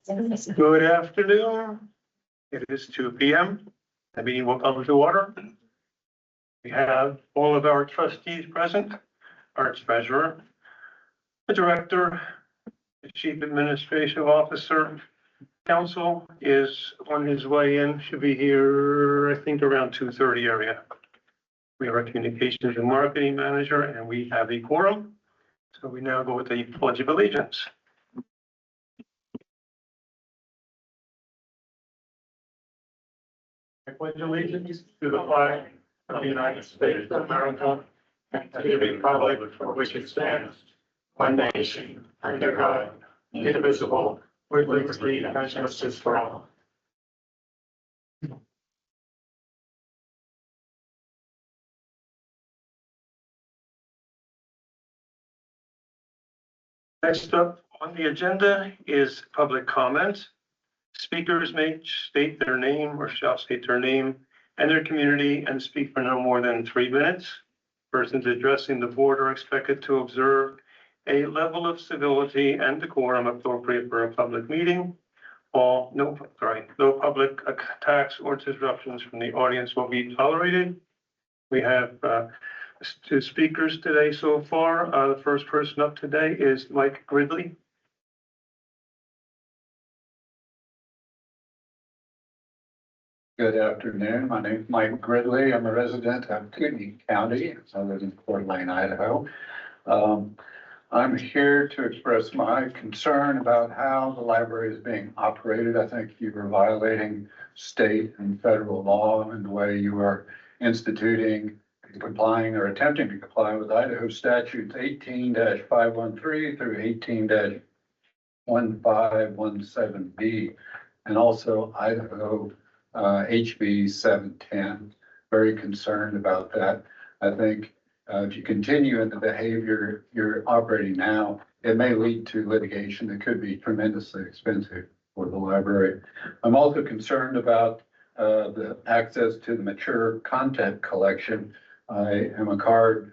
Good afternoon. It is 2 p.m. The meeting will come to order. We have all of our trustees present, our treasurer, the director, the chief administrative officer. Council is on his way in, should be here, I think, around 2:30 area. We have our communications and marketing manager, and we have a quorum. So we now go with the Pledge of Allegiance. I pledge allegiance to the flag of the United States of America and to the republic for which it stands, one nation, under God, indivisible, with liberty and justice for all. Next up on the agenda is public comment. Speakers may state their name or shall state their name and their community and speak for no more than 3 minutes. Persons addressing the board are expected to observe a level of civility and decorum appropriate for a public meeting. No public attacks or disruptions from the audience will be tolerated. We have 2 speakers today so far. The first person up today is Mike Gridley. Good afternoon. My name is Mike Gridley. I'm a resident of Kootenai County. I live in Coeur d'Alene, Idaho. I'm here to express my concern about how the library is being operated. I think you are violating state and federal law in the way you are instituting, complying, or attempting to comply with Idaho statutes 18-513 through 18-1517B, and also Idaho HB 710. Very concerned about that. I think if you continue in the behavior you're operating now, it may lead to litigation that could be tremendously expensive for the library. I'm also concerned about the access to the mature content collection. I am a card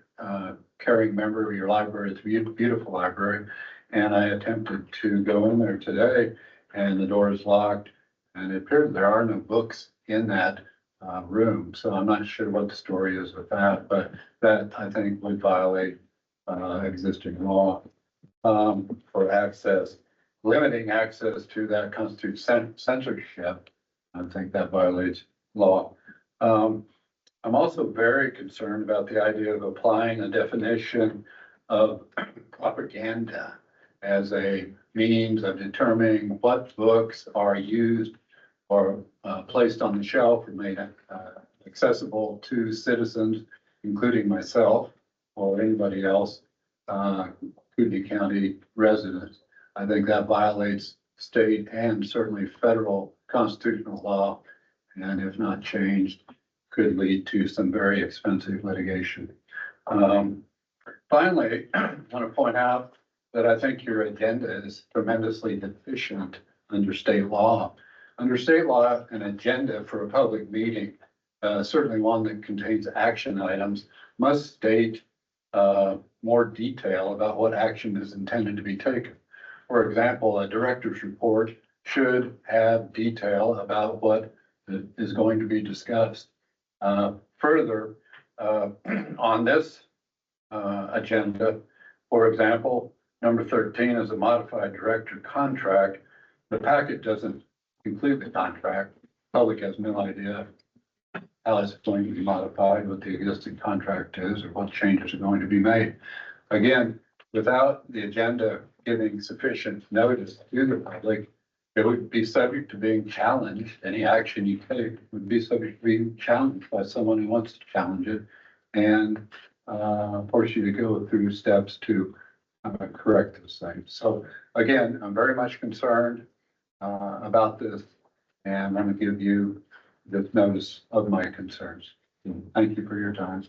carrying member of your library. It's a beautiful library. And I attempted to go in there today and the door is locked. And it appears there are no books in that room. So I'm not sure what the story is with that, but that I think would violate existing law for access. Limiting access to that constitutes censorship. I think that violates law. I'm also very concerned about the idea of applying a definition of propaganda as a means of determining what books are used or placed on the shelf and made accessible to citizens, including myself or anybody else, Kootenai County residents. I think that violates state and certainly federal constitutional law, and if not changed, could lead to some very expensive litigation. Finally, I want to point out that I think your agenda is tremendously deficient under state law. Under state law, an agenda for a public meeting, certainly one that contains action items, must state more detail about what action is intended to be taken. For example, a director's report should have detail about what is going to be discussed. Further, on this agenda, for example, number 13 is a modified director contract. The packet doesn't include the contract. The public has no idea how it's going to be modified, what the existing contract is, or what changes are going to be made. Again, without the agenda giving sufficient notice to the public, it would be subject to being challenged. Any action you take would be subject to being challenged by someone who wants to challenge it and force you to go through steps to correct those things. So again, I'm very much concerned about this, and I'm going to give you this notice of my concerns. Thank you for your time.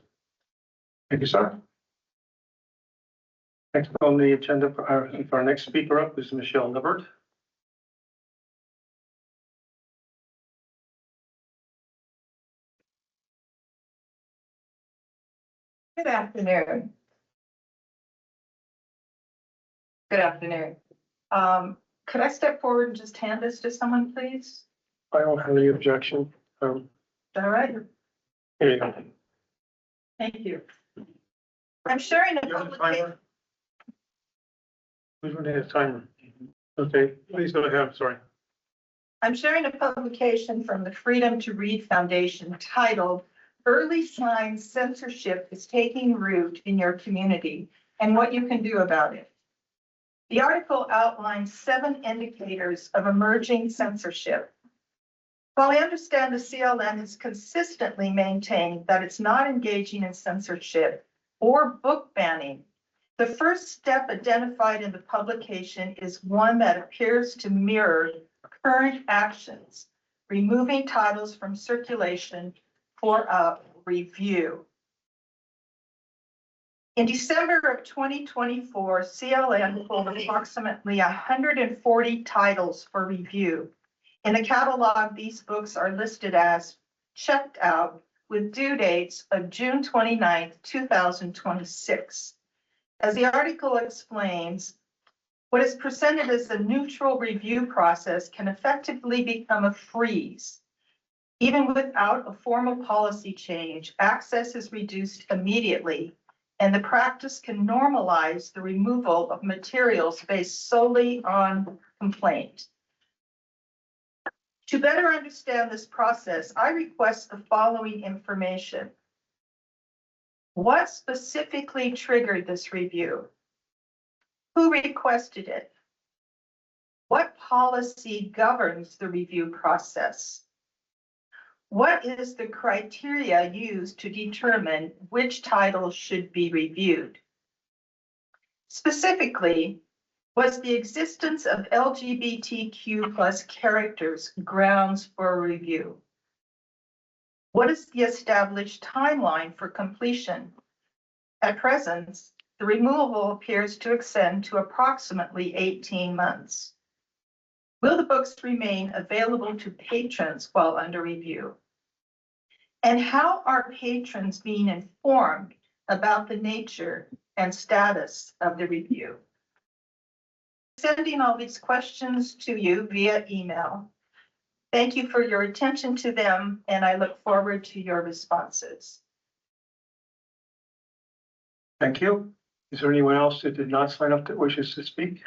Thank you, sir. Next on the agenda for our next speaker up is Michelle Libbert. Good afternoon. Good afternoon. Could I step forward and just hand this to someone, please? I don't have any objection. Is that all right? Here you go. Thank you. I'm sharing a You have a publication. timer? Who's going to have a timer? Okay, please go ahead. I'm sorry. I'm sharing a publication from the Freedom to Read Foundation titled Early Signs Censorship is Taking Root in Your Community and What You Can Do About It. The article outlines 7 indicators of emerging censorship. While I understand the CLN has consistently maintained that it's not engaging in censorship or book banning, the first step identified in the publication is one that appears to mirror current actions, removing titles from circulation for a review. In December of 2024, CLN pulled approximately 140 titles for review. In the catalog, these books are listed as checked out with due dates of June 29th, 2026. As the article explains, what is presented as a neutral review process can effectively become a freeze. Even without a formal policy change, access is reduced immediately, and the practice can normalize the removal of materials based solely on complaint. To better understand this process, I request the following information. What specifically triggered this review? Who requested it? What policy governs the review process? What is the criteria used to determine which titles should be reviewed? Specifically, was the existence of LGBTQ+ characters grounds for a review? What is the established timeline for completion? At present, the removal appears to extend to approximately 18 months. Will the books remain available to patrons while under review? And how are patrons being informed about the nature and status of the review? Sending all these questions to you via email. Thank you for your attention to them, and I look forward to your responses. Thank you. Is there anyone else that did not sign up that wishes to speak?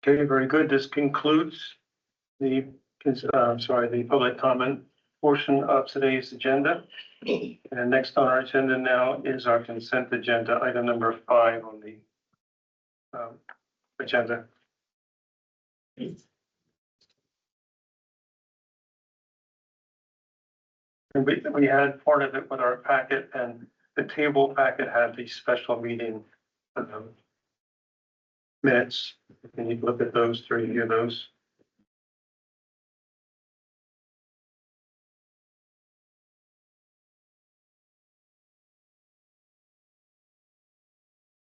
Okay, very good. This concludes the, the public comment portion of today's agenda. And next on our agenda now is our consent agenda, item number 5 on the agenda. And we had part of it with our packet, and the table packet had the special meeting minutes. Can you look at those, to review those?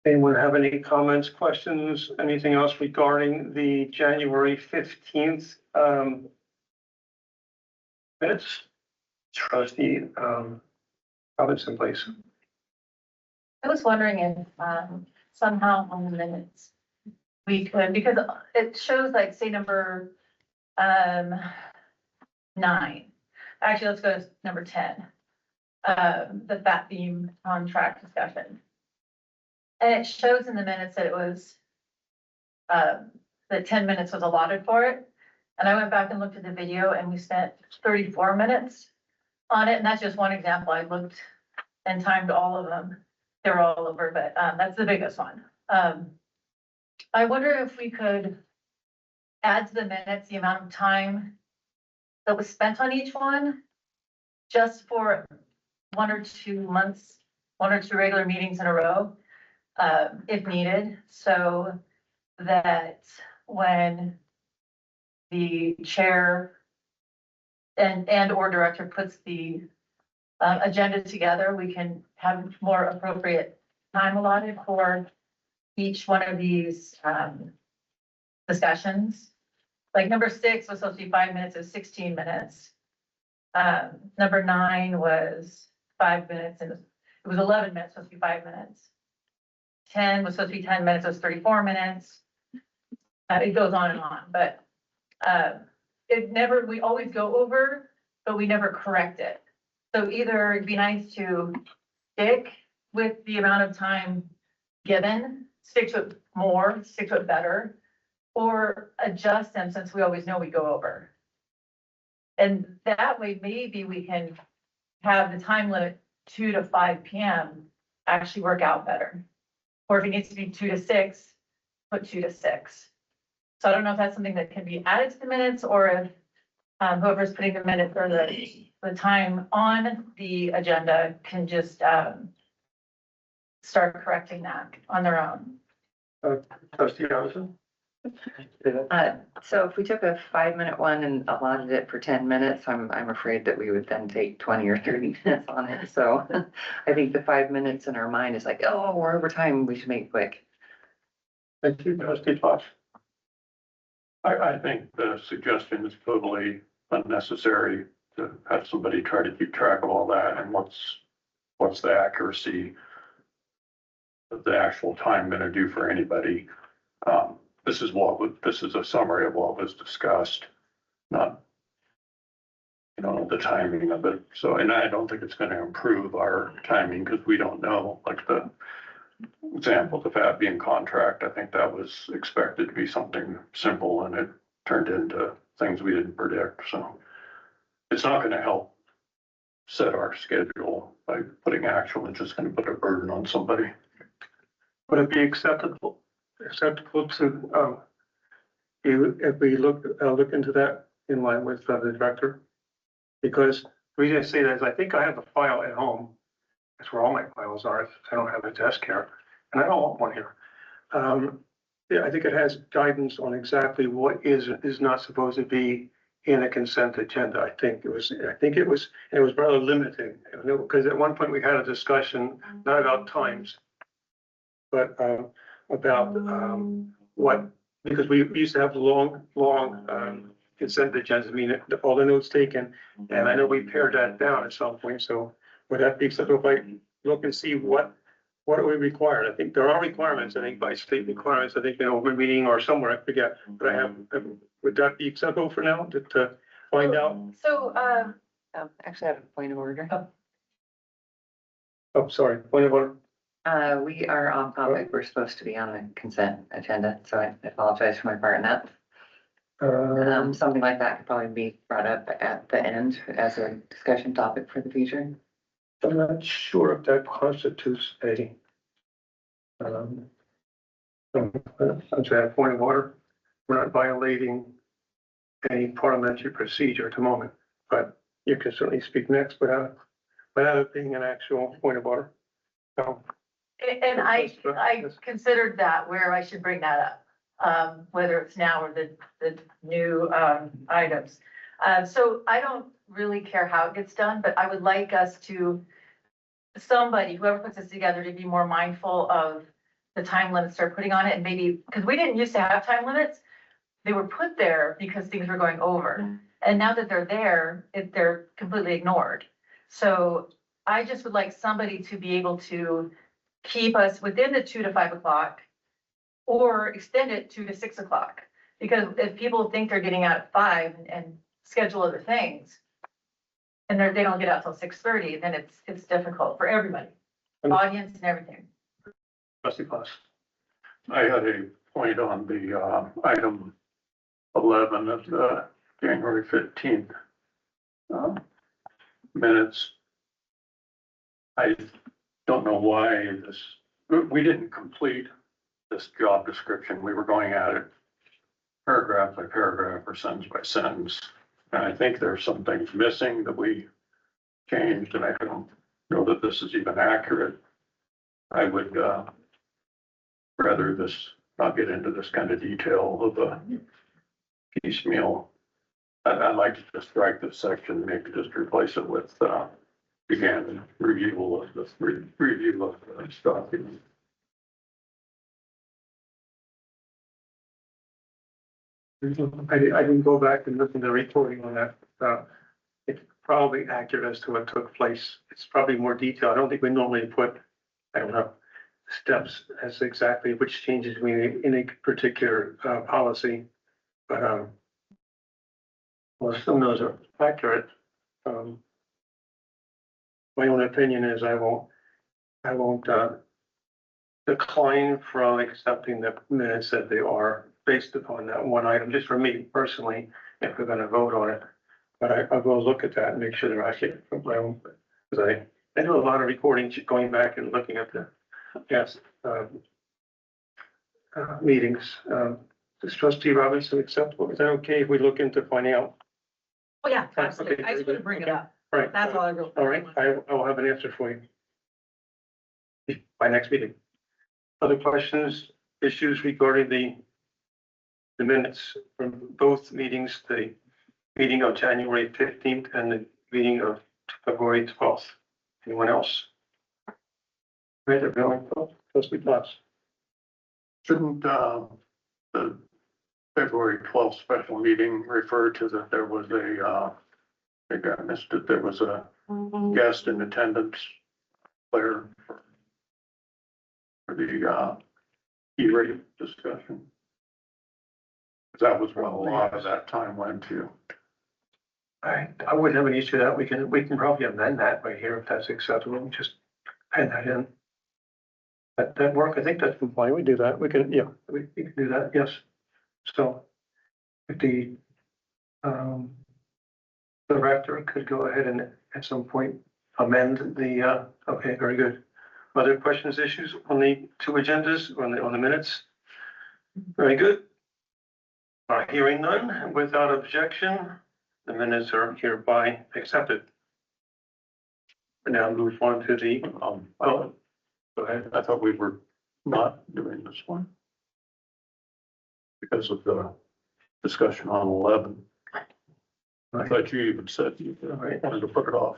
Anyone have any comments, questions, anything else regarding the January 15th minutes? Trustee Robinson, please. I was wondering if somehow on the minutes we could, because it shows like, say, number 9. Actually, let's go to number 10. The fat beam contract discussion. And it shows in the minutes that it was that 10 minutes was allotted for it. And I went back and looked at the video, and we spent 34 minutes on it. And that's just one example. I looked and timed all of them. They were all over, but that's the biggest one. I wonder if we could add to the minutes the amount of time that was spent on each one, just for 1 or 2 months, 1 or 2 regular meetings in a row, if needed, so that when the chair and or director puts the agenda together, we can have more appropriate time allotted for each one of these discussions. Like number 6 was supposed to be 5 minutes, it was 16 minutes. Number 9 was 5 minutes, and it was 11 minutes, supposed to be 5 minutes. 10 was supposed to be 10 minutes, it was 34 minutes. It goes on, but, it never, we always go over, but we never correct it. So either it'd be nice to stick with the amount of time given, stick to it more, stick to it better, or adjust them since we always know we go over. And that way, maybe we can have the time limit 2 to 5 PM actually work out better. Or if it needs to be 2 to 6, put 2 to 6. So I don't know if that's something that can be added to the minutes or if whoever's putting the minutes or the time on the agenda can just start correcting that on their own. Trustee Allison? So if we took a 5-minute one and allotted it for 10 minutes, I'm afraid that we would then take 20 or 30 minutes on it. So I think the 5 minutes in our mind is like, oh, we're over time, we should make it quick. Thank you, Trustee Fox. I think the suggestion is totally unnecessary to have somebody try to keep track of all that and what's the accuracy of the actual time gonna do for anybody. This is a summary of what was discussed, not, the timing of it. So, and I don't think it's gonna improve our timing because we don't know, like the example, the Fabian contract, I think that was expected to be something simple and it turned into things we didn't predict. So it's not gonna help set our schedule by putting actual, it's just gonna put a burden on somebody. Would it be acceptable to, if we look into that in line with the director? Because the reason I say that is I think I have a file at home. That's where all my files are. I don't have a desk here, and I don't want one here. Yeah, I think it has guidance on exactly what is not supposed to be in a consent agenda. I think it was rather limiting, because at one point we had a discussion, not about times, but about what, because we used to have long consent agendas, I mean, all the notes taken, and I know we pared that down at some point, so would that be acceptable if I look and see what are we required? I think there are requirements, I think by state requirements, I think in open meeting or somewhere, I forget, but would that be acceptable for now to find out? So, Actually, I have a point of order. Oh, sorry, point of order. We are off topic. We're supposed to be on the consent agenda, so I apologize for my part in that. Something like that could probably be brought up at the end as a discussion topic for the future. I'm not sure if that constitutes a point of order. We're not violating any parliamentary procedure at the moment, but you can certainly speak next without it being an actual point of order. So, and I considered that where I should bring that up, whether it's now or the new items. So I don't really care how it gets done, but I would like us to, whoever puts this together, to be more mindful of the time limits they're putting on it, and maybe, because we didn't used to have time limits, they were put there because things were going over. And now that they're there, they're completely ignored. So I just would like somebody to be able to keep us within the 2 to 5 o'clock or extend it 2 to 6 o'clock. Because if people think they're getting out at 5 and schedule other things, and they don't get out till 6:30, then it's difficult for everybody, audience and everything. Trustee Fox. I had a point on the item 11 of the January 15th minutes. I don't know why we didn't complete this job description. We were going at it paragraph by paragraph or sentence by sentence. And I think there's some things missing that we changed, and I don't know that this is even accurate. I would rather not get into this kind of detail of a piecemeal. I'd like to just strike this section, maybe just replace it with again, review of the document. I didn't go back and listen to the recording on that. It's probably accurate as to what took place. It's probably more detailed. I don't think we normally put, I don't know, steps as exactly which changes we made in a particular policy. But well, some of those are accurate. My own opinion is I won't decline from accepting the minutes that they are based upon that one item, just for me personally, if we're gonna vote on it. But I will look at that and make sure they're accurate from my own, because I do a lot of recording, going back and looking at the past meetings. Does Trustee Robinson acceptable? Is that okay if we look into finding out? Oh, yeah, Okay, absolutely. I just want to bring it up. Right. That's all I wrote. All right, I will have an answer for you by next meeting. Other questions, issues regarding the minutes from both meetings, the meeting of January 15th and the meeting of February 12th? Anyone else? Right, everyone, Trustee Potts. Shouldn't, the February 12th special meeting refer to that there was a, I think I missed it, there was a guest in attendance there for the, E-rate discussion. That was what a lot of that time went to. I wouldn't have an issue with that. We can probably amend that right here if that's acceptable. Just add that in. That work, I think that's compliant. We do that. We can, yeah, we can do that, yes. So if the director could go ahead and at some point amend the, okay, very good. Other questions, issues on the two agendas, on the minutes? Very good. Hearing none, without objection, the minutes are hereby accepted. We now move on to the, go ahead. I thought we were not doing this one because of the discussion on 11. I thought you even said you wanted to put it off.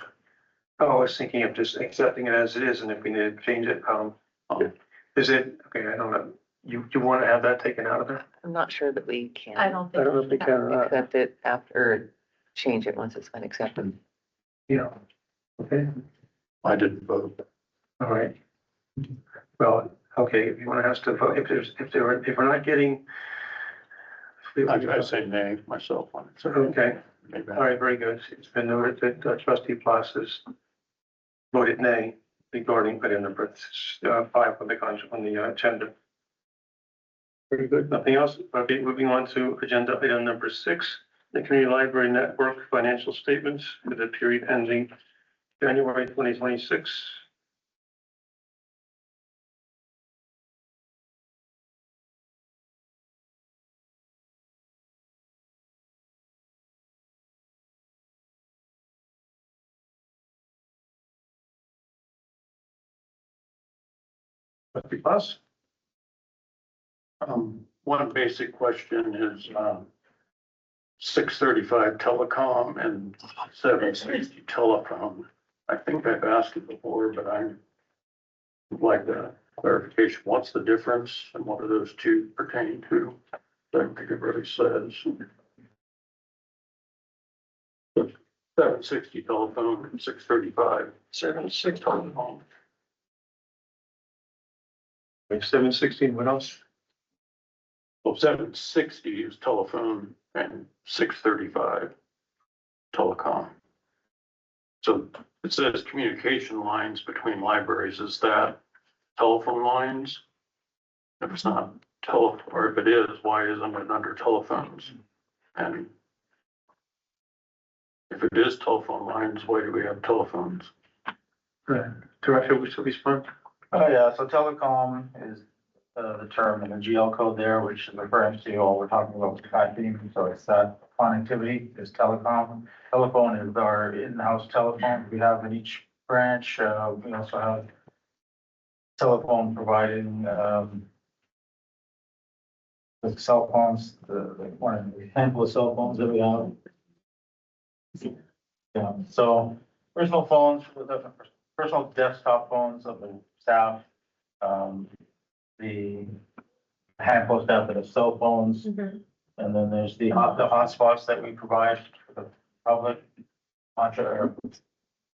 Oh, I was thinking of just accepting it as it is, and if we need to change it, is it, okay, I don't know. You want to have that taken out of there? I'm not sure that we can. I don't I don't know think, if we can or not. Accept it after, change it once it's been accepted. Yeah. Okay, I didn't vote. all right. Well, okay, if you want to ask to vote, if we're not getting. I say nay myself on it. So Okay, maybe all right, very good. It's been noted that Trustee Plas has voted nay regarding item number 5 on the agenda. Very good. Nothing else? Okay, moving on to agenda item number 6, the Community Library Network financial statements for the period ending January 2026. Trustee Plas? One basic question is, 635 telecom and 760 telephone. I think I've asked it before, but I would like the clarification. What's the difference and what are those two pertaining to? I don't think it really says. 760 telephone and 635. 760. Telephone. 716, what else? Well, 760 is telephone and 635 telecom. So it says communication lines between libraries. Is that telephone lines? If it's not or if it is, why isn't it under telephones? And if it is telephone lines, why do we have telephones? Director, wish to respond? Oh, yeah, so telecom is the term in the GL code there, which is referring to all we're talking about with Skype. So it's that connectivity is telecom. Telephone is our in-house telephone we have in each branch. We also have telephone providing the cell phones, the handful of cell phones that we have. Yeah, so personal phones, personal desktop phones of the staff, the handful of staff that have cell phones, and then there's the hotspots that we provide for the public.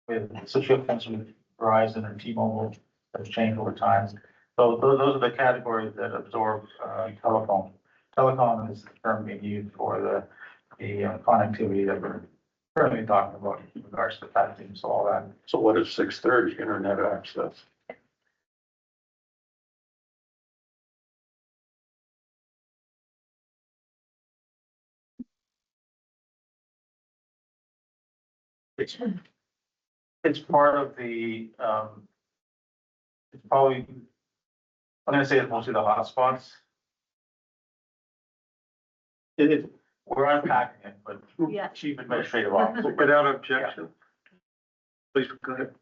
With subscriptions with Verizon and T-Mobile, that's changed over time. So those are the categories that absorb, telephone. Telecom is the term being used for the connectivity that we're currently talking about in regards to packaging, so all that. So what is 630 internet access? It's part of the, it's probably, I'm gonna say it's mostly the hotspots. We're unpacking it, but Yeah. chief administrative officer. Without objection. Please go ahead.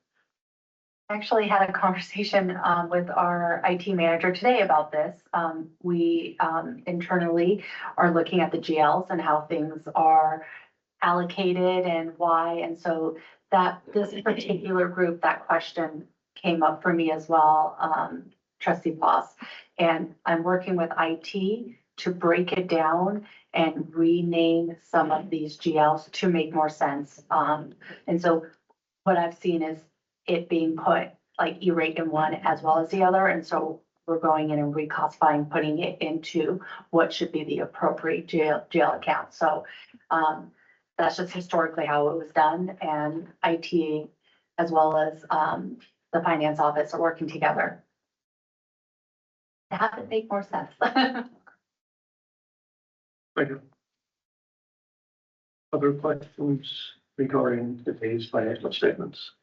Actually had a conversation with our IT manager today about this. We internally are looking at the GLs and how things are allocated and why. And so that this particular group, that question came up for me as well, trustee Boss. And I'm working with IT to break it down and rename some of these GLs to make more sense. And so what I've seen is it being put like E-rate in one as well as the other. And so we're going in and reclassifying, putting it into what should be the appropriate jail account. So that's just historically how it was done, and IT as well as the finance office are working together to have it make more sense. Thank you. Other questions regarding today's financial statements?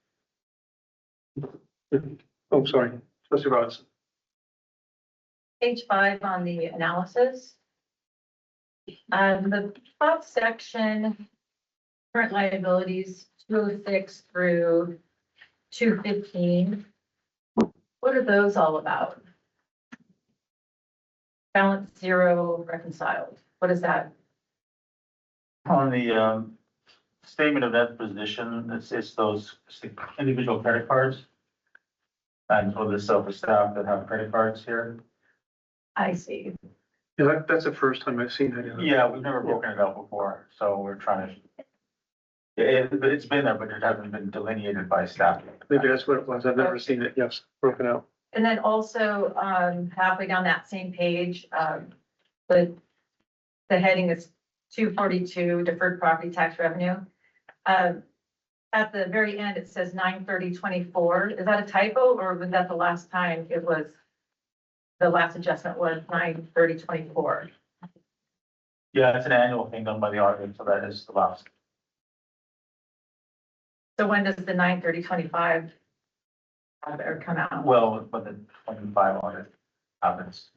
Oh, sorry, Trustee Robinson. Page 5 on the analysis. The top section, current liabilities, 206 through 215. What are those all about? Balance zero reconciled. What is that? On the statement of net position, it's those individual credit cards. And for the self-staff that have credit cards here. I see. Yeah, that's the first time I've seen that. Yeah, we've never broken it out before, so we're trying to. It's been there, but it hasn't been delineated by staff. Maybe that's what it was. I've never seen it. Yes, broken out. And then also, halfway down that same page, the heading is 242 deferred property tax revenue. At the very end, it says 9/30/24. Is that a typo, or was that the last time it was, the last adjustment was 9/30/24? Yeah, it's an annual thing done by the auditor, so that is the last. So when does the 9/30/25 or come out? Well, when the 25 audit happens.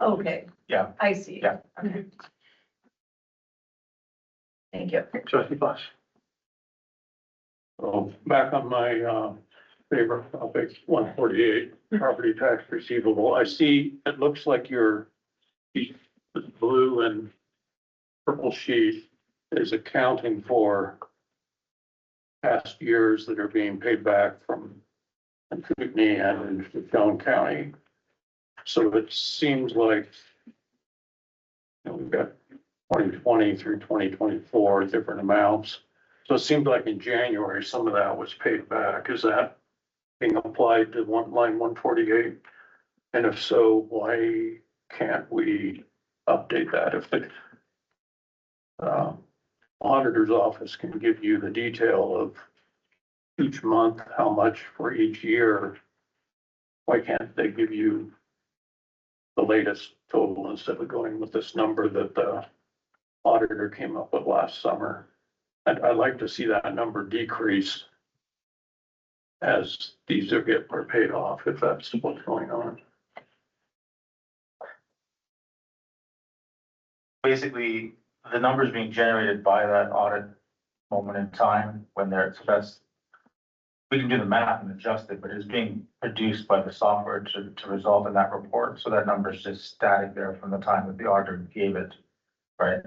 Okay. Yeah. I see. Yeah. Okay. Thank you. Trustee Boss. So back on my favorite topic, 148, property tax receivable. I see, it looks like your blue and purple sheet is accounting for past years that are being paid back from Kootenai and Stone County. So it seems like, you know, we've got 2020 through 2024, different amounts. So it seemed like in January, some of that was paid back. Is that being applied to line 148? And if so, why can't we update that? If the auditor's office can give you the detail of each month, how much for each year, why can't they give you the latest total instead of going with this number that the auditor came up with last summer? I'd like to see that number decrease as these are paid off, if that's what's going on. Basically, the numbers being generated by that audit moment in time when they're, so that's, we can do the math and adjust it, but it's being produced by the software to result in that report. So that number is just static there from the time that the auditor gave it, right?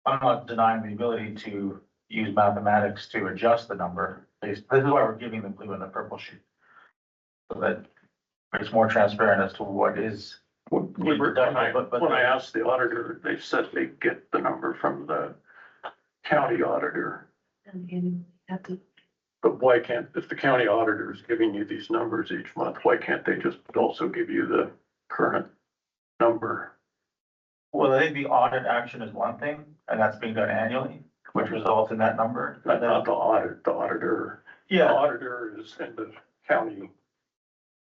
I'm not denying the ability to use mathematics to adjust the number. This is why we're giving the blue and the purple sheet. So that it's more transparent as to what is. When I asked the auditor, they said they get the number from the county auditor. But why can't, if the county auditor is giving you these numbers each month, why can't they just also give you the current number? Well, I think the audit action is one thing, and that's being done annually, which results in that number. Not the audit, the auditor. The Yeah, auditor is in the county,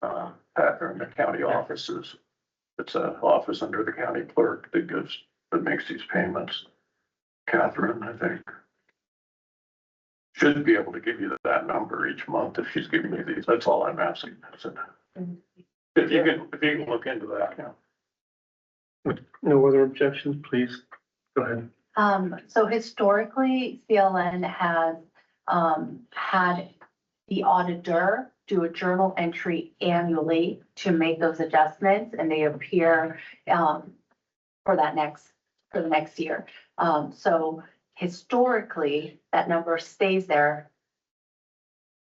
or in the county offices. It's an office under the county clerk that makes these payments. Catherine, I think, should be able to give you that number each month if she's giving you these. That's all I'm asking. That's it. If you can look into that, yeah. No other objections, please, go ahead. So historically, CLN has, had the auditor do a journal entry annually to make those adjustments, and they appear, for the next year. So historically, that number stays there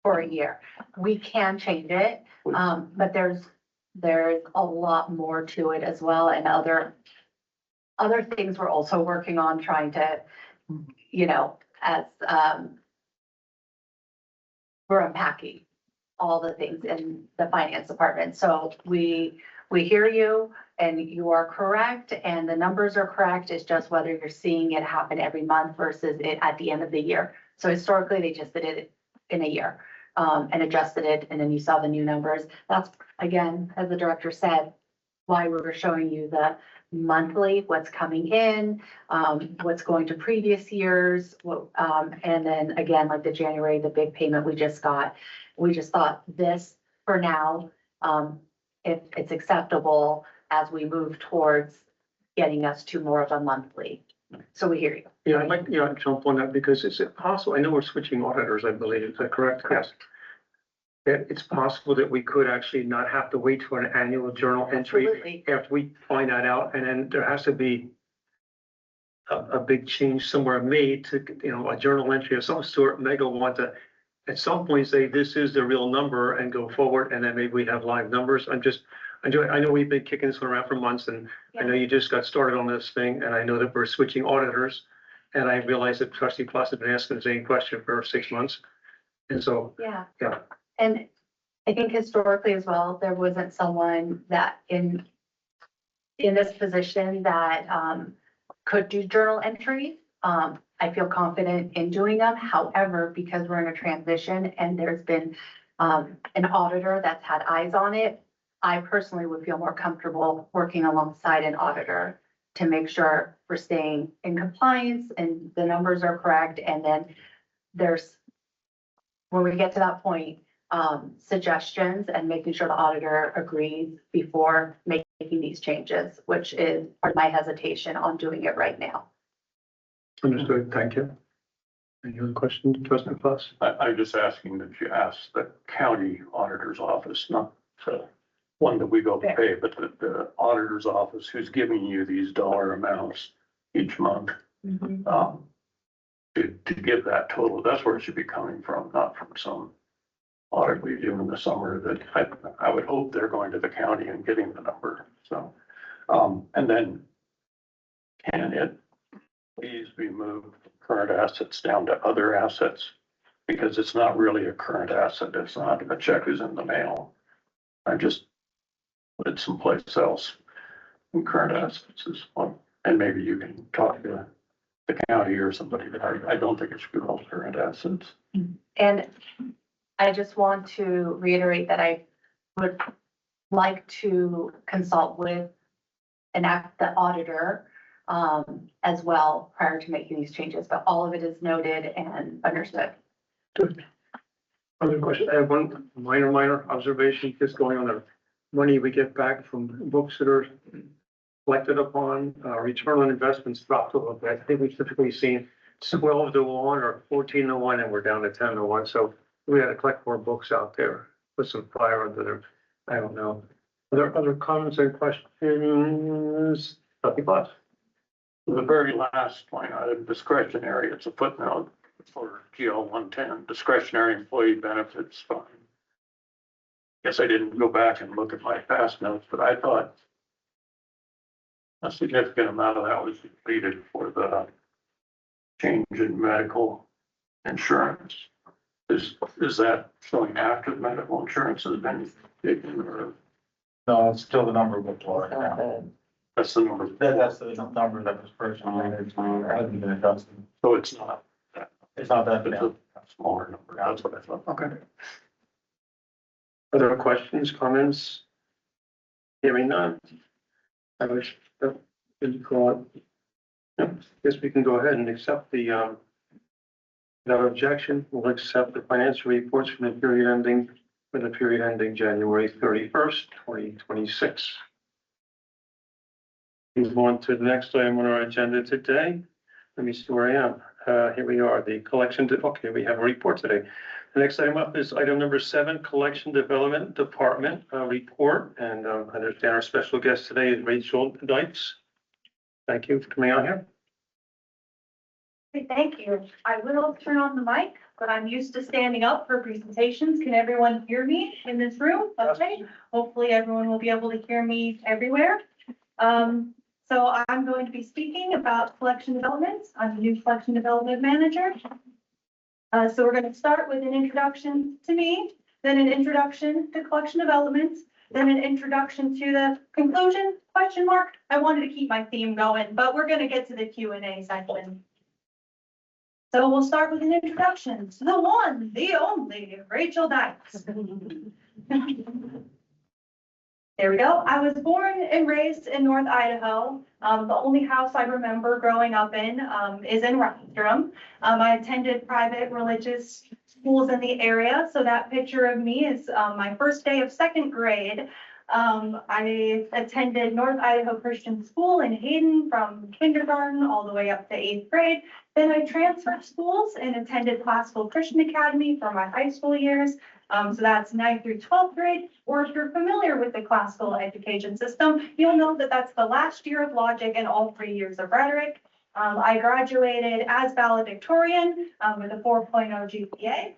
for a year. We can change it, but there's a lot more to it as well, and other things we're also working on trying to, as, we're unpacking all the things in the finance department. So we hear you and you are correct and the numbers are correct. It's just whether you're seeing it happen every month versus it at the end of the year. So historically, they just did it in a year, and adjusted it, and then you saw the new numbers. That's, again, as the director said, why we were showing you the monthly, what's coming in, what's going to previous years, and then again, like the January, the big payment we just got. We just thought this for now, if it's acceptable as we move towards getting us to more of a monthly. So we hear you. Yeah, I'd like, jump on that because is it possible, I know we're switching auditors, I believe, is that correct? Yes. That it's possible that we could actually not have to wait for an annual journal entry Absolutely. after we find that out, and then there has to be a big change somewhere made to, a journal entry of some sort. Meg will want to, at some point, say, this is the real number and go forward, and then maybe we have live numbers. I know we've been kicking this one around for months, and I know you just got started on this thing, and I know that we're switching auditors. And I realize that Trustee Plus has been asking the same question for 6 months. And so, Yeah. Yeah. And I think historically as well, there wasn't someone that in this position that, could do journal entries. I feel confident in doing them. However, because we're in a transition and there's been, an auditor that's had eyes on it, I personally would feel more comfortable working alongside an auditor to make sure we're staying in compliance and the numbers are correct. And then when we get to that point, suggestions and making sure the auditor agrees before making these changes, which is part of my hesitation on doing it right now. understood, thank you. Any other questions, Trustee Plus? I'm just asking that you ask the county auditor's office, not the one that we go to pay, but the auditor's office who's giving you these dollar amounts each month. To give that total, that's where it should be coming from, not from some audit we do in the summer that I would hope they're going to the county and getting the number, so. And then can it please be moved from current assets down to other assets? Because it's not really a current asset, it's not a check is in the mail. I just put it someplace else. And current assets is one, and maybe you can talk to the county or somebody, but I don't think it should be called current assets. And I just want to reiterate that I would like to consult with the auditor as well prior to making these changes, but all of it is noted and understood. Good. Other question, I have one minor observation, just going on the money we get back from books that are collected upon, return on investments dropped a little bit. I think we've typically seen 12 to 1 or 14 to 1, and we're down to 10 to 1. So we had to collect more books out there, put some fire under there. I don't know. Are there other comments or questions? Trustee Plus? The very last line item, discretionary, it's a footnote for GL 110, discretionary employee benefits fund. Guess I didn't go back and look at my past notes, but I thought a significant amount of that was depleted for the change in medical insurance. Is that showing after the medical insurance has been taken, or No, it's still the number before. It's not the- that's the number? That's the number that was first generated, hasn't been adjusted. So it's not, It's not that, it's yeah. a smaller number, that's what I thought. Okay. Other questions, comments? Hearing none. I wish, did you call it? Yep, guess we can go ahead and accept the, without objection, we'll accept the financial reports for the period ending January 31st, 2026. Move on to the next item on our agenda today. Let me see where I am. Here we are, the collection, okay, we have a report today. The next item up is item number 7, Collection Development Department report. And I understand our special guest today is Rachel Dykes. Thank you for coming out here. Okay, thank you. I will turn on the mic, but I'm used to standing up for presentations. Can everyone hear me in this room? Okay, hopefully everyone will be able to hear me everywhere. So I'm going to be speaking about collection developments. I'm the new collection development manager. So we're going to start with an introduction to me, then an introduction to collection developments, then an introduction to the conclusion, question mark. I wanted to keep my theme going, but we're going to get to the Q&A section. So we'll start with an introduction to the one, the only, Rachel Dykes. There we go. I was born and raised in North Idaho. The only house I remember growing up in is in Rathdrum. I attended private religious schools in the area. So that picture of me is my first day of second grade. I attended North Idaho Christian School in Hayden from kindergarten all the way up to 8th grade. Then I transferred schools and attended Classical Christian Academy for my high school years. So that's 9th through 12th grade, or if you're familiar with the classical education system, you'll know that that's the last year of logic and all 3 years of rhetoric. I graduated as valedictorian with a 4.0 GPA.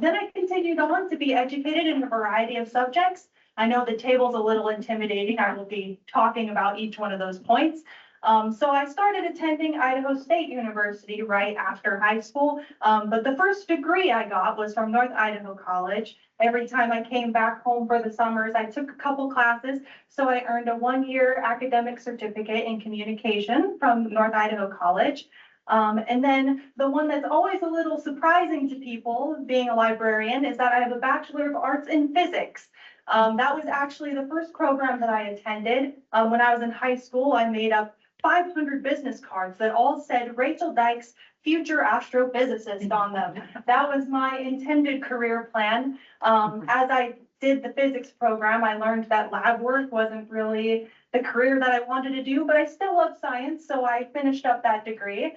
Then I continued on to be educated in a variety of subjects. I know the table's a little intimidating. I will be talking about each one of those points. So I started attending Idaho State University right after high school, but the first degree I got was from North Idaho College. Every time I came back home for the summers, I took a couple classes, so I earned a 1-year academic certificate in communication from North Idaho College. And then the one that's always a little surprising to people, being a librarian, is that I have a Bachelor of Arts in Physics. That was actually the first program that I attended. When I was in high school, I made up 500 business cards that all said Rachel Dykes, future astrophysicist on them. That was my intended career plan. As I did the physics program, I learned that lab work wasn't really the career that I wanted to do, but I still love science, so I finished up that degree.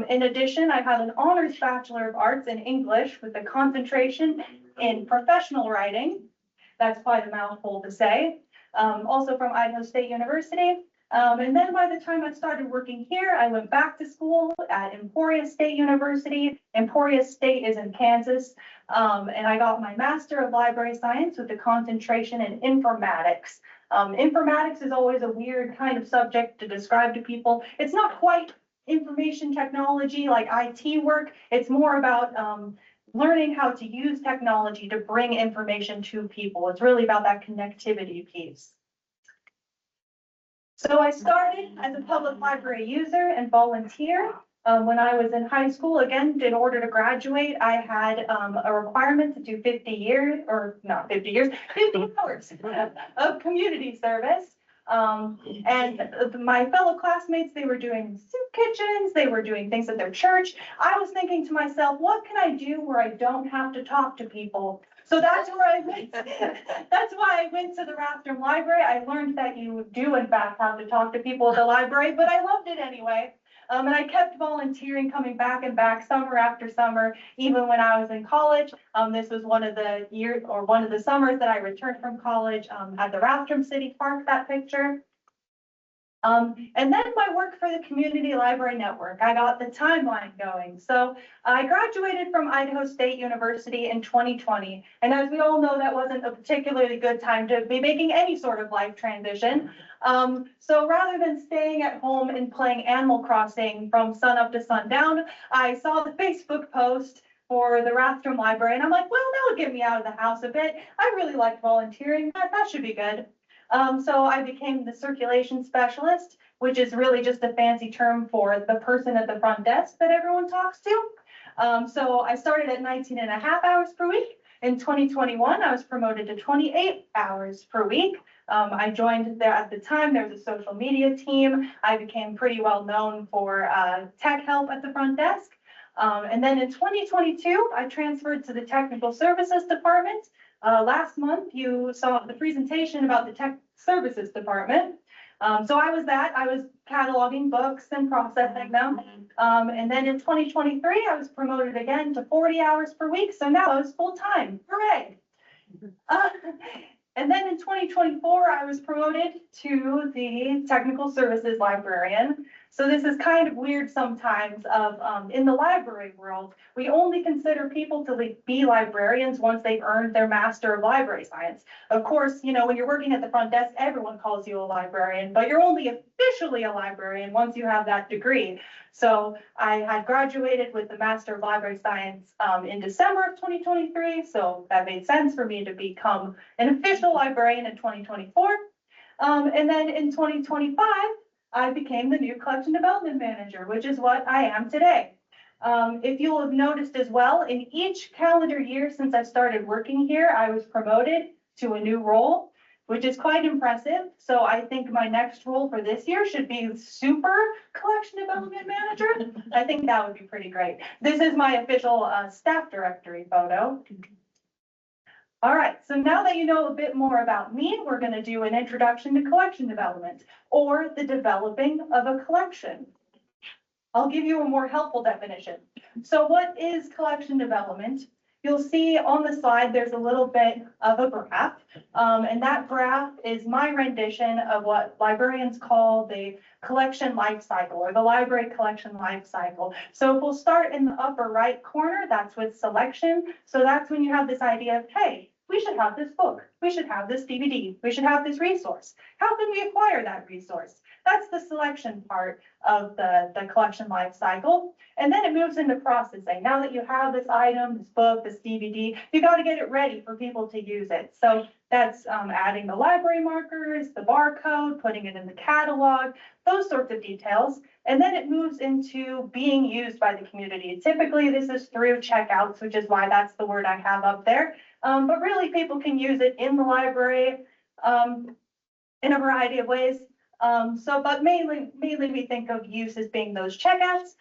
In addition, I have an honors Bachelor of Arts in English with a concentration in professional writing. That's quite a mouthful to say. Also from Idaho State University. And then by the time I started working here, I went back to school at Emporia State University. Emporia State is in Kansas. And I got my Master of Library Science with a concentration in informatics. Informatics is always a weird kind of subject to describe to people. It's not quite information technology like IT work. It's more about learning how to use technology to bring information to people. It's really about that connectivity piece. So I started as a public library user and volunteer. When I was in high school, again, in order to graduate, I had a requirement to do 50 hours of community service. And my fellow classmates, they were doing soup kitchens, they were doing things at their church. I was thinking to myself, what can I do where I don't have to talk to people? So that's where I went. That's why I went to the Rathdrum Library. I learned that you do in fact have to talk to people at the library, but I loved it anyway. And I kept volunteering, coming back and back summer after summer, even when I was in college. This was one of the years or one of the summers that I returned from college at the Rathdrum City Park, that picture. And then my work for the Community Library Network, I got the timeline going. So I graduated from Idaho State University in 2020. And as we all know, that wasn't a particularly good time to be making any sort of life transition. So rather than staying at home and playing Animal Crossing from sun up to sundown, I saw the Facebook post for the Rathdrum Library. And I'm like, well, that would get me out of the house a bit. I really liked volunteering. That should be good. So I became the circulation specialist, which is really just a fancy term for the person at the front desk that everyone talks to. So I started at 19.5 hours per week. In 2021, I was promoted to 28 hours per week. I joined there at the time. There was a social media team. I became pretty well known for tech help at the front desk. And then in 2022, I transferred to the technical services department. Last month, you saw the presentation about the tech services department. So I was that. I was cataloging books and processing them. And then in 2023, I was promoted again to 40 hours per week. So now I was full-time. Hooray! And then in 2024, I was promoted to the technical services librarian. So this is kind of weird sometimes in the library world, we only consider people to be librarians once they've earned their Master of Library Science. Of course, you know, when you're working at the front desk, everyone calls you a librarian, but you're only officially a librarian once you have that degree. So I had graduated with the Master of Library Science in December of 2023. So that made sense for me to become an official librarian in 2024. And then in 2025, I became the new collection development manager, which is what I am today. If you'll have noticed as well, in each calendar year since I started working here, I was promoted to a new role, which is quite impressive. So I think my next role for this year should be super collection development manager. I think that would be pretty great. This is my official staff directory photo. All right, so now that you know a bit more about me, we're going to do an introduction to collection development, or the developing of a collection. I'll give you a more helpful definition. So what is collection development? You'll see on the slide, there's a little bit of a graph, and that graph is my rendition of what librarians call the collection life cycle, or the library collection life cycle. So if we'll start in the upper right corner, that's with selection. So that's when you have this idea of, hey, we should have this book, we should have this DVD, we should have this resource. How can we acquire that resource? That's the selection part of the collection life cycle. And then it moves into processing. Now that you have this item, this book, this DVD, you got to get it ready for people to use it. So that's adding the library markers, the barcode, putting it in the catalog, those sorts of details. And then it moves into being used by the community. Typically, this is through checkouts, which is why that's the word I have up there. But really, people can use it in the library in a variety of ways. But mainly we think of use as being those checkouts.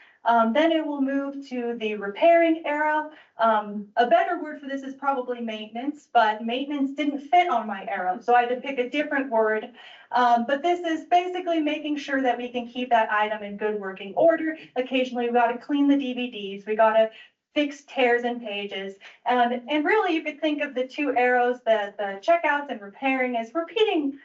Then it will move to the repairing arrow. A better word for this is probably maintenance, but maintenance didn't fit on my arrow, so I had to pick a different word. But this is basically making sure that we can keep that item in good working order. Occasionally, we got to clean the DVDs. We got to fix tears in pages. And really, you could think of the two arrows, the checkouts and repairing, as repeating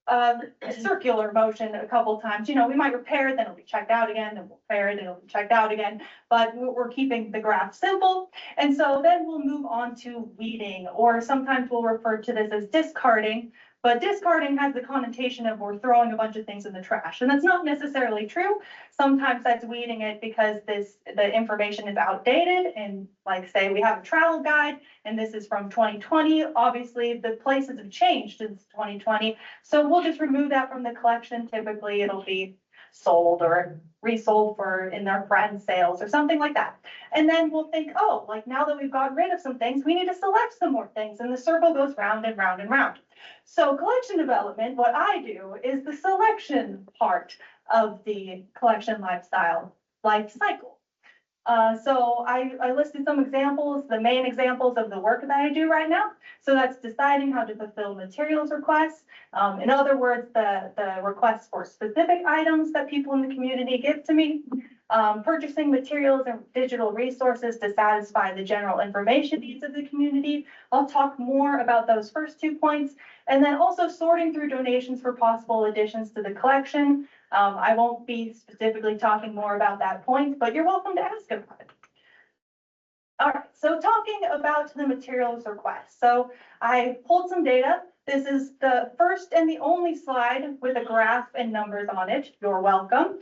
a circular motion a couple times. You know, we might repair it, then it'll be checked out again, then we'll repair it, and it'll be checked out again. But we're keeping the graph simple. And so then we'll move on to weeding, or sometimes we'll refer to this as discarding. But discarding has the connotation of we're throwing a bunch of things in the trash, and that's not necessarily true. Sometimes that's weeding it because the information is outdated, and like say we have a travel guide and this is from 2020. Obviously the places have changed since 2020, so we'll just remove that from the collection. Typically it'll be sold or resold for in their friend sales or something like that. And then we'll think, oh, like now that we've gotten rid of some things, we need to select some more things, and the circle goes round and round and round. So collection development, what I do is the selection part of the collection life cycle. So I listed some examples, the main examples of the work that I do right now. So that's deciding how to fulfill materials requests. In other words, the requests for specific items that people in the community give to me. Purchasing materials and digital resources to satisfy the general information needs of the community. I'll talk more about those first 2 points. And then also sorting through donations for possible additions to the collection. I won't be specifically talking more about that point, but you're welcome to ask about it. All right, so talking about the materials request. So I pulled some data This is the first and the only slide with a graph and numbers on it. You're welcome.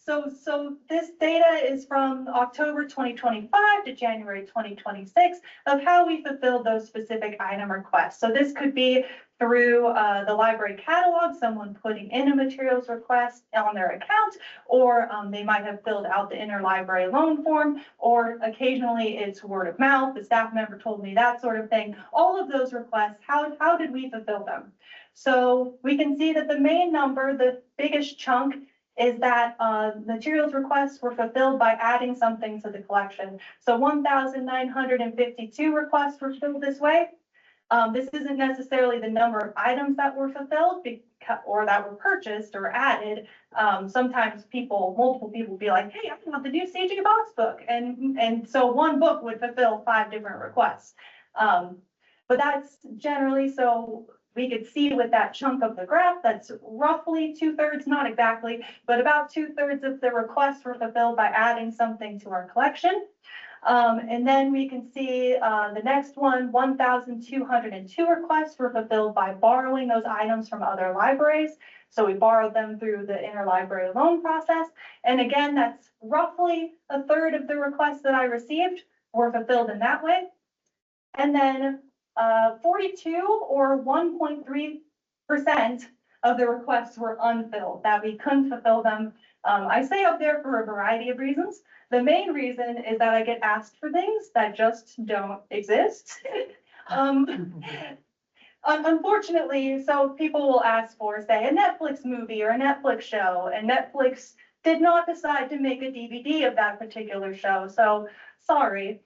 So this data is from October 2025 to January 2026 of how we fulfilled those specific item requests. So this could be through the library catalog, someone putting in a materials request on their account, or they might have filled out the interlibrary loan form, or occasionally it's word of mouth, the staff member told me, that sort of thing. All of those requests, how did we fulfill them? So we can see that the main number, the biggest chunk, is that materials requests were fulfilled by adding something to the collection. So 1,952 requests were filled this way. This isn't necessarily the number of items that were fulfilled or that were purchased or added. Sometimes multiple people be like, hey, I want the new Saging Box book. And so one book would fulfill 5 different requests. But that's generally, so we could see with that chunk of the graph, that's roughly 2/3, not exactly, but about 2/3 of the requests were fulfilled by adding something to our collection. And then we can see the next one, 1,202 requests were fulfilled by borrowing those items from other libraries. So we borrowed them through the interlibrary loan process. And again, that's roughly 1/3 of the requests that I received were fulfilled in that way. And then 42 or 1.3% of the requests were unfilled, that we couldn't fulfill them. I say up there for a variety of reasons. The main reason is that I get asked for things that just don't exist. Unfortunately, so people will ask for, say, a Netflix movie or a Netflix show, and Netflix did not decide to make a DVD of that particular show, so sorry.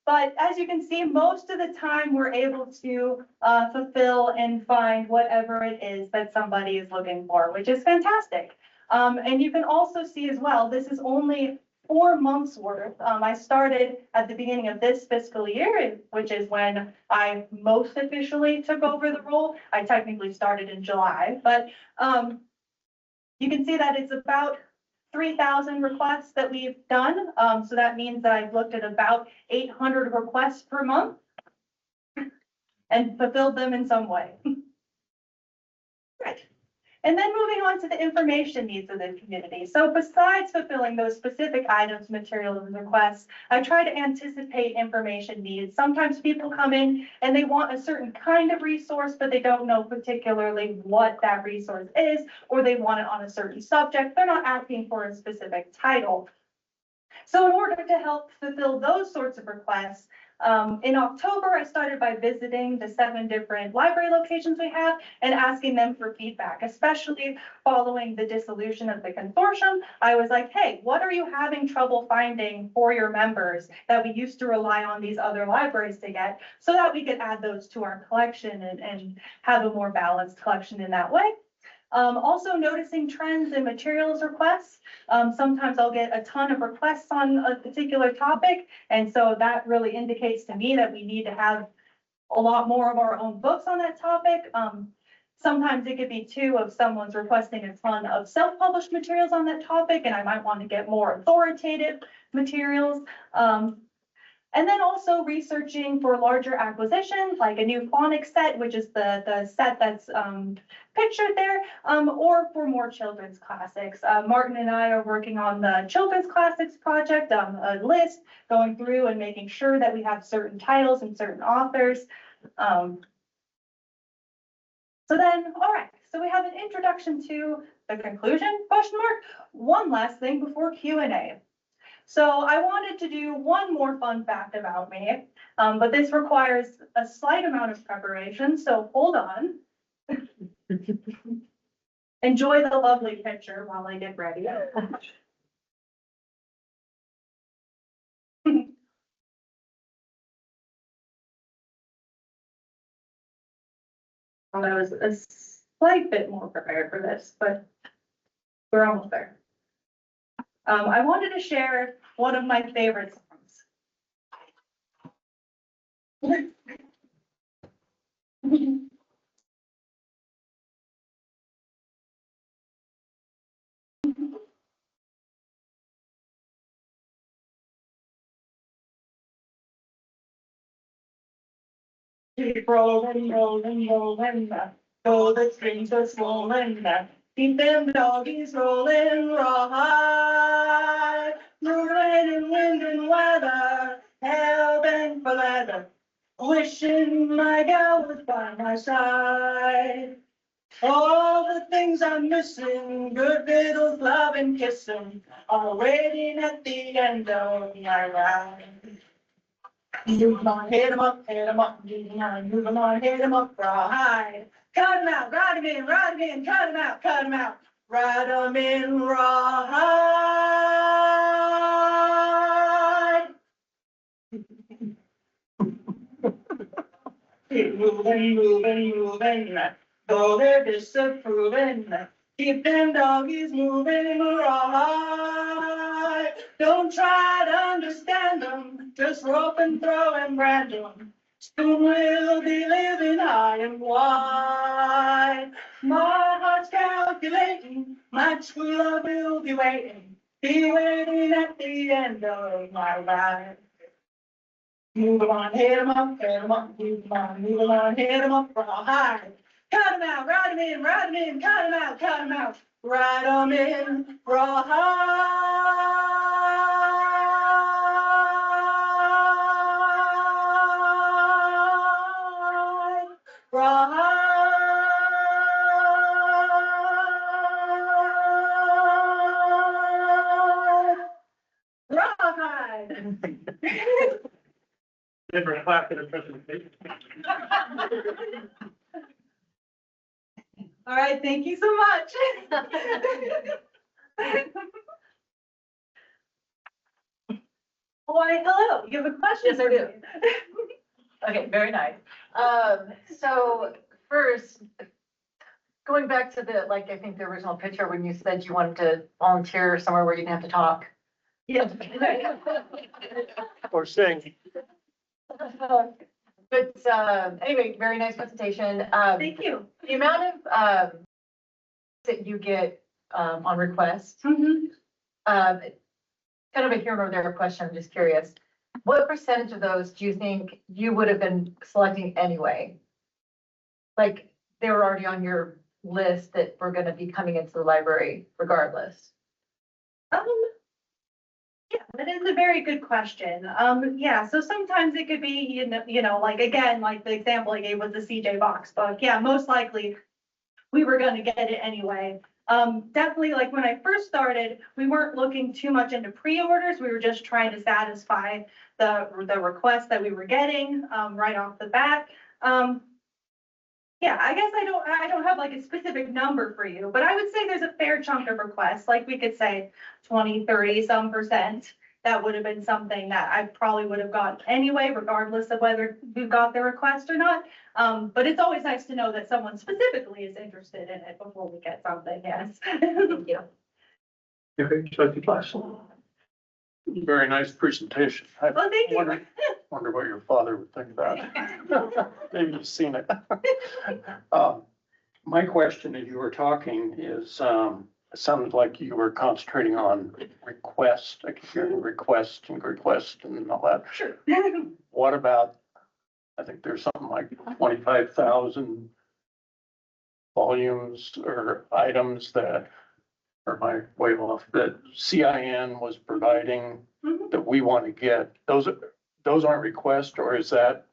But as you can see, most of the time we're able to fulfill and find whatever it is that somebody is looking for, which is fantastic. And you can also see as well, this is only 4 months worth. I started at the beginning of this fiscal year, which is when I most officially took over the role. I technically started in July, but you can see that it's about 3,000 requests that we've done. So that means that I've looked at about 800 requests per month and fulfilled them in some way. Right. And then moving on to the information needs of the community. So besides fulfilling those specific items, materials, and requests, I try to anticipate information needs. Sometimes people come in and they want a certain kind of resource, but they don't know particularly what that resource is, or they want it on a certain subject. They're not asking for a specific title. So in order to help fulfill those sorts of requests, in October, I started by visiting the 7 different library locations we have and asking them for feedback, especially following the dissolution of the consortium. I was like, hey, what are you having trouble finding for your members that we used to rely on these other libraries to get, so that we could add those to our collection and have a more balanced collection in that way. Also noticing trends in materials requests. Sometimes I'll get a ton of requests on a particular topic, and so that really indicates to me that we need to have a lot more of our own books on that topic. Sometimes it could be too of someone's requesting a ton of self-published materials on that topic, and I might want to get more authoritative materials. And then also researching for larger acquisitions, like a new phonics set, which is the set that's pictured there, or for more children's classics. Martin and I are working on the children's classics project, a list, going through and making sure that we have certain titles and certain authors. So then, all right, so we have an introduction to the conclusion, question mark. One last thing before Q&A. So I wanted to do one more fun fact about me, but this requires a slight amount of preparation, so hold on. Enjoy the lovely picture while I get ready. I was a slight bit more prepared for this, but we're almost there. I wanted to share one of my favorite songs. Keep rolling, rolling, rolling, though the strings are swollen, keep them doggies rolling rawhide. Through rain and wind and weather, hell bent for leather, wishing my gal was by my side. All the things I'm missing, good vittles, love and kissing, are waiting at the end of my ride. Move 'em on, hit 'em up, move 'em on, hit 'em up, rawhide. Cut 'em out, ride 'em in, cut 'em out, ride 'em in, rawhide. Keep moving, moving, moving, though they're disapproving, keep them doggies moving, rawhide. Don't try to understand them, just rope and throw and brand them. Soon we'll be living high and wide. My heart's calculating, my true love will be waiting at the end of my ride. Move 'em on, hit 'em up, move 'em on, hit 'em up, rawhide. Cut 'em out, ride 'em in, cut 'em out, ride 'em in, rawhide. Rawhide. Never clap in a presentation. All right, thank you so much. Why, hello, you have a question? Yes, I do. Okay, very nice. So first, going back to the, like, I think the original picture when you said you wanted to volunteer somewhere where you didn't have to talk. Yeah. Or sing. But, anyway, very nice presentation. Thank you. The amount of, that you get, on request, Mhm. kind of a here nor there question, I'm just curious. What percentage of those do you think you would have been selecting anyway? Like, they were already on your list that were gonna be coming into the library regardless? Yeah, that is a very good question. Yeah, so sometimes it could be, like, again, like the example I gave was the CJ Box book. Yeah, most likely we were gonna get it anyway. Definitely, like when I first started, we weren't looking too much into pre-orders. We were just trying to satisfy the requests that we were getting, right off the bat. Yeah, I guess I don't have like a specific number for you, but I would say there's a fair chunk of requests, like we could say 20, 30 some percent. That would have been something that I probably would have gotten anyway, regardless of whether we got the request or not. But it's always nice to know that someone specifically is interested in it before we get something, yes. Thank you. Okay, so the class. Very nice presentation. I Well, thank you. wonder what your father would think about it. Maybe you've seen it. My question as you were talking is, it sounded like you were concentrating on request, I keep hearing request and all that. Sure. What about, I think there's something like 25,000 volumes or items that, or am I way off, that CIN was providing Mhm. that we want to get? Those aren't requests, or is that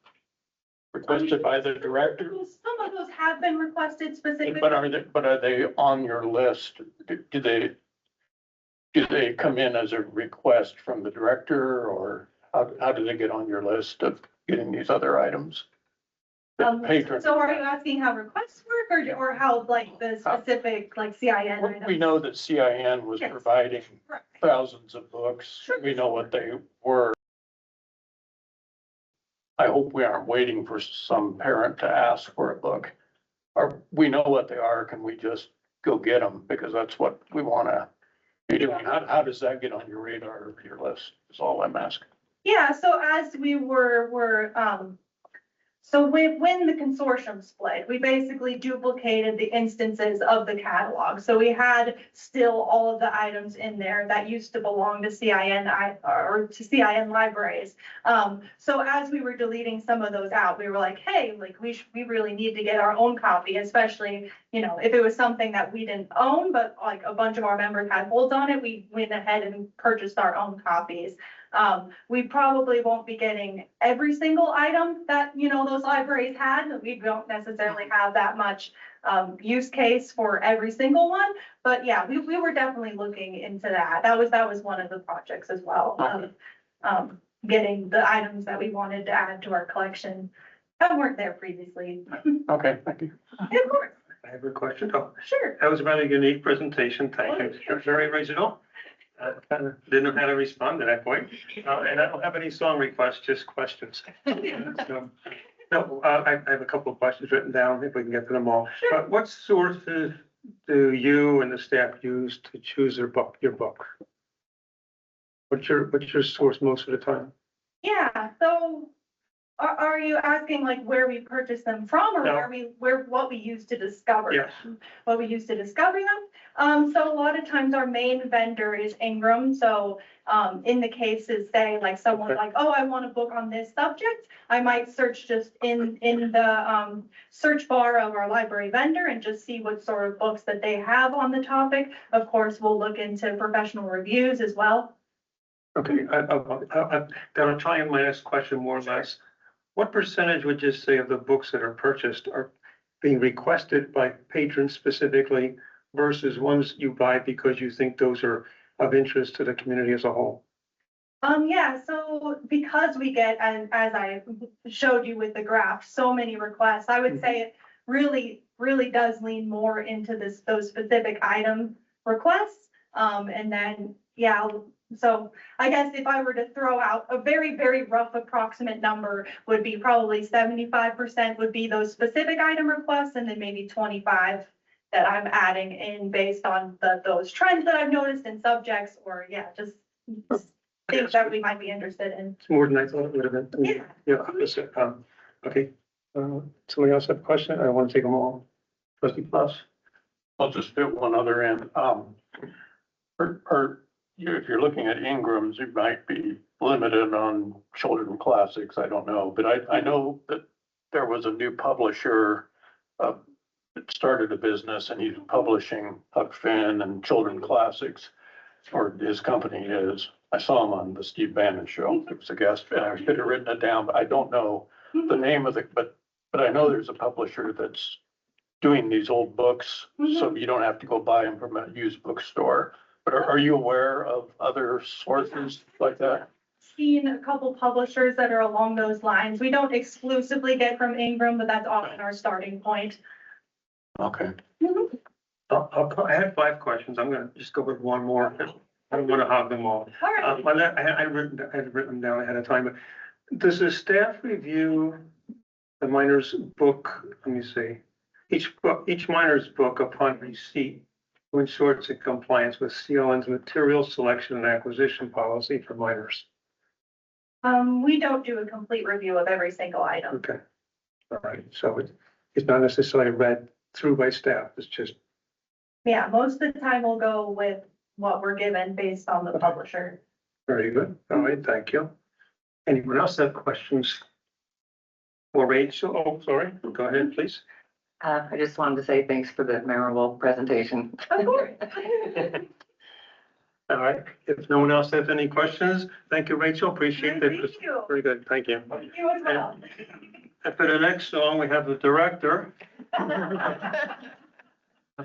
requested by the director? Some of those have been requested specifically. But are they on your list? Do they come in as a request from the director, or how do they get on your list of getting these other items? Patron. So are you asking how requests work or how like the specific like CIN items? We know that CIN was Yes. providing Right. thousands of books. Sure. We know what they were. I hope we aren't waiting for some parent to ask for a book. Or we know what they are, can we just go get them? Because that's what we wanna be doing. How does that get on your radar or your list, is all I'm asking. Yeah, so as we were So when the consortium split, we basically duplicated the instances of the catalog. So we had still all of the items in there that used to belong to or to CIN libraries. So as we were deleting some of those out, we were like, hey, like we really need to get our own copy, especially, you know, if it was something that we didn't own, but like a bunch of our members had holds on it, we went ahead and purchased our own copies. We probably won't be getting every single item that, you know, those libraries had. We don't necessarily have that much use case for every single one, but yeah, we were definitely looking into that. That was one of the projects as well. Getting the items that we wanted to add to our collection that weren't there previously. Okay, thank you. Yeah, of course, I have a question. Oh, sure. that was a rather unique presentation. Thank you. You're very original. Kind of didn't know how to respond to that point. And I don't have any song requests, just questions. So, no, I have a couple of questions written down if we can get to them all. But what sources do you and the staff use to choose your book? What's your source most of the time? Yeah, so are you asking like where we purchase them from or No. what we use to discover Yes. them? What we use to discover them? So a lot of times our main vendor is Ingram. So in the cases, say like someone Okay. like, oh, I want a book on this subject, I might search just in the search bar of our library vendor and just see what sort of books that they have on the topic. Of course, we'll look into professional reviews as well. Okay, I'll try and my next question more or less. What percentage would you say of the books that are purchased are being requested by patrons specifically versus ones you buy because you think those are of interest to the community as a whole? Yeah, so because we get, and as I showed you with the graph, so many requests, I would say it really does lean more into those specific item requests. And then, yeah, so I guess if I were to throw out a very, very rough approximate number would be probably 75% would be those specific item requests, and then maybe 25 that I'm adding in based on those trends that I've noticed in subjects, or yeah, just things that we might be interested in. It's more than I thought it would have been. Yeah. Yeah, opposite. Okay. Somebody else have a question? I want to take them all. Trustee Plus? I'll just fit one other in. If you're looking at Ingram's, you might be limited on children classics. I don't know, but I know that there was a new publisher that started a business and he's publishing Huck Finn and children classics, or his company is. I saw him on the Steve Bannon show. It was a guest, and I should have written it down, but I don't know the name of it. But I know there's a publisher that's doing these old books, so you don't have to go buy them from a used bookstore. But are you aware of other sources like that? Seen a couple publishers that are along those lines. We don't exclusively get from Ingram, but that's often our starting point. Okay. I had 5 questions. I'm gonna just go with one more. I don't want to hog them all. All right. I had written them down ahead of time. But does the staff review the minor's book? Let me see. Each minor's book upon receipt to ensure it's in compliance with CLN's material selection and acquisition policy for minors. We don't do a complete review of every single item. Okay. All right. So it's not necessarily read through by staff. It's just. Yeah, most of the time we'll go with what we're given based on the publisher. Very good. All right, thank you. Anyone else have questions? For Rachel? Oh, sorry. Go ahead, please. I just wanted to say thanks for the memorable presentation. Of course. All right. If no one else has any questions, thank you, Rachel. Appreciate it. Thank you. Very good. Thank you. Thank you as well. And for the next song, we have the director.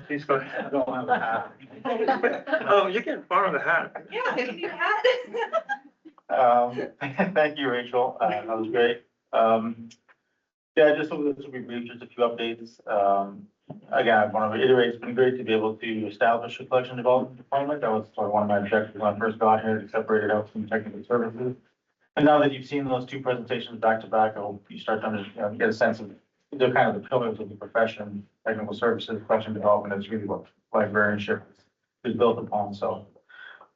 Please go ahead. I don't have a hat. Oh, you can borrow the hat. Yeah, can you add? Thank you, Rachel. That was great. Yeah, just so this will be brief, just a few updates. Again, I want to reiterate, it's been great to be able to establish a collection development department. That was sort of one of my objectives when I first got here, to separate it out from technical services. And now that you've seen those 2 presentations back to back, I hope you start to get a sense of they're kind of the pillars of the profession. Technical services, collection development is really what librarianship is built upon. So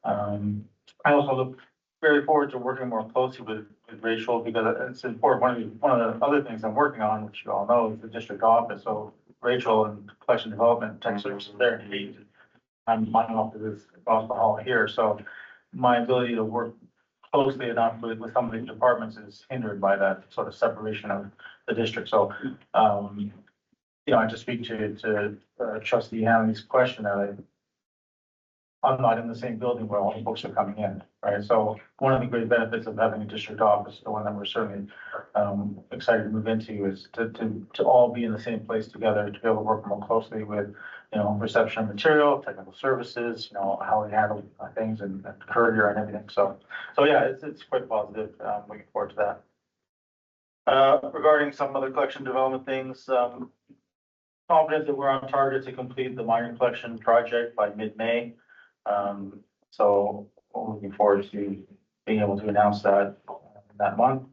I also look very forward to working more closely with with Rachel because it's important. One of the other things I'm working on, which you all know, is the district office. So Rachel and collection development, tech services there in Hayden. My office is across the hall here, so my ability to work closely enough with some of these departments is hindered by that sort of separation of the district. So, I just speak to trustee Hanley's question that I'm not in the same building where all the folks are coming in, right? So one of the great benefits of having a district office, the one that we're certainly excited to move into, is to all be in the same place together, to be able to work more closely with, reception of material, technical services, how we handle things and courier and everything. So yeah, it's quite positive. Looking forward to that. Regarding some other collection development things, confident that we're on target to complete the minor collection project by mid-May. So we're looking forward to being able to announce that month.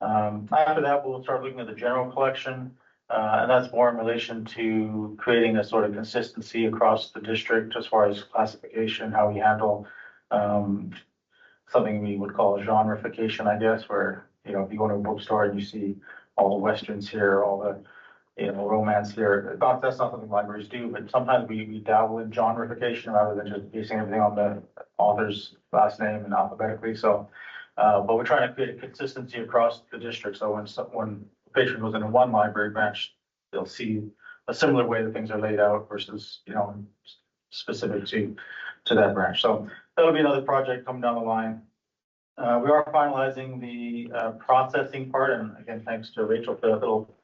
After that, we'll start looking at the general collection, and that's more in relation to creating a sort of consistency across the district as far as classification, how we handle something we would call a genreification, I guess, where, if you go to a bookstore and you see all the westerns here, all the romance here. That's not something libraries do, but sometimes we dabble in genreification rather than just basing everything on the author's last name and alphabetically. So, but we're trying to create a consistency across the district. So when a patron goes into one library branch, they'll see a similar way that things are laid out versus, specific to that branch. So that'll be another project coming down the line. We are finalizing the processing part, and again, thanks to Rachel for that little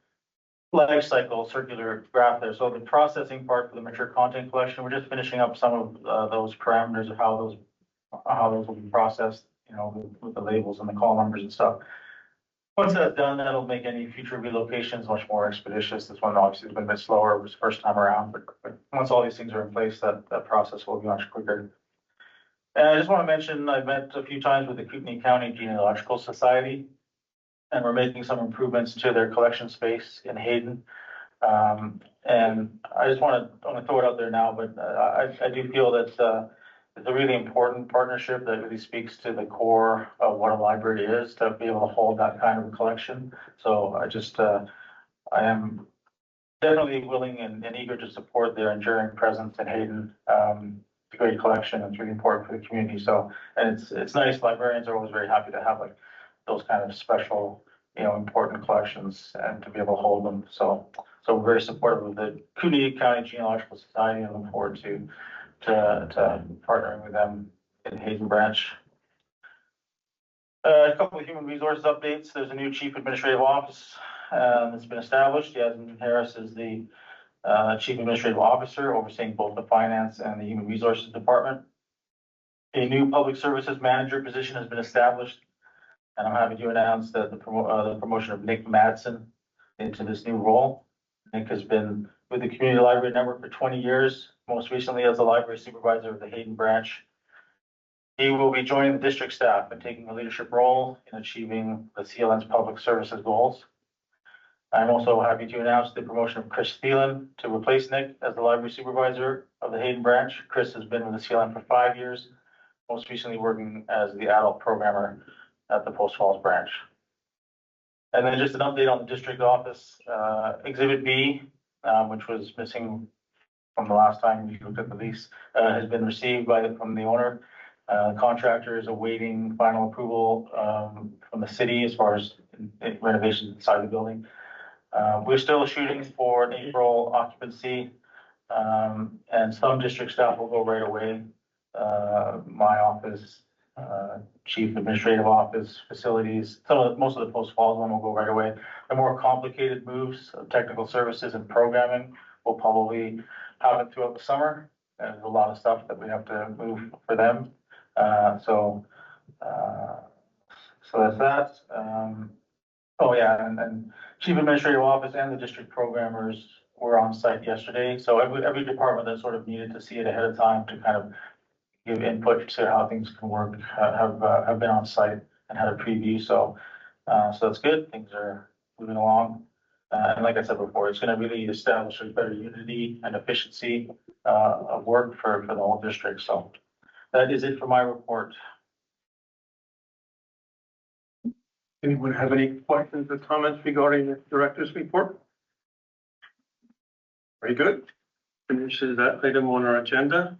life cycle circular graph there. So the processing part for the mature content collection, we're just finishing up some of those parameters of how those will be processed, with the labels and the call numbers and stuff. Once that's done, that'll make any future relocations much more expeditious. This one obviously has been a bit slower. It was the first time around, but once all these things are in place, that process will be much quicker. And I just want to mention, I've met a few times with the Kootenai County Genealogical Society, and we're making some improvements to their collection space in Hayden. And I just want to throw it out there now, but I do feel that it's a really important partnership that really speaks to the core of what a library is, to be able to hold that kind of a collection. So I am definitely willing and eager to support their enduring presence in Hayden. It's a great collection. It's really important for the community. So, and it's nice. Librarians are always very happy to have those kind of special, important collections and to be able to hold them. So we're very supportive of the Kootenai County Genealogical Society and look forward to partnering with them in Hayden branch. A couple of human resources updates. There's a new chief administrative office that's been established. Yasmin Harris is the chief administrative officer overseeing both the finance and the human resources department. A new public services manager position has been established, and I'm happy to announce that the promotion of Nick Madsen into this new role. Nick has been with the Community Library Network for 20 years, most recently as the library supervisor of the Hayden branch. He will be joining the district staff and taking a leadership role in achieving the CLN's public services goals. I'm also happy to announce the promotion of Chris Thielen to replace Nick as the library supervisor of the Hayden branch. Chris has been with the CLN for 5 years, most recently working as the adult programmer at the Post Falls branch. And then just an update on the district office. Exhibit B, which was missing from the last time we looked at the lease, has been received from the owner. Contractor is awaiting final approval from the city as far as renovations inside the building. We're still shooting for an April occupancy, and some district staff will go right away. My office, chief administrative office, facilities, most of the Post Falls one will go right away. The more complicated moves of technical services and programming will probably happen throughout the summer. There's a lot of stuff that we have to move for them. So that's that. Oh yeah, and chief administrative office and the district programmers were on site yesterday. So every department that sort of needed to see it ahead of time to kind of give input to how things can work have been on site and had a preview. So that's good. Things are moving along. And like I said before, it's going to really establish a better unity and efficiency of work for the whole district. So that is it for my report. Anyone have any questions or comments regarding the director's report? Very good. Finishes that item on our agenda.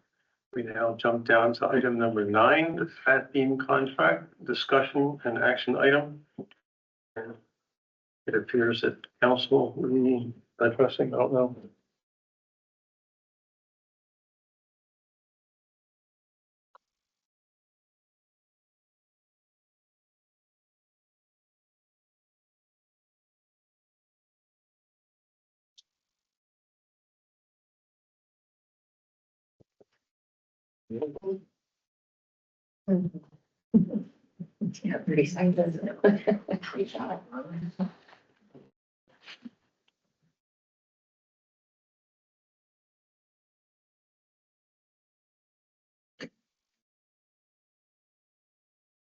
We now jump down to item number 9, the fat beam contract discussion and action item. And it appears that council will be addressing, I don't know. Yeah, 30 seconds.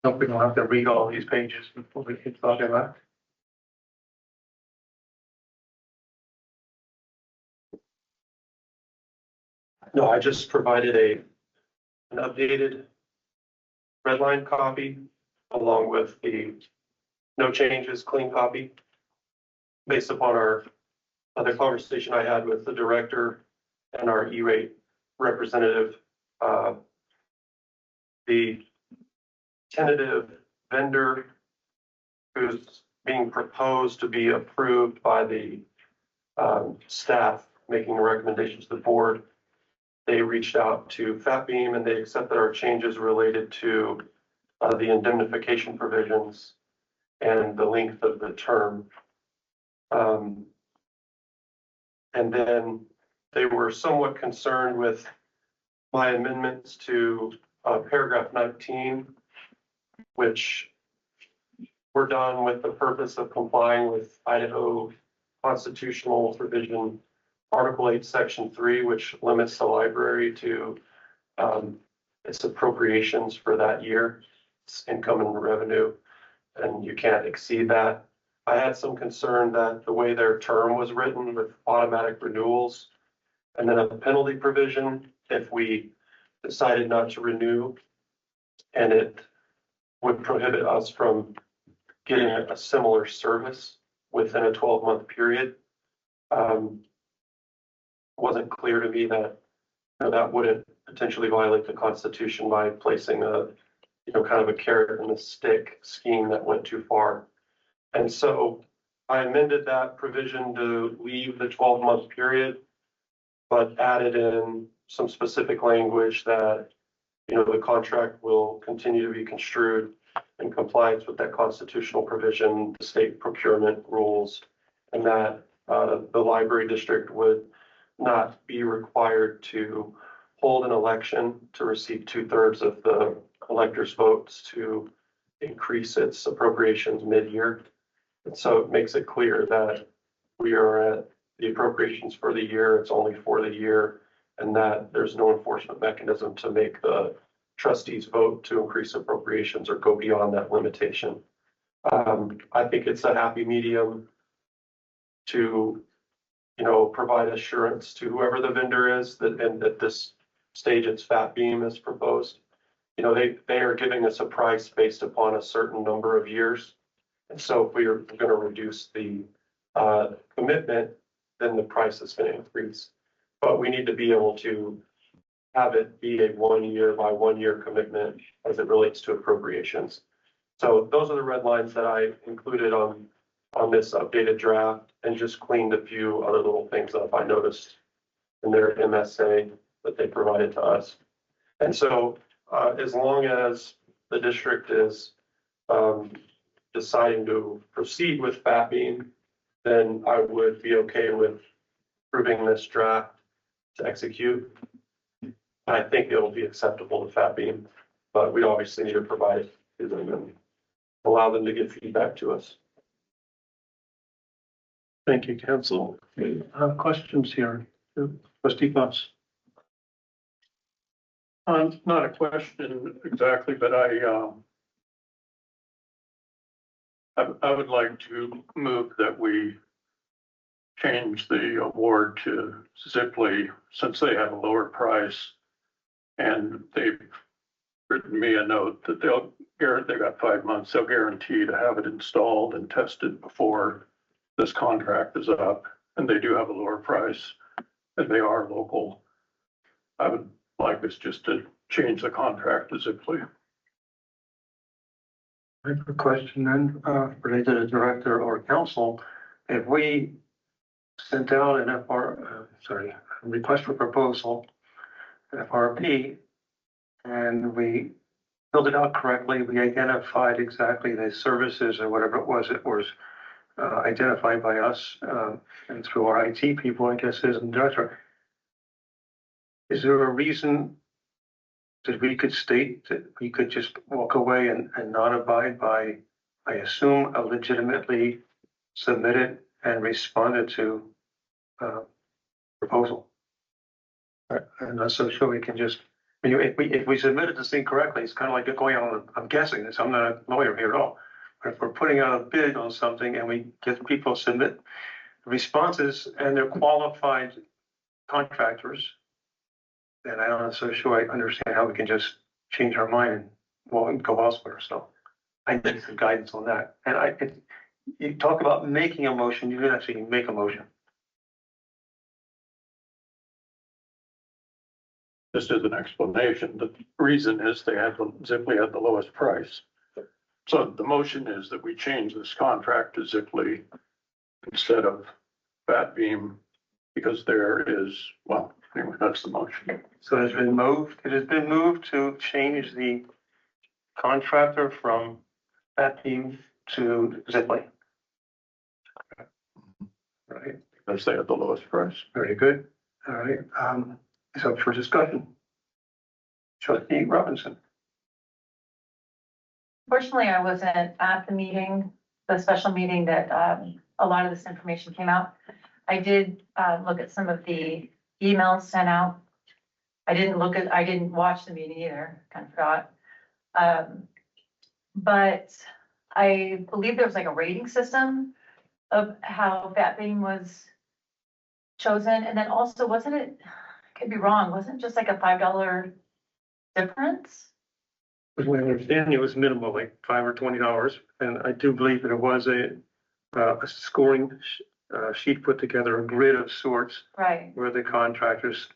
Hope we don't have to read all these pages before we get talking about. No, I just provided an updated red line copy along with the no changes, clean copy. Based upon our other conversation I had with the director and our E-rate representative, the tentative vendor who's being proposed to be approved by the staff making recommendations to the board. They reached out to Fat Beam and they accepted our changes related to the indemnification provisions and the length of the term. And then they were somewhat concerned with my amendments to paragraph 19, which were done with the purpose of complying with Idaho constitutional provision, Article 8, Section 3, which limits the library to its appropriations for that year, its income and revenue, and you can't exceed that. I had some concern that the way their term was written with automatic renewals and then a penalty provision if we decided not to renew, and it would prohibit us from getting a similar service within a 12-month period. Wasn't clear to me that that wouldn't potentially violate the Constitution by placing a kind of a carrot and a stick scheme that went too far. And so I amended that provision to leave the 12-month period, but added in some specific language that the contract will continue to be construed in compliance with that constitutional provision, the state procurement rules, and that the library district would not be required to hold an election to receive 2/3 of the electors' votes to increase its appropriations mid-year. And so it makes it clear that we are at the appropriations for the year, it's only for the year, and that there's no enforcement mechanism to make the trustees vote to increase appropriations or go beyond that limitation. I think it's a happy medium to provide assurance to whoever the vendor is that, and at this stage it's Fat Beam as proposed. They are giving us a price based upon a certain number of years. And so if we are going to reduce the commitment, then the price is going to increase. But we need to be able to have it be a 1-year by 1-year commitment as it relates to appropriations. So those are the red lines that I included on this updated draft, and just cleaned a few other little things up I noticed in their MSA that they provided to us. And so as long as the district is deciding to proceed with Fat Beam, then I would be okay with approving this draft to execute. I think it'll be acceptable to Fat Beam, but we obviously need to provide it to them and allow them to give feedback to us. Thank you, council. Questions here? Trustee Foss. Not a question exactly, but I would like to move that we change the award to Ziply, since they have a lower price. And they've written me a note that they'll they've got 5 months, they'll guarantee to have it installed and tested before this contract is up, and they do have a lower price, and they are local. I would like us just to change the contract to Ziply. I have a question then, related to the director or council. If we sent out an a request for proposal, FRP, and we filled it out correctly, we identified exactly the services or whatever it was identified by us, and through our IT people, I guess, is the director. Is there a reason that we could state that we could just walk away and not abide by, I assume, a legitimately submitted and responded to proposal? I'm not so sure we can just, I mean, if we submitted this thing correctly, it's kind of like going on, I'm guessing this, I'm not a lawyer here at all. But if we're putting out a bid on something and we get people submit responses and they're qualified contractors, then I'm not so sure I understand how we can just change our mind and well, go elsewhere. So I need some guidance on that. And you talk about making a motion, you didn't actually make a motion. Just as an explanation, the reason is Ziply had the lowest price. So the motion is that we change this contract to Ziply instead of Fat Beam, because there is, well, anyway, that's the motion. So it has been moved to change the contractor from Fat Beam to Ziply. Right, Because they had the lowest price. very good. All right, so for discussion. Trustee Robinson. Fortunately, I wasn't at the meeting, the special meeting that a lot of this information came out. I did look at some of the emails sent out. I didn't watch the meeting either, kind of forgot. But I believe there was like a rating system of how Fat Beam was chosen. And then also, wasn't it, I could be wrong, wasn't it just like a $5 difference? As we understand, it was minimal, like $5 or $20, and I do believe that it was a scoring sheet put together, a grid of sorts, Right. where the contractors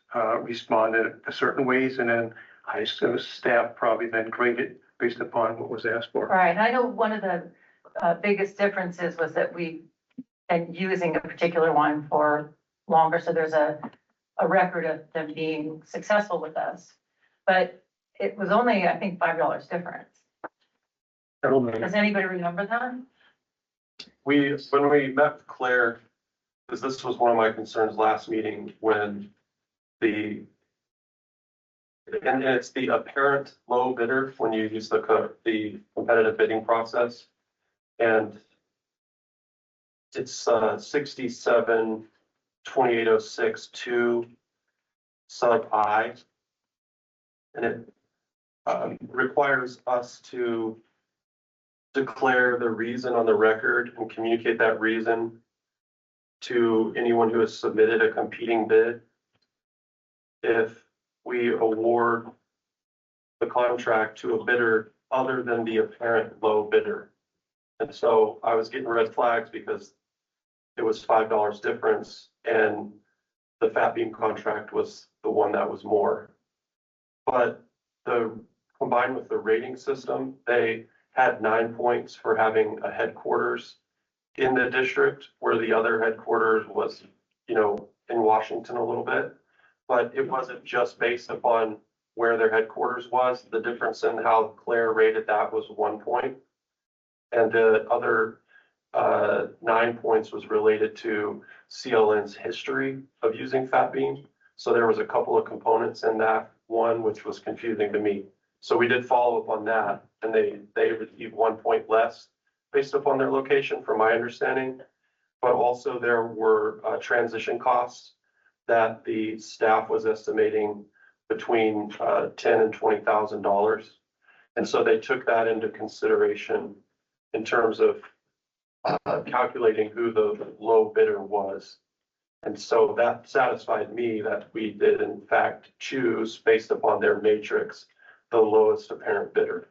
responded a certain ways, and then I assume staff probably then graded based upon what was asked for. Right. And I know one of the biggest differences was that we've been using a particular one for longer, so there's a record of them being successful with us. But it was only, I think, $5 difference. Does anybody remember that? When we met with Claire, because this was one of my concerns last meeting, when and it's the apparent low bidder when you use the competitive bidding process. And it's 67-2806-2 sub I. And it requires us to declare the reason on the record and communicate that reason to anyone who has submitted a competing bid. If we award the contract to a bidder other than the apparent low bidder. And so I was getting red flags because it was $5 difference and the Fat Beam contract was the one that was more. But combined with the rating system, they had 9 points for having a headquarters in the district, where the other headquarters was, in Washington a little bit. But it wasn't just based upon where their headquarters was. The difference in how Claire rated that was 1 point. And the other 9 points was related to CLN's history of using Fat Beam. So there was a couple of components in that one, which was confusing to me. So we did follow up on that, and they received 1 point less based upon their location, from my understanding. But also there were transition costs that the staff was estimating between $10,000 and $20,000. And so they took that into consideration in terms of calculating who the low bidder was. And so that satisfied me that we did in fact choose, based upon their matrix, the lowest apparent bidder.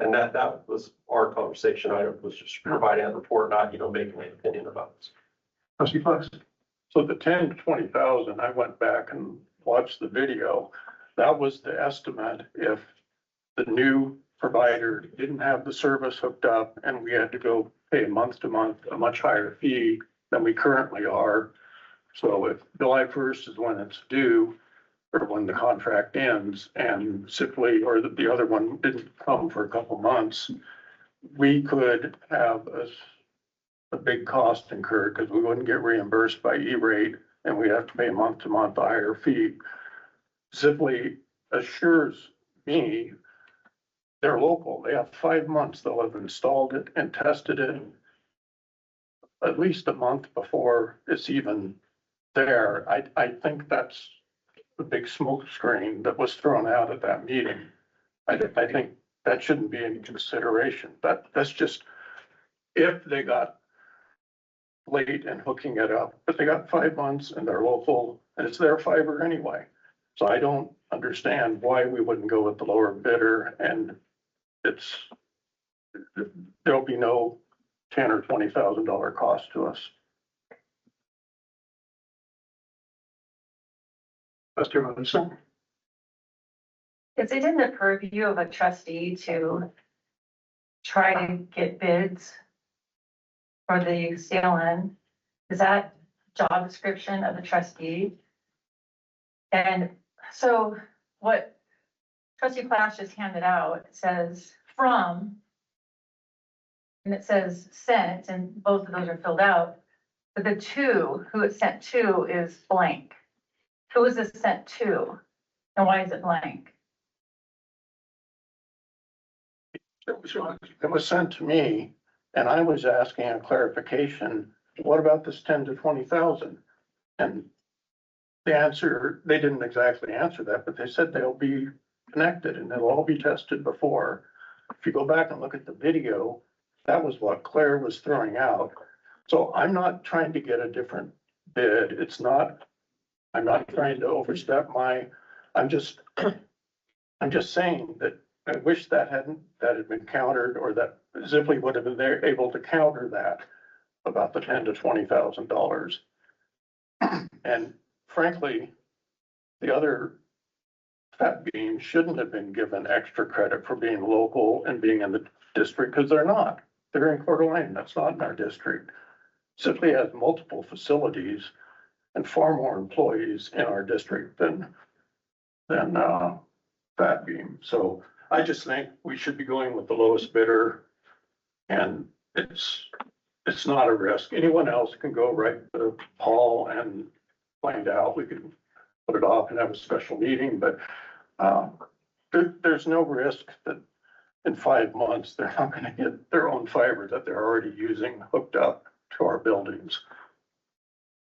And that was our conversation. I was just providing a report, not, making an opinion about this. Trustee Fox? So the 10 to 20,000, I went back and watched the video. That was the estimate if the new provider didn't have the service hooked up and we had to go pay month to month a much higher fee than we currently are. So if July 1st is when it's due, or when the contract ends and simply, or the other one didn't come for a couple months, we could have a big cost incurred because we wouldn't get reimbursed by E-rate and we'd have to pay month to month a higher fee. Simply assures me they're local. They have 5 months. They'll have installed it and tested it at least a month before it's even there. I think that's the big smoke screen that was thrown out at that meeting. I think that shouldn't be any consideration. That's just if they got late in hooking it up, but they got 5 months and they're local and it's their fiber anyway. So I don't understand why we wouldn't go with the lower bidder, and there'll be no $10,000 or $20,000 cost to us. Trustee Robinson? Is it in the purview of a trustee to try to get bids for the CLN? Is that job description of the trustee? And so what trustee Clash just handed out, it says from, and it says sent, and both of those are filled out. But the to, who it's sent to, is blank. Who is this sent to? And why is it blank? It was sent to me and I was asking a clarification. What about this 10 to 20,000? And the answer, they didn't exactly answer that, but they said they'll be connected and they'll all be tested before. If you go back and look at the video, that was what Claire was throwing out. So I'm not trying to get a different bid. I'm not trying to overstep I'm just saying that I wish that had been countered, or that Zipley would have been there able to counter that about the $10,000 to $20,000. And frankly, the other fat beans shouldn't have been given extra credit for being local and being in the district, because they're not. They're in Coeur d'Alene. That's not in our district. Zipley has multiple facilities and far more employees in our district than Fat Beam. So I just think we should be going with the lowest bidder, and it's not a risk. Anyone else can go right to Paul and find out. We could put it off and have a special meeting, but there's no risk that in 5 months they're not going to get their own fiber that they're already using hooked up to our buildings.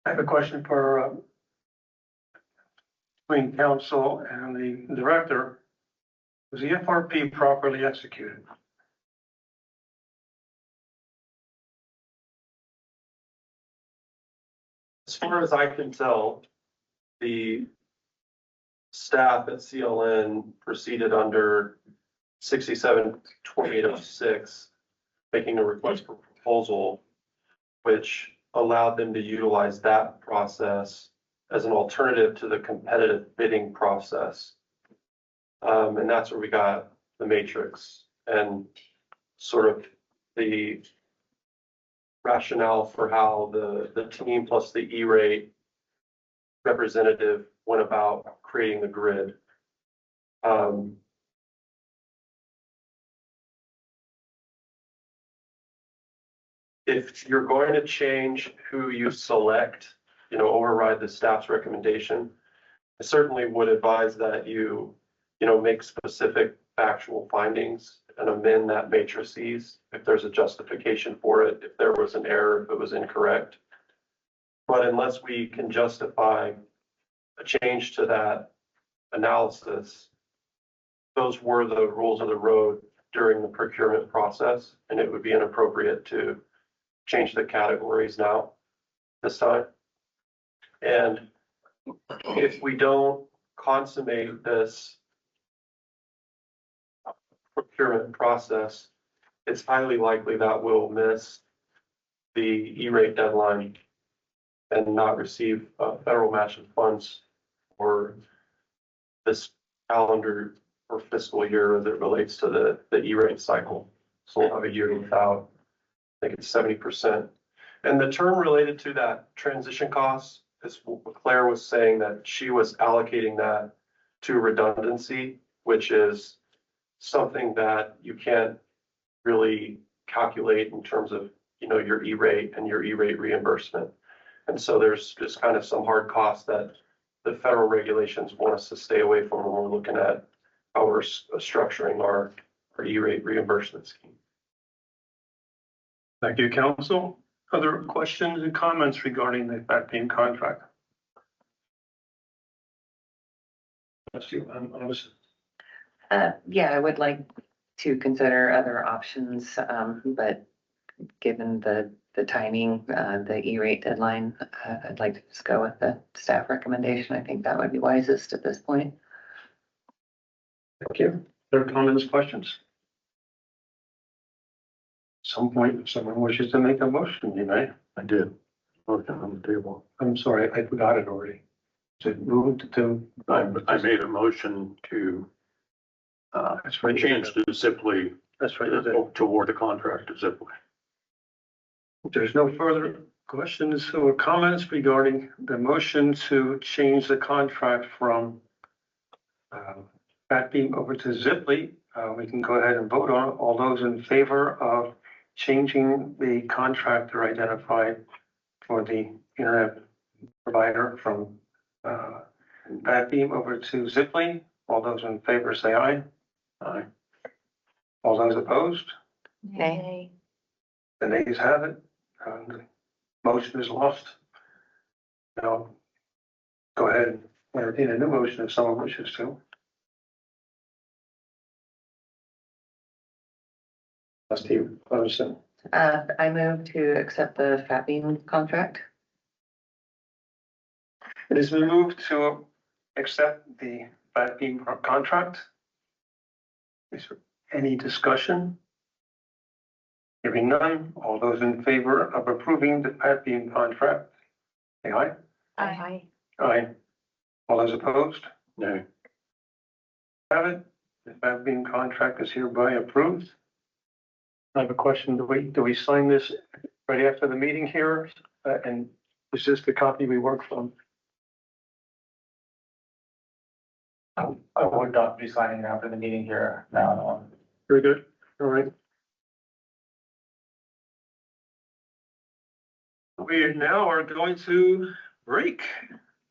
I have a question for between council and the director. Was the FRP properly executed? As far as I can tell, the staff at CLN proceeded under 67-2806, making a request for proposal, which allowed them to utilize that process as an alternative to the competitive bidding process. And that's where we got the matrix and sort of the rationale for how the team plus the E-rate representative went about creating the grid. If you're going to change who you select, override the staff's recommendation, I certainly would advise that you make specific factual findings and amend that matrices if there's a justification for it, if there was an error, if it was incorrect. But unless we can justify a change to that analysis, those were the rules of the road during the procurement process, and it would be inappropriate to change the categories now, this time. And if we don't consummate this procurement process, it's highly likely that we'll miss the E-rate deadline and not receive federal matching funds for this calendar or fiscal year as it relates to the E-rate cycle. So we'll have a year without, I think it's 70%. And the term related to that transition costs is what Claire was saying, that she was allocating that to redundancy, which is something that you can't really calculate in terms of, you know, your E-rate and your E-rate reimbursement. And so there's just kind of some hard costs that the federal regulations want us to stay away from when we're looking at how we're structuring our E-rate reimbursement scheme. Thank you, council. Other questions and comments regarding the back payment contract? Let's see, Yeah, I would like to consider other options, but given the timing, the E-rate deadline, I'd like to just go with the staff recommendation. I think that would be wisest at this point. Thank you. Other comments, questions? Some point, if someone wishes to make a motion, you may. I did. Okay, on the table. I'm sorry, I forgot it already. To move to. I made a motion to That's right. change to Zipley, That's right. to award the contract to Zipley. There's no further questions or comments regarding the motion to change the contract from Fat Beam over to Zipley. We can go ahead and vote on it. All those in favor of changing the contractor identified for the internet provider from Fat Beam over to Zipley, all those in favor say aye. Aye. All those opposed? Okay. The nays have it. The motion is lost. Now, go ahead and entertain a new motion if someone wishes to. Trustee Patterson. I move to accept the Fat Bean contract. It has been moved to accept the Fat Beam contract. Is there any discussion? Hearing none, all those in favor of approving the Fat Beam contract, say aye. Aye. Aye. All those opposed? No. Have it. The Fat Beam contract is hereby approved. I have a question. Do we sign this right after the meeting here? And is this the copy we work from? I would not be signing it after the meeting here now. No. Very good. All right. We now are going to break.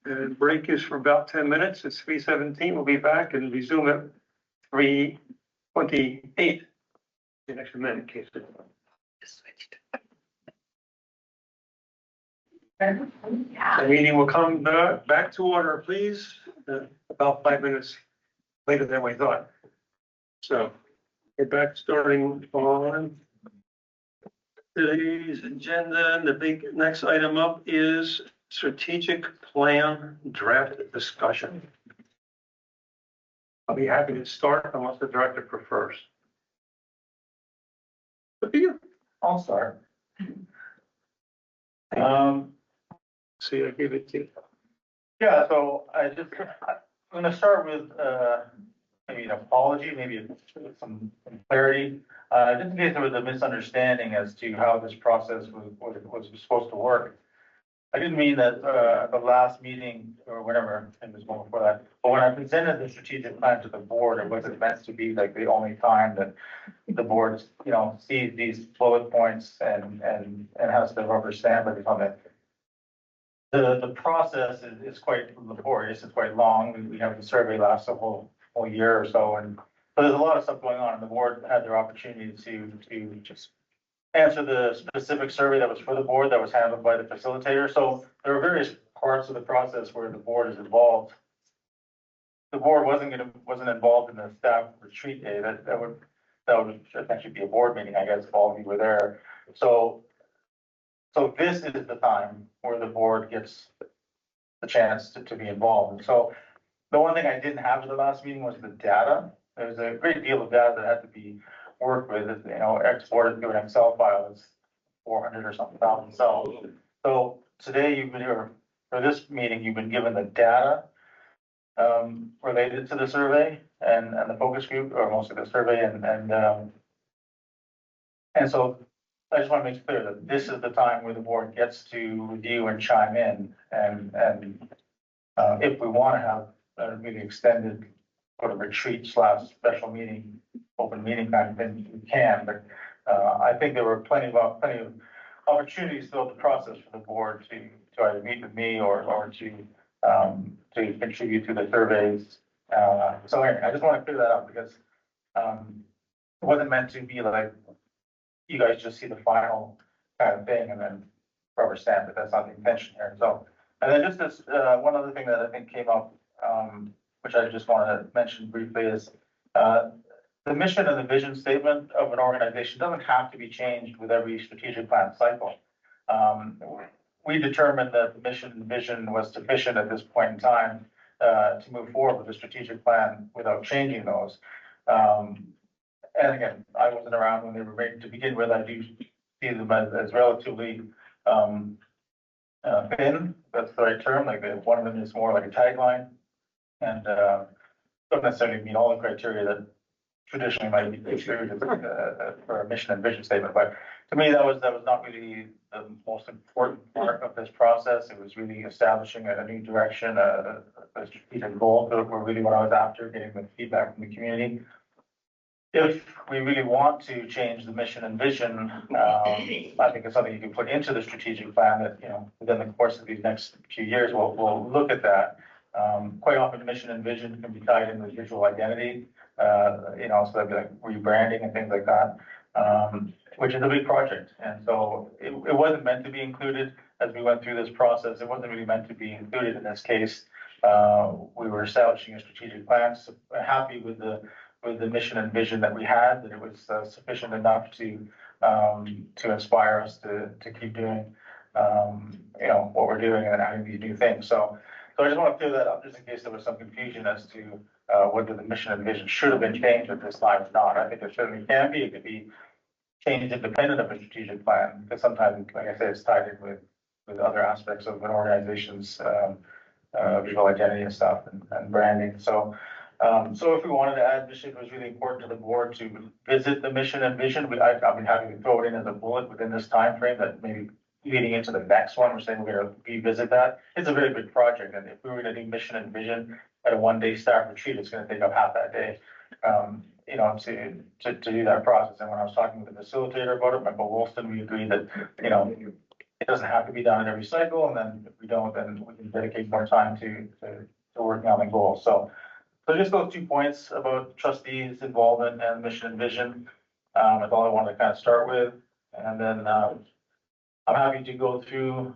And break is for about 10 minutes. It's 3:17. We'll be back and resume at 3:28. The next minute in case it. Just switched. The meeting will come back to order, please, about 5 minutes later than we thought. So we're back starting on today's agenda. And the big next item up is strategic plan draft discussion. I'll be happy to start unless the director prefers. But you. I'll start. See, I gave it to you. Yeah, so I'm gonna start with, maybe an apology, maybe some clarity. Just in case there was a misunderstanding as to how this process was supposed to work. I didn't mean that, the last meeting or whatever, it was one before that, but when I presented the strategic plan to the board, it wasn't meant to be like the only time that the board, sees these bullet points and has the rubber stamp on it. The process is quite laborious, it's quite long. We have the survey lasts a whole year or so, and so there's a lot of stuff going on, and the board had their opportunity to just answer the specific survey that was for the board that was handled by the facilitator. So there are various parts of the process where the board is involved. The board wasn't involved in the staff retreat day. That would essentially be a board meeting, I guess, if all of you were there. So this is the time where the board gets the chance to be involved. And so The one thing I didn't have at the last meeting was the data. There's a great deal of data that had to be worked with, you know, exported to an Excel file that's 400 or something thousand cells. So today you've been here, for this meeting, you've been given the data related to the survey and the focus group, or most of the survey, and so I just want to make it clear that this is the time where the board gets to review and chime in, and if we want to have a really extended sort of retreat / special meeting, open meeting kind of thing, we can, but I think there were plenty of opportunities throughout the process for the board to either meet with me or to contribute to the surveys. So anyway, I just want to clear that up because it wasn't meant to be like you guys just see the final kind of thing and then rubber stamp it. That's not the intention here. So, and then just this one other thing that I think came up, which I just want to mention briefly, is the mission and the vision statement of an organization doesn't have to be changed with every strategic plan cycle. We determined that the mission and vision was sufficient at this point in time to move forward with the strategic plan without changing those. And again, I wasn't around when they were made to begin with. I do see them as relatively thin. That's the right term. Like one of them is more like a tagline, and don't necessarily meet all the criteria that traditionally might be considered for a mission and vision statement. But to me, that was not really the most important part of this process. It was really establishing a new direction, a strategic goal. That were really what I was after, getting the feedback from the community. If we really want to change the mission and vision, I think it's something you can put into the strategic plan that, you know, within the course of these next few years, we'll look at that. Quite often mission and vision can be tied in with visual identity, you know, so that'd be like rebranding and things like that, which is a big project. And so it wasn't meant to be included as we went through this process. It wasn't really meant to be included in this case. We were establishing a strategic plan, so happy with the mission and vision that we had, that it was sufficient enough to inspire us to keep doing, you know, what we're doing and adding these new things. So I just want to clear that up just in case there was some confusion as to whether the mission and vision should have been changed at this time or not. I think it certainly can be. It could be changed independent of a strategic plan, because sometimes, like I said, it's tied in with other aspects of an organization's visual identity and stuff and branding. So if we wanted to add mission, it was really important to the board to visit the mission and vision. I've been having to throw it in as a bullet within this time frame that maybe leading into the next one, we're saying we're going to revisit that. It's a very big project, and if we were going to do mission and vision at a one-day staff retreat, it's going to take up half that day, you know, to do that process. And when I was talking with the facilitator about it, Michael Wolston, we agreed that, you know, it doesn't have to be done in every cycle, and then if we don't, then we can dedicate more time to working on the goals. So just those 2 points about trustees' involvement and mission and vision. That's all I wanted to kind of start with. And then I'm happy to go through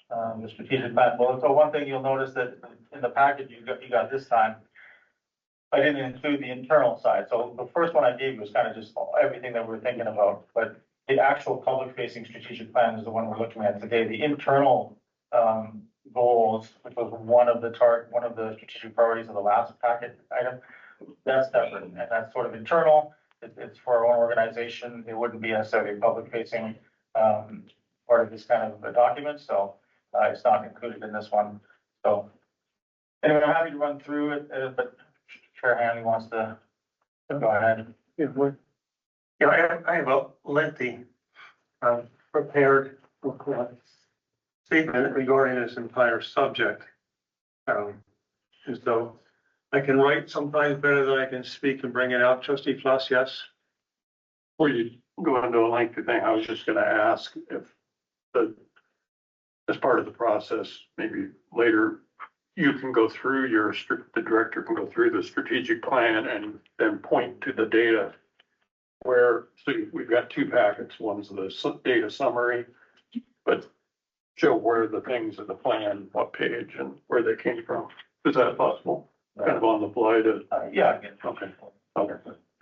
the strategic plan bullet. So one thing you'll notice that in the package you got this time, I didn't include the internal side. So the first one I gave you was kind of just everything that we're thinking about. But the actual public-facing strategic plan is the one we're looking at today. The internal goals, which was one of the strategic priorities of the last packet item, that's separate, and that's sort of internal. It's for our own organization. It wouldn't be necessarily public-facing part of this kind of a document, so it's not included in this one. So anyway, I'm happy to run through it, but Chair Hanley wants to go ahead. Yeah, I have a lengthy prepared statement regarding this entire subject. And so I can write sometimes better than I can speak and bring it out. Trustee Plus, yes? Before you go into a lengthy thing, I was just gonna ask if as part of the process, maybe later, you can go through the director can go through the strategic plan and then point to the data where, so we've got 2 packets. One's the data summary, but show where the things in the plan, what page and where they came from. Is that possible? Kind of on the fly to? Yeah. Okay.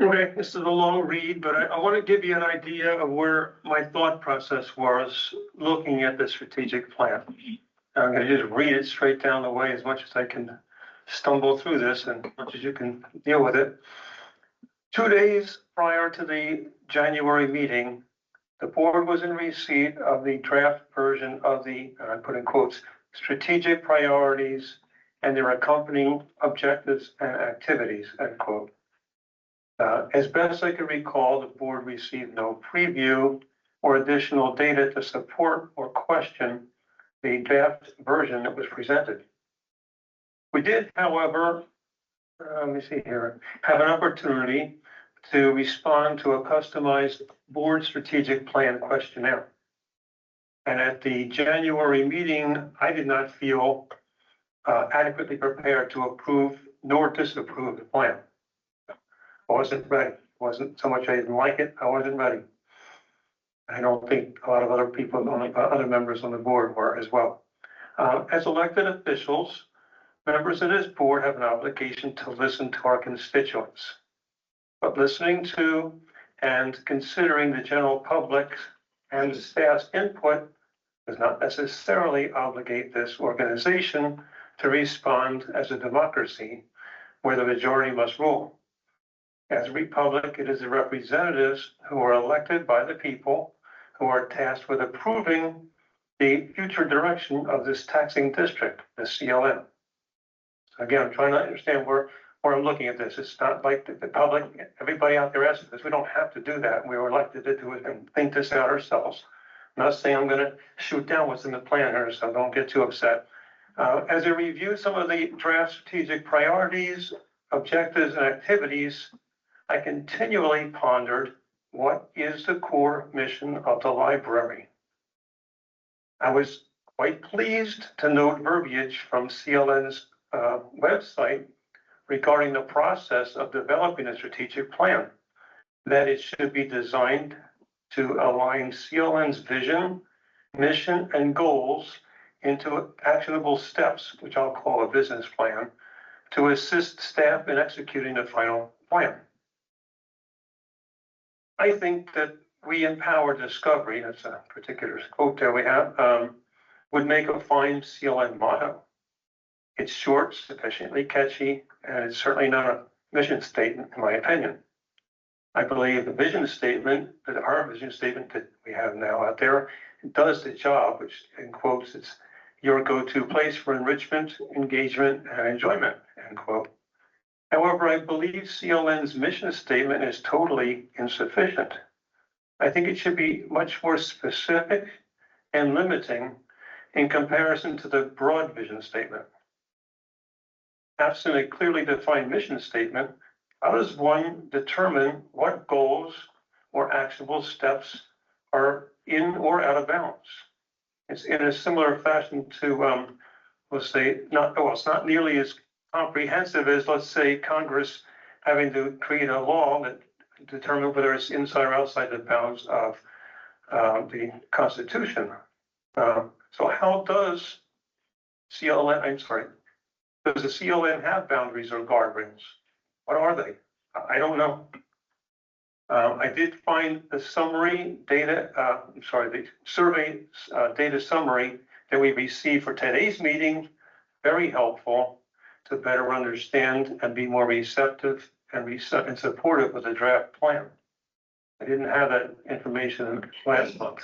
Okay, this is a long read, but I want to give you an idea of where my thought process was looking at the strategic plan. I'm going to just read it straight down the way as much as I can stumble through this and much as you can deal with it. 2 days prior to the January meeting, the board was in receipt of the draft version of the, and I put in quotes, strategic priorities and their accompanying objectives and activities, end quote. As best I can recall, the board received no preview or additional data to support or question the draft version that was presented. We did, however, let me see here, have an opportunity to respond to a customized board strategic plan questionnaire. And at the January meeting, I did not feel adequately prepared to approve nor disapprove the plan. I wasn't ready. It wasn't so much I didn't like it, I wasn't ready. I don't think a lot of other people, other members on the board were as well. As elected officials, members of this board have an obligation to listen to our constituents. But listening to and considering the general public and the staff's input does not necessarily obligate this organization to respond as a democracy where the majority must rule. As a republic, it is the representatives who are elected by the people who are tasked with approving the future direction of this taxing district, the CLN. So again, I'm trying to understand where I'm looking at this. It's not like the public, everybody out there asking this. We don't have to do that. We were elected to do it and think this out ourselves. I'm not saying I'm going to shoot down what's in the plan here, so don't get too upset. As I review some of the draft strategic priorities, objectives, and activities, I continually pondered what is the core mission of the library. I was quite pleased to note verbiage from CLN's website regarding the process of developing a strategic plan, that it should be designed to align CLN's vision, mission, and goals into actionable steps, which I'll call a business plan, to assist staff in executing the final plan. I think that we empower discovery, that's a particular quote there we have, would make a fine CLN motto. It's short, sufficiently catchy, and it's certainly not a mission statement, in my opinion. I believe the vision statement, that our vision statement that we have now out there, does the job, which in quotes, it's your go-to place for enrichment, engagement, and enjoyment, end quote. However, I believe CLN's mission statement is totally insufficient. I think it should be much more specific and limiting in comparison to the broad vision statement. Absent a clearly defined mission statement, how does one determine what goals or actionable steps are in or out of bounds? It's in a similar fashion to, let's say, it's not nearly as comprehensive as, let's say, Congress having to create a law that determine whether it's inside or outside the bounds of the Constitution. So how does does the CLN have boundaries or guardrails? What are they? I don't know. I did find the summary data, the survey data summary that we received for today's meeting very helpful to better understand and be more receptive and supportive of the draft plan. I didn't have that information last month,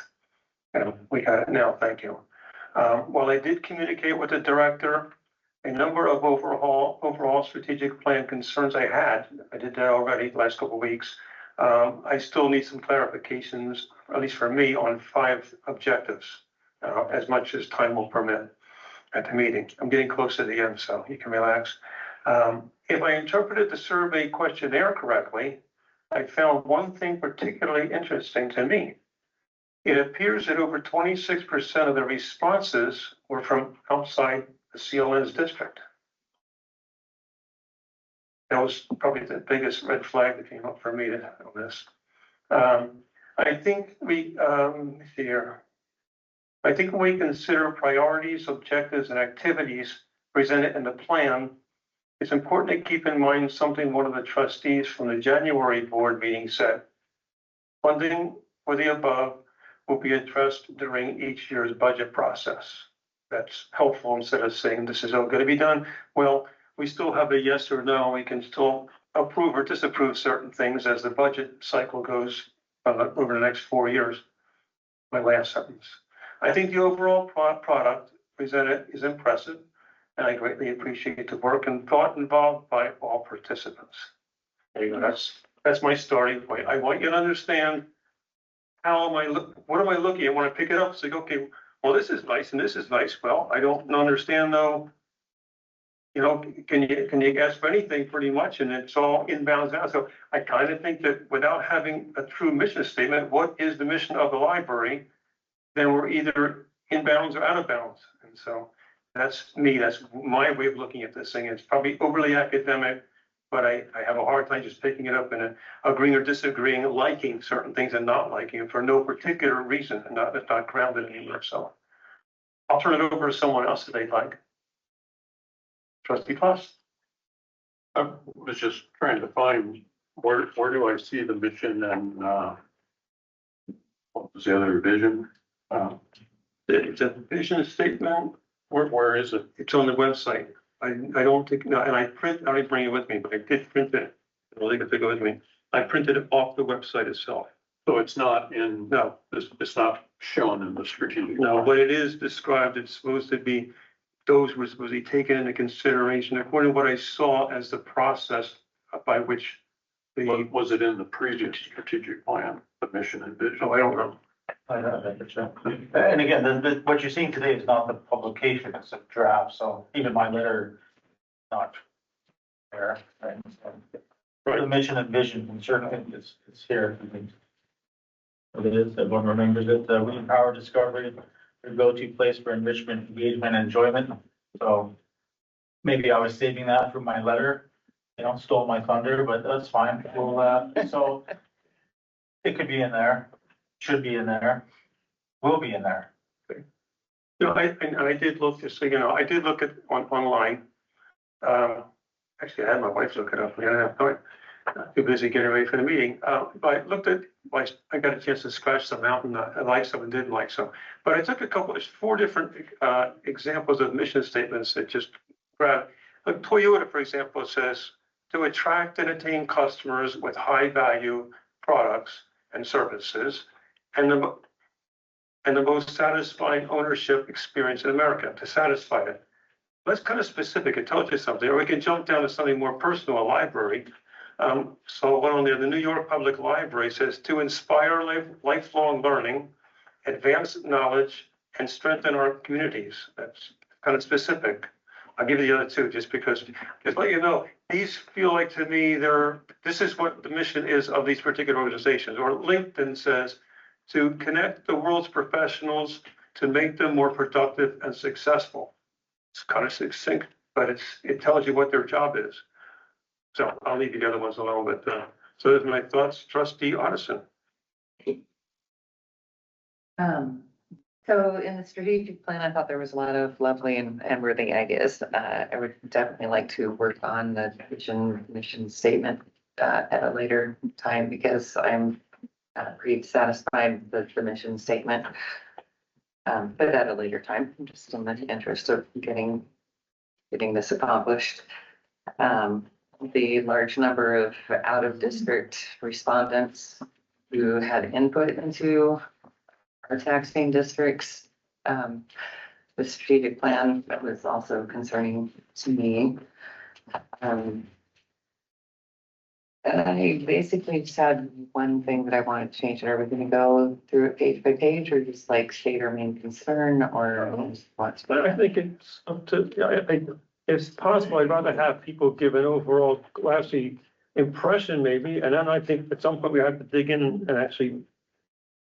and we got it now. Thank you. While I did communicate with the director a number of overall strategic plan concerns I did that already the last couple of weeks. I still need some clarifications, at least for me, on 5 objectives, as much as time will permit at the meeting. I'm getting close to the end, so you can relax. If I interpreted the survey questionnaire correctly, I found one thing particularly interesting to me. It appears that over 26% of the responses were from outside the CLN's district. That was probably the biggest red flag that came up for me on this. I think let me see here. I think when we consider priorities, objectives, and activities presented in the plan, it's important to keep in mind something one of the trustees from the January board meeting said. Funding for the above will be addressed during each year's budget process. That's helpful instead of saying this is all going to be done. Well, we still have a yes or no. We can still approve or disapprove certain things as the budget cycle goes over the next 4 years. My last sentence. I think the overall product presented is impressive, and I greatly appreciate the work and thought involved by all participants. There you go. That's my starting point. I want you to understand what am I looking at when I pick it up? It's like, okay, well, this is nice and this is nice. Well, I don't understand though. You know, can you ask for anything pretty much, and it's all inbounds out. So I kind of think that without having a true mission statement, what is the mission of the library? Then we're either in bounds or out of bounds. And so that's me. That's my way of looking at this thing. It's probably overly academic, but I have a hard time just picking it up and agreeing or disagreeing, liking certain things and not liking it for no particular reason, and it's not grounded anywhere. So I'll turn it over to someone else if they'd like. Trustee Foss. I was just trying to find where do I see the mission and what was the other vision? It's a vision statement. Where is it? It's on the website. I don't think, no, and I didn't bring it with me, but I did print it. I don't think I took it with me. I printed it off the website itself. So it's not in, No, it's not shown in the strategic. no, plan. but it is described. It's supposed to be, those was be taken into consideration according to what I saw as the process by which Was it in the previous strategic plan, the mission and vision? oh, I don't know. And again, what you're seeing today is not the publication, it's a draft, so even my letter, not there. Right? So, the mission and vision, and certainly it's here. It is, everyone remembers it, we empower discovery, the go-to place for enrichment, engagement, and enjoyment. So maybe I was saving that for my letter, stole my thunder, but that's fine. Well, so it could be in there, should be in there, will be in there. I did look, just so you know, I did look at online. Actually, I had my wife look it up. I didn't have time. Too busy getting ready for the meeting. But I looked at, I got a chance to scratch some out, and I liked some and didn't like some. But I took there's 4 different examples of mission statements that just grabbed. Like Toyota, for example, says to attract and attain customers with high value products and services, and the most satisfying ownership experience in America, to satisfy it. That's kind of specific. It tells you something. Or we can jump down to something more personal, a library. So one on there, the New York Public Library says to inspire lifelong learning, advance knowledge, and strengthen our communities. That's kind of specific. I'll give you the other 2 just because, just let you know, these feel like to me, this is what the mission is of these particular organizations. Or LinkedIn says to connect the world's professionals to make them more productive and successful. It's kind of succinct, but it tells you what their job is. So I'll leave the other ones alone, but so there's my thoughts. Trustee Otteson. So in the strategic plan, I thought there was a lot of lovely and worthy ideas. I would definitely like to work on the mission statement at a later time, because I'm pretty satisfied with the mission statement. But at a later time, just in the interest of getting this accomplished. The large number of out-of-district respondents who had input into our taxing districts. The strategic plan was also concerning to me. I basically just had one thing that I wanted to change. Are we going to go through it page by page, or just like state our main concern, or what? But I think it's up to, I think it's possible. I'd rather have people give an overall glassy impression maybe, and then I think at some point we have to dig in and actually,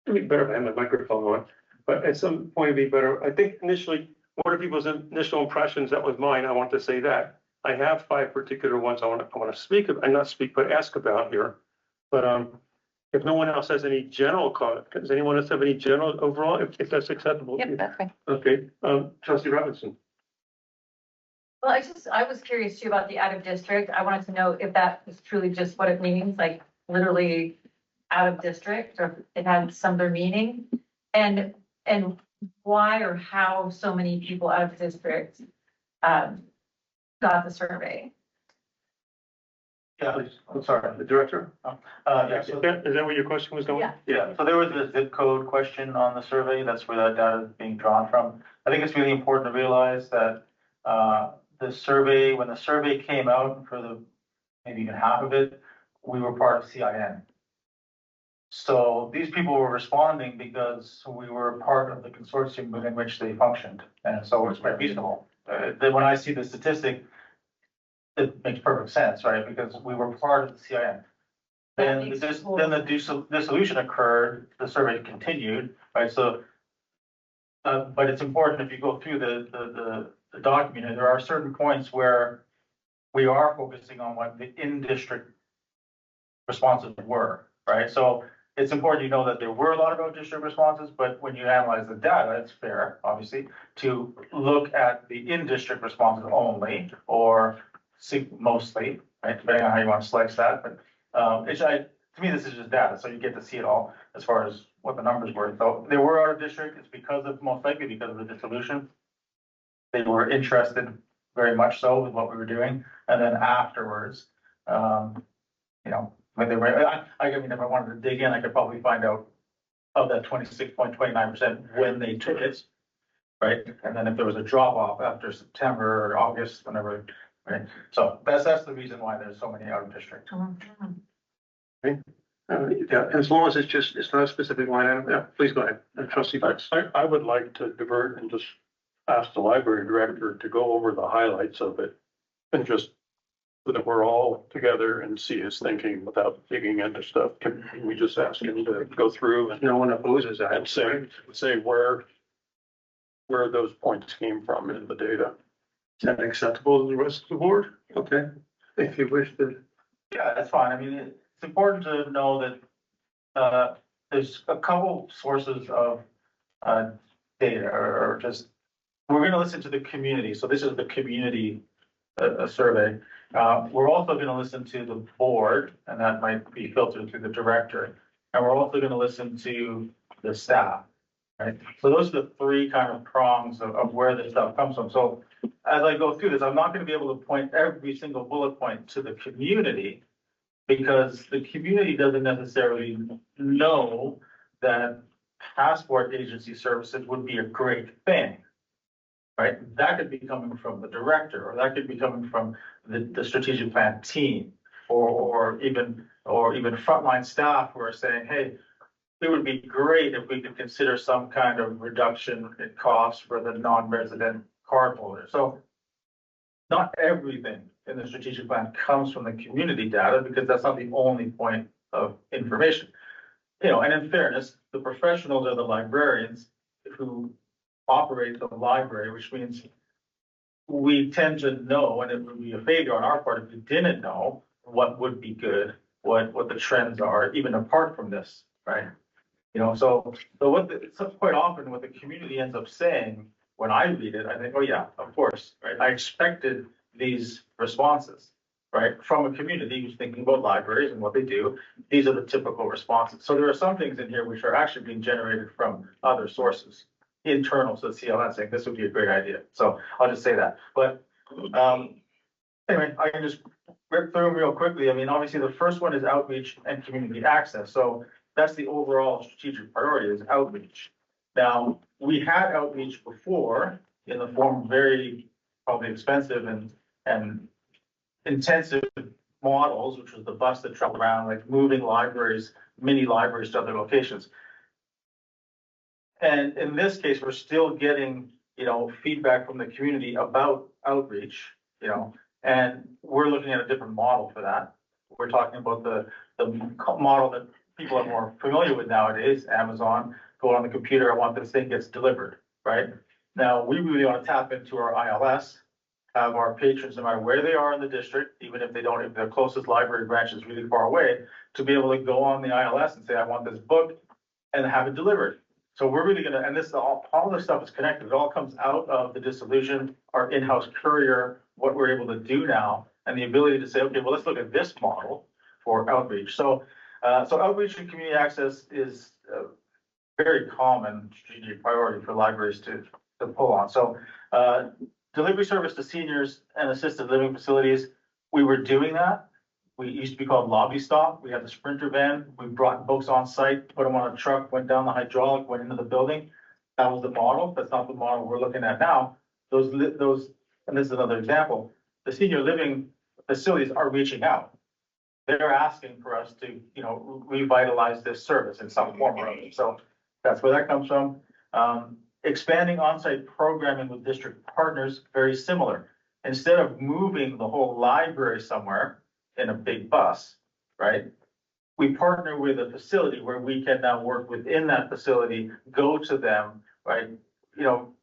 it'd be better if I have my microphone on, but at some point it'd be better. I think initially, what are people's initial impressions? That was mine. I want to say that. I have 5 particular ones I want to speak of, and not speak, but ask about here. But if no one else has any general comment, does anyone else have any general overall, if that's acceptable? Yep, that's fine. Okay, Trustee Robinson. Well, I was curious too about the out of district. I wanted to know if that is truly just what it means, like literally out of district, or it had some other meaning, and why or how so many people out of district got the survey. Yeah, I'm sorry. The director? Yeah, Is so, that what your question was going? Yeah. yeah, so there was a zip code question on the survey. That's where that data is being drawn from. I think it's really important to realize that, the survey, when the survey came out for the, maybe even half of it, we were part of CIN. So these people were responding because we were part of the consortium within which they functioned. And so it's quite reasonable. Then when I see the statistic, it makes perfect sense, right? Because we were part of the CIN. Then the dissolution occurred, the survey continued, right? So, but it's important if you go through the document, and there are certain points where we are focusing on what the in-district responses were, right? So it's important you know that there were a lot of out-district responses, but when you analyze the data, it's fair, obviously, to look at the in-district responses only, or mostly, right, depending on how you want to slice that, but to me, this is just data, so you get to see it all as far as what the numbers were. So they were out of district, it's because of, most likely because of the dissolution. They were interested very much so with what we were doing, and then afterwards, when they were, I mean, if I wanted to dig in, I could probably find out of that 26.29% when they took it, right? And then if there was a drop off after September or August, whenever, right? So that's the reason why there's so many out of district. Yeah, as long as it's not a specific line item, yeah, please go ahead. Trustee Fox. I would like to divert and just ask the library director to go over the highlights of it and just so that we're all together and see his thinking without digging into stuff. Can we just ask him to go through and No one opposes that. and say where those points came from in the data? Is that acceptable to the rest of the board? Okay, if you wish to. Yeah, that's fine. I mean, it's important to know that, there's a couple sources of, data or just, we're gonna listen to the community. So this is the community, survey. We're also gonna listen to the board, and that might be filtered through the director. And we're also gonna listen to the staff, right? So those are the three kind of prongs of where this stuff comes from. So as I go through this, I'm not gonna be able to point every single bullet point to the community, because the community doesn't necessarily know that passport agency services would be a great thing. Right? That could be coming from the director, or that could be coming from the strategic plan team, or even frontline staff who are saying, hey, it would be great if we could consider some kind of reduction in costs for the non-resident cardholder. So not everything in the strategic plan comes from the community data, because that's not the only point of information. And in fairness, the professionals are the librarians who operate the library, which means we tend to know, and it would be a failure on our part if we didn't know what would be good, what the trends are, even apart from this, right? So quite often what the community ends up saying, when I read it, I think, oh yeah, of course, right? I expected these responses, right? From a community who's thinking about libraries and what they do. These are the typical responses. So there are some things in here which are actually being generated from other sources, internal to the CLN, saying this would be a great idea. So I'll just say that. But anyway, I can just rip through them real quickly. I mean, obviously the first one is outreach and community access. So that's the overall strategic priority, is outreach. Now, we had outreach before in the form of very probably expensive and intensive models, which was the bus that traveled around, like moving libraries, mini libraries to other locations. And in this case, we're still getting, feedback from the community about outreach, and we're looking at a different model for that. We're talking about the model that people are more familiar with nowadays, Amazon, go on the computer, I want this thing gets delivered, right? Now, we really want to tap into our ILS, have our patrons, no matter where they are in the district, even if if their closest library branch is really far away, to be able to go on the ILS and say, I want this book, and have it delivered. So we're really gonna, and all this stuff is connected. It all comes out of the dissolution, our in-house courier, what we're able to do now, and the ability to say, okay, well, let's look at this model for outreach. So outreach and community access is a very common strategic priority for libraries to pull on. So delivery service to seniors and assisted living facilities, we were doing that. We used to be called lobby stop. We had the Sprinter van. We brought folks on site, put them on a truck, went down the hydraulic, went into the building. That was the model. That's not the model we're looking at now. Those, and this is another example, the senior living facilities are reaching out. They're asking for us to, you know, revitalize this service in some form or other. So that's where that comes from. Expanding on-site programming with district partners, very similar. Instead of moving the whole library somewhere in a big bus, right? We partner with a facility where we can now work within that facility, go to them, right? You know,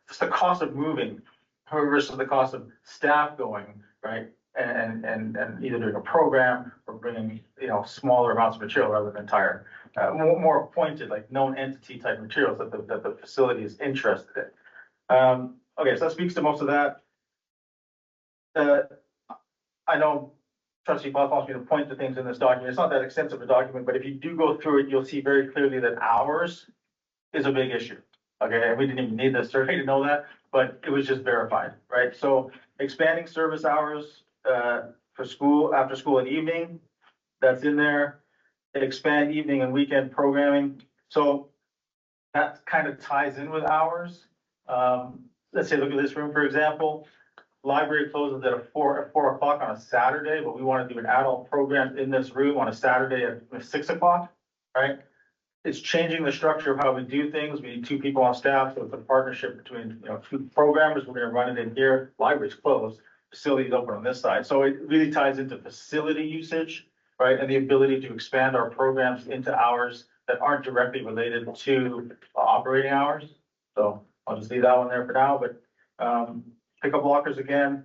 it's the cost of moving versus the cost of staff going, right? And either doing a program or bringing, you know, smaller amounts of material rather than entire, more pointed, like known entity type materials that the facility is interested in. Okay, so that speaks to most of that. I know Trustee Fox wants me to point to things in this document. It's not that extensive a document, but if you do go through it, you'll see very clearly that hours is a big issue. Okay, and we didn't even need the survey to know that, but it was just verified, right? So expanding service hours for school, after school and evening, that's in there. Expand evening and weekend programming. So that kind of ties in with hours. Let's say, look at this room, for example. Library closes at 4 o'clock on a Saturday, but we want to do an adult program in this room on a Saturday at 6 o'clock, right? It's changing the structure of how we do things. We need 2 people on staff, so it's a partnership between, you know, 2 programmers. We're going to run it in here. Library's closed, facility's open on this side. So it really ties into facility usage, right? And the ability to expand our programs into hours that aren't directly related to operating hours. So I'll just leave that one there for now, but pickup lockers again,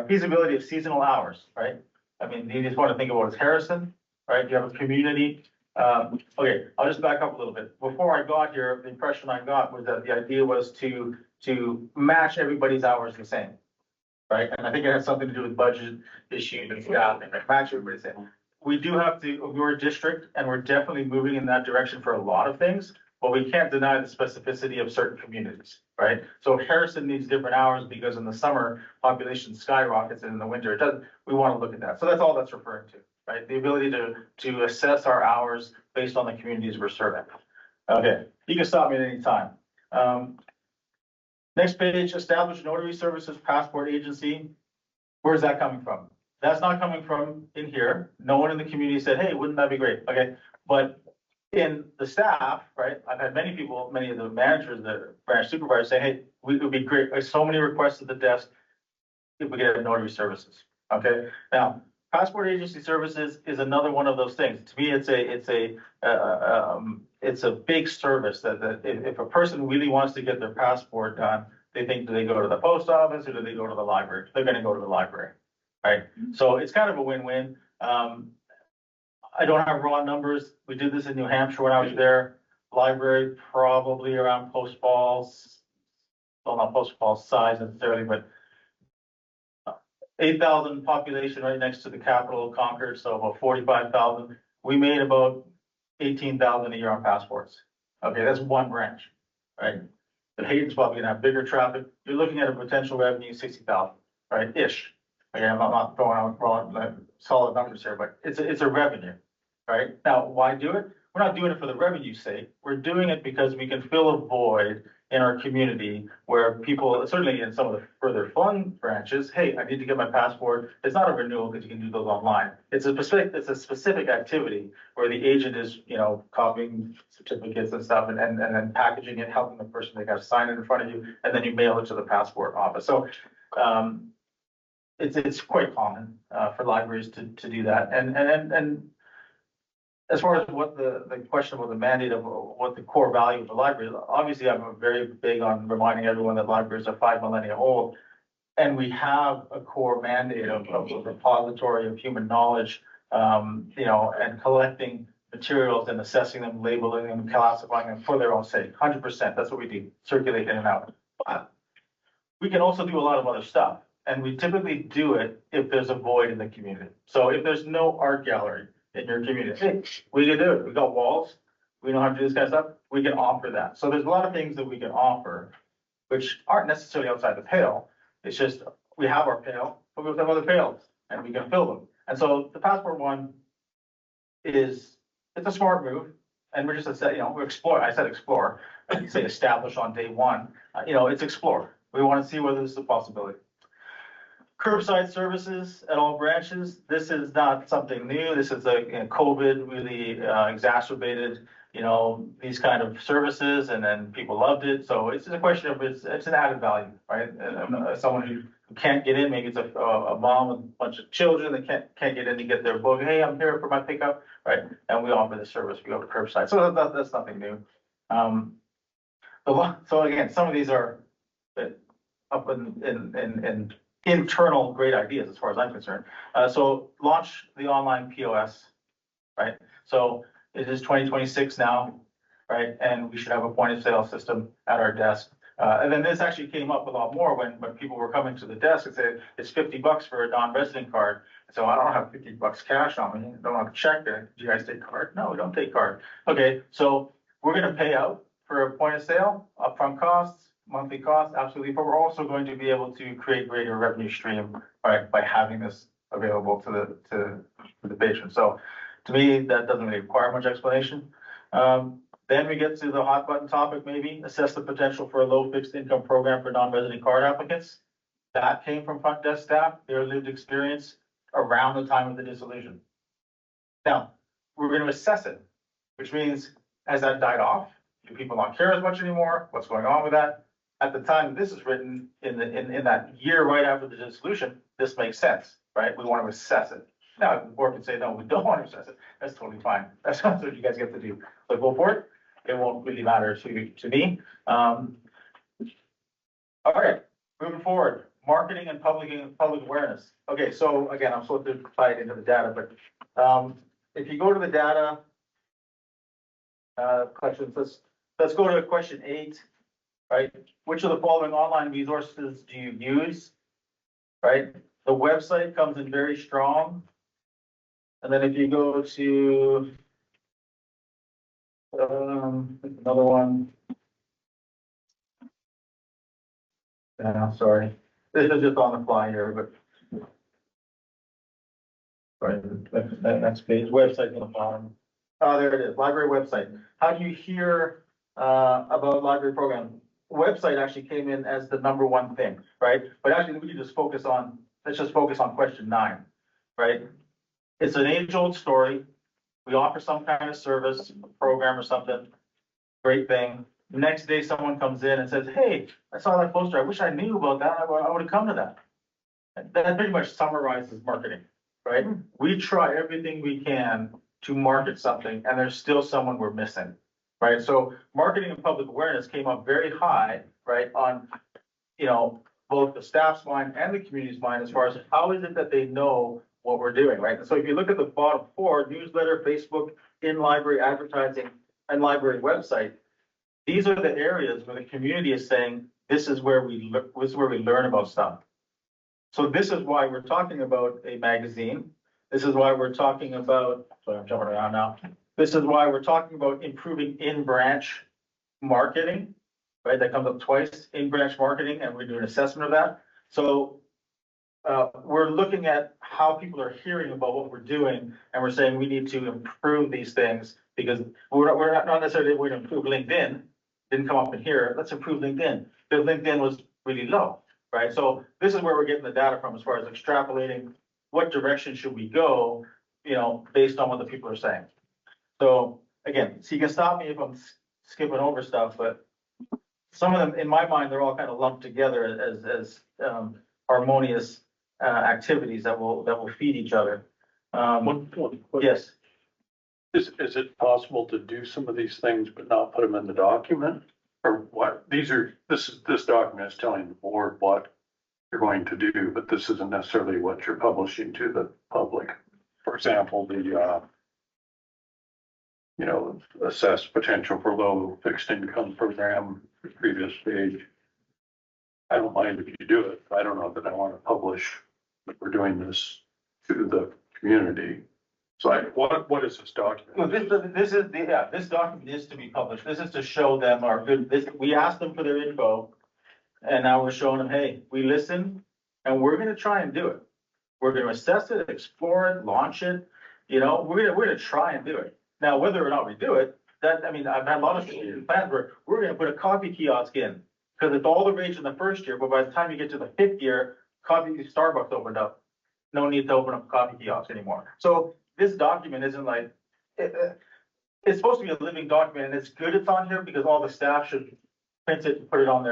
feasibility of seasonal hours, right? I mean, you just want to think about it as Harrison, right? You have a community. Okay, I'll just back up a little bit. Before I got here, the impression I got was that the idea was to match everybody's hours the same, right? And I think it has something to do with budget issues and staffing, right? Match everybody's the same. We do have to, we're a district and we're definitely moving in that direction for a lot of things, but we can't deny the specificity of certain communities, right? So Harrison needs different hours because in the summer, population skyrockets and in the winter it doesn't. We want to look at that. So that's all that's referring to, right? The ability to assess our hours based on the communities we're serving. Okay, you can stop me at any time. Next page, establish notary services passport agency. Where's that coming from? That's not coming from in here. No one in the community said, hey, wouldn't that be great? Okay, but in the staff, right? I've had many people, many of the managers, the branch supervisors say, hey, it would be great. There's so many requests at the desk if we could have notary services. Okay, now passport agency services is another one of those things. To me, it's a big service that if a person really wants to get their passport done, they think, do they go to the post office or do they go to the library? They're going to go to the library, right? So it's kind of a win-win. I don't have raw numbers. We did this in New Hampshire when I was there. Library probably around Post Falls, well, not Post Falls size necessarily, but 8,000 population right next to the capital of Concord, so about 45,000. We made about 18,000 a year on passports. Okay, that's one branch, right? But Hayden's probably gonna have bigger traffic. You're looking at a potential revenue 60,000, right? Ish. Again, I'm not throwing out raw, solid numbers here, but it's a revenue, right? Now, why do it? We're not doing it for the revenue's sake. We're doing it because we can fill a void in our community where people, certainly in some of the further flung branches, hey, I need to get my passport. It's not a renewal because you can do those online. It's a specific activity where the agent is, you know, copying certificates and stuff and then packaging it, helping the person, they got to sign it in front of you, and then you mail it to the passport office. So it's quite common for libraries to do that. And as far as what the question about the mandate of what the core value of the library, obviously I'm very big on reminding everyone that libraries are 5 millennia old. And we have a core mandate of a repository of human knowledge, you know, and collecting materials and assessing them, labeling them, classifying them for their own sake. 100%, that's what we do, circulate in and out. But we can also do a lot of other stuff. And we typically do it if there's a void in the community. So if there's no art gallery in your community, we can do it. We got walls. We know how to do this kind of stuff. We can offer that. So there's a lot of things that we can offer which aren't necessarily outside the pale. It's just, we have our pale, but we have other pails and we can fill them. And so the passport one it's a smart move. And we're just, we're explore, I said explore, I didn't say establish on day one, it's explore. We want to see whether this is a possibility. Curbside services at all branches. This is not something new. This is COVID really exacerbated, these kind of services, and then people loved it. So it's a question of it's an added value, right? And someone who can't get in, maybe it's a mom with a bunch of children that can't get in to get their book. Hey, I'm here for my pickup, right? And we offer the service. We offer curbside. So that's nothing new. So again, some of these are up in internal great ideas as far as I'm concerned. So launch the online POS, right? So it is 2026 now, right? And we should have a point of sale system at our desk. And then this actually came up a lot more when people were coming to the desk and say, it's $50 for a non-resident card. So I don't have $50 cash on me. I don't have a check. Do you guys take card? No, we don't take card. Okay, so we're gonna pay out for a point of sale, upfront costs, monthly costs, absolutely, but we're also going to be able to create greater revenue stream, right, by having this available to the patron. So to me, that doesn't really require much explanation. Then we get to the hot button topic, maybe assess the potential for a low fixed income program for non-resident card applicants. That came from front desk staff, their lived experience around the time of the dissolution. Now, we're going to assess it, which means as that died off, do people not care as much anymore? What's going on with that? At the time this is written in that year right after the dissolution, this makes sense, right? We want to assess it. Now, the board can say, no, we don't want to assess it. That's totally fine. That's what you guys get to do. So go for it. It won't really matter to me. All right, moving forward, marketing and public awareness. Okay, so again, I'm supposed to tie it into the data, but if you go to the data questions, let's go to question 8. Right? Which of the following online resources do you use? Right? The website comes in very strong. And then if you go to another one. Sorry. This is just on the fly here, but sorry, that next page, website on the bottom. Oh, there it is, library website. How do you hear about library program? Website actually came in as the #1 thing, right? But actually, we can just let's just focus on question 9, right? It's an age-old story. We offer some kind of service, program or something, great thing. The next day, someone comes in and says, hey, I saw that poster. I wish I knew about that. I would have come to that. That pretty much summarizes marketing, right? We try everything we can to market something, and there's still someone we're missing. Right, so marketing and public awareness came up very high, right, on, both the staff's mind and the community's mind as far as how is it that they know what we're doing, right? And so if you look at the bottom 4, newsletter, Facebook, in-library advertising, and library website, these are the areas where the community is saying, this is where we learn about stuff. So this is why we're talking about a magazine. This is why we're talking about, sorry, I'm jumping around now. This is why we're talking about improving in-branch marketing, right? That comes up twice, in-branch marketing, and we're doing an assessment of that. So we're looking at how people are hearing about what we're doing, and we're saying we need to improve these things because we're not necessarily going to improve LinkedIn. Didn't come up in here. Let's improve LinkedIn because LinkedIn was really low, right? So this is where we're getting the data from as far as extrapolating what direction should we go, based on what the people are saying. So again, so you can stop me if I'm skipping over stuff, but some of them, in my mind, they're all kind of lumped together as harmonious activities that will feed each other. Yes. Is it possible to do some of these things but not put them in the document? Or what? This document is telling the board what you're going to do, but this isn't necessarily what you're publishing to the public. For example, the assess potential for low fixed income program, previous page. I don't mind if you do it. I don't know that I want to publish that we're doing this to the community. So what is this document? Well, this document is to be published. This is to show them our good, we asked them for their info. And now we're showing them, hey, we listen and we're gonna try and do it. We're gonna assess it, explore it, launch it, we're gonna try and do it. Now, whether or not we do it, I mean, I've had a lot of plans where we're gonna put a coffee kiosk in. Cause it's all the rage in the first year, but by the time you get to the 5th year, Starbucks opened up. No need to open up a coffee kiosk anymore. So this document isn't like, it's supposed to be a living document, and it's good it's on here because all the staff should print it and put it on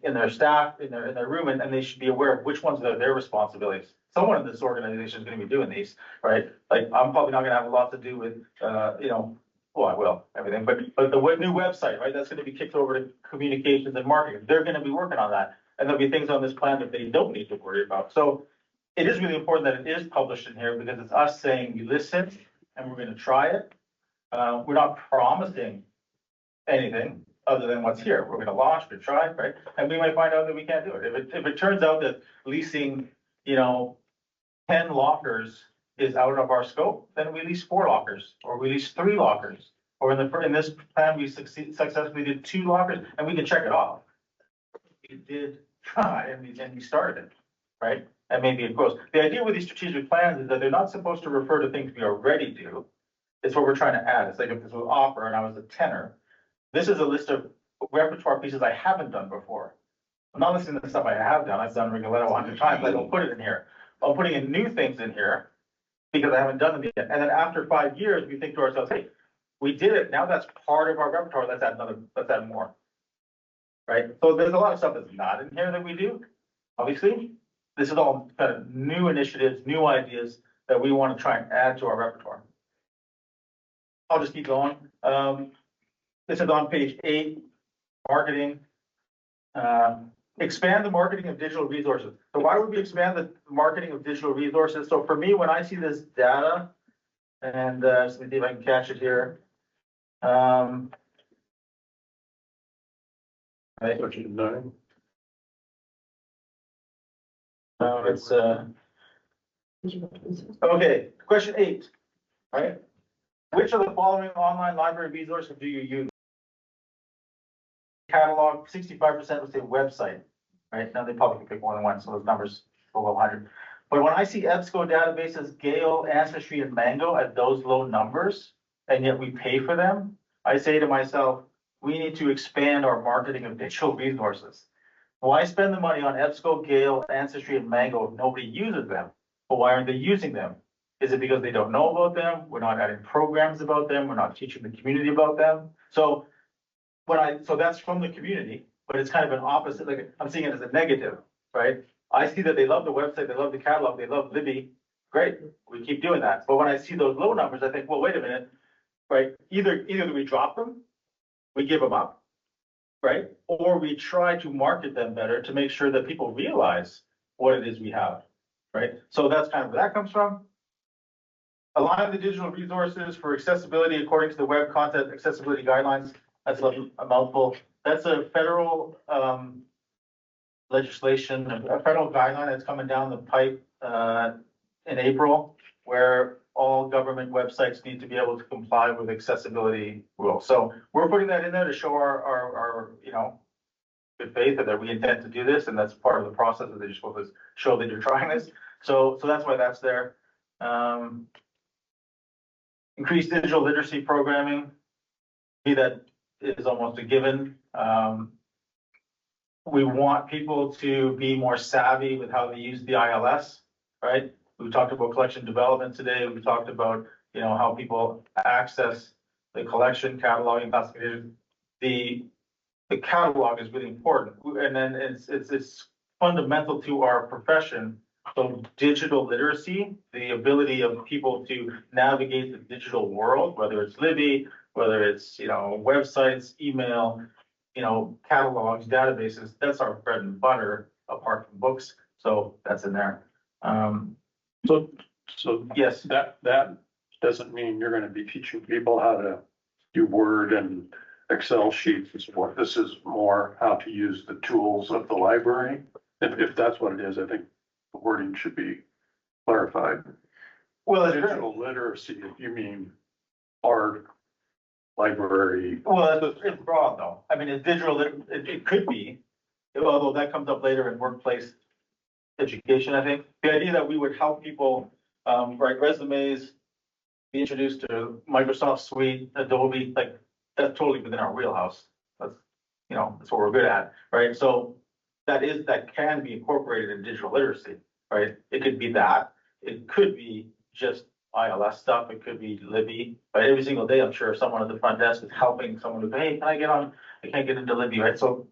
in their staff, in their room, and they should be aware of which ones are their responsibilities. Someone in this organization is gonna be doing these, right? Like, I'm probably not gonna have a lot to do with, well, I will, everything, but the new website, right? That's gonna be kicked over to communications and marketing. They're gonna be working on that. And there'll be things on this plan that they don't need to worry about. So it is really important that it is published in here because it's us saying, we listen and we're gonna try it. We're not promising anything other than what's here. We're gonna launch, we're try, right? And we might find out that we can't do it. If it turns out that leasing, 10 lockers is out of our scope, then we lease 4 lockers, or we lease 3 lockers. Or in this plan, we successfully did 2 lockers, and we can check it off. We did try, and we started it, right? And maybe it grows. The idea with these strategic plans is that they're not supposed to refer to things we already do. It's what we're trying to add. It's like if this was opera and I was a tenor. This is a list of repertoire pieces I haven't done before. I'm not listening to the stuff I have done. I've done Rigoletto 100 times. I don't put it in here. I'm putting in new things in here because I haven't done them yet. And then after 5 years, we think to ourselves, hey, we did it. Now that's part of our repertoire. Let's add more. Right? So there's a lot of stuff that's not in here that we do. Obviously, this is all kind of new initiatives, new ideas that we want to try and add to our repertoire. I'll just keep going. This is on page 8, marketing. Expand the marketing of digital resources. So why would we expand the marketing of digital resources? So for me, when I see this data, and let me see if I can catch it here. Right. It's okay. Question 8. Right. Which of the following online library resources do you use? Catalog, 65% would say website, right? Now they probably can pick more than one, so those numbers go below 100. But when I see EBSCO databases, Gale, Ancestry, and Mango at those low numbers, and yet we pay for them, I say to myself, we need to expand our marketing of digital resources. Why spend the money on EBSCO, Gale, Ancestry, and Mango if nobody uses them? But why aren't they using them? Is it because they don't know about them? We're not adding programs about them. We're not teaching the community about them. So that's from the community, but it's kind of an opposite. Like I'm seeing it as a negative, right? I see that they love the website, they love the catalog, they love Libby. Great, we keep doing that. But when I see those low numbers, I think, well, wait a minute, right? Either we drop them, we give them up, right? Or we try to market them better to make sure that people realize what it is we have, right? So that's kind of where that comes from. Align the digital resources for accessibility according to the Web Content Accessibility Guidelines. That's a mouthful. That's a federal legislation, a federal guideline that's coming down the pipe in April, where all government websites need to be able to comply with accessibility rules. So we're putting that in there to show our good faith that we intend to do this, and that's part of the process that you're supposed to show that you're trying this. So that's why that's there. Increased digital literacy programming. That is almost a given. We want people to be more savvy with how they use the ILS, right? We talked about collection development today. We talked about, how people access the collection, cataloging, classification. The catalog is really important. And then it's fundamental to our profession. So digital literacy, the ability of people to navigate the digital world, whether it's Libby, whether it's, websites, email, catalogs, databases, that's our bread and butter apart from books. So that's in there. So yes, that doesn't mean you're gonna be teaching people how to do Word and Excel sheets and so forth. This is more how to use the tools of the library. If that's what it is, I think the wording should be clarified. Well, digital literacy, if you mean art, library. Well, it's broad though. I mean, it's digital, it could be although that comes up later in workplace education, I think. The idea that we would help people, write resumes, be introduced to Microsoft Suite, Adobe, like, that's totally within our wheelhouse. That's, that's what we're good at, right? So that can be incorporated in digital literacy, right? It could be that, it could be just ILS stuff, it could be Libby, but every single day, I'm sure someone at the front desk is helping someone who, hey, can I get on, I can't get into Libby, right? So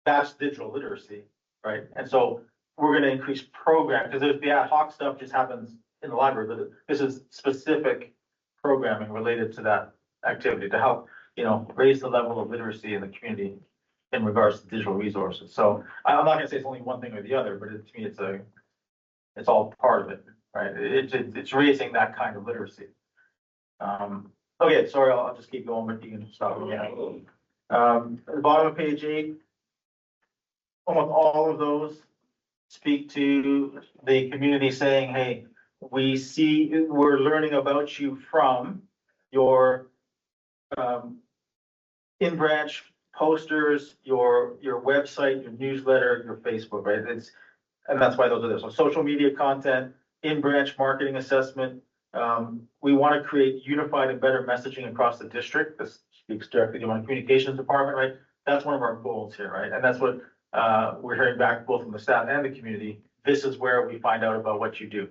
that's digital literacy, right? And so we're gonna increase program, because the ad hoc stuff just happens in the library, but this is specific programming related to that activity to help, raise the level of literacy in the community in regards to digital resources. So I'm not gonna say it's only one thing or the other, but to me, it's all part of it, right? It's raising that kind of literacy. Okay, sorry, I'll just keep going, but you can stop me. At the bottom of page 8, almost all of those speak to the community saying, hey, we're learning about you from your in-branch posters, your website, your newsletter, your Facebook, right? And that's why those are there. So social media content, in-branch marketing assessment. We want to create unified and better messaging across the district. This speaks directly to my communications department, right? That's one of our goals here, right? And that's what we're hearing back both from the staff and the community. This is where we find out about what you do.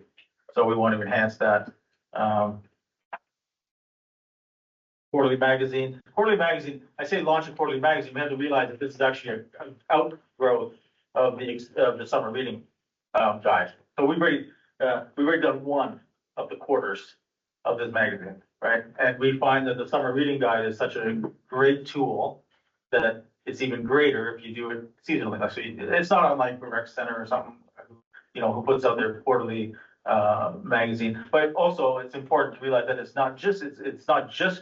So we want to enhance that. Quarterly magazine, I say launch a quarterly magazine, we have to realize that this is actually an outgrowth of the summer reading guide. So we've already done one of the quarters of this magazine, right? And we find that the summer reading guide is such a great tool that it's even greater if you do it seasonally. So it's not unlike the rec center or something, who puts out their quarterly magazine, but also it's important to realize that it's not just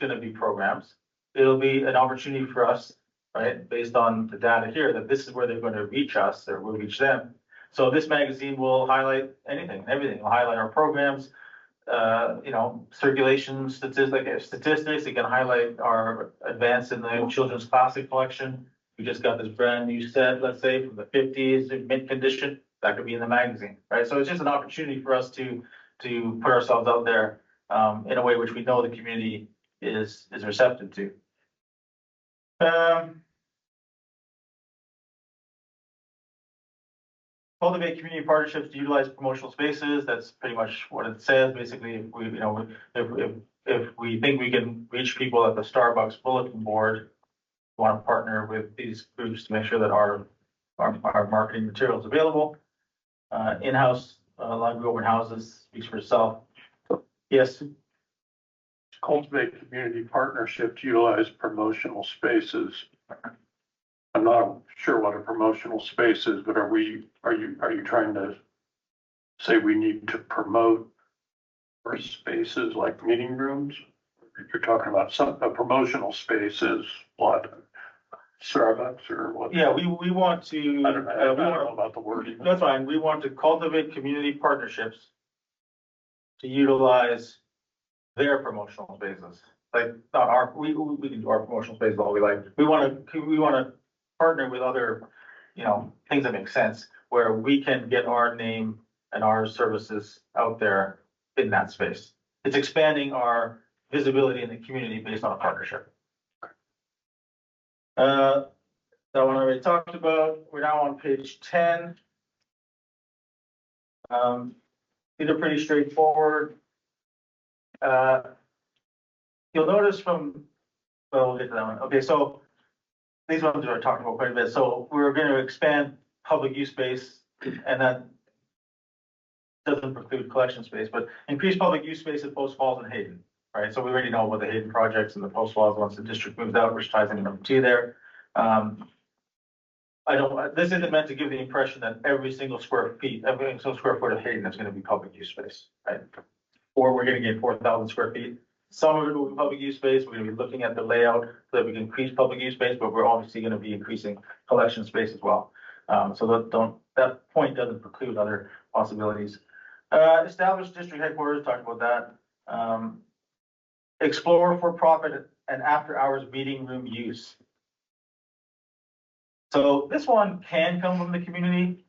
going to be programs. It'll be an opportunity for us, right, based on the data here, that this is where they're going to reach us or we'll reach them. So this magazine will highlight anything and everything. It'll highlight our programs, circulation statistics. It can highlight our advance in the children's classic collection. We just got this brand new set, let's say from the 50s in mint condition. That could be in the magazine, right? So it's just an opportunity for us to put ourselves out there in a way which we know the community is receptive to. Cultivate community partnerships to utilize promotional spaces. That's pretty much what it says. Basically, if we think we can reach people at the Starbucks bulletin board, we want to partner with these groups to make sure that our marketing material is available. In-house library open houses speaks for itself. Yes. Cultivate community partnership to utilize promotional spaces. I'm not sure what a promotional space is, but are you trying to say we need to promote our spaces like meeting rooms? You're talking about a promotional space is what? Starbucks or what? Yeah, we want to. I don't know about the wording. That's fine. We want to cultivate community partnerships to utilize their promotional spaces. Like not our, we can do our promotional spaces all we like. We want to partner with other, things that make sense where we can get our name and our services out there in that space. It's expanding our visibility in the community based on a partnership. That one I already talked about. We're now on page 10. These are pretty straightforward. You'll notice we'll get to that one. Okay, so these ones are talked about quite a bit. So we're going to expand public use space, and that doesn't preclude collection space, but increase public use space at Post Falls and Hayden, right? So we already know about the Hayden projects and the Post Falls once the district moves out, which ties into number 2 there. This isn't meant to give the impression that every single square foot of Hayden is going to be public use space, right? Or we're going to get 4,000 square feet. Some of it will be public use space. We're going to be looking at the layout so that we can increase public use space, but we're obviously going to be increasing collection space as well. So that point doesn't preclude other possibilities. Establish district headquarters, talked about that. Explore for-profit and after-hours meeting room use. So this one can come from the community.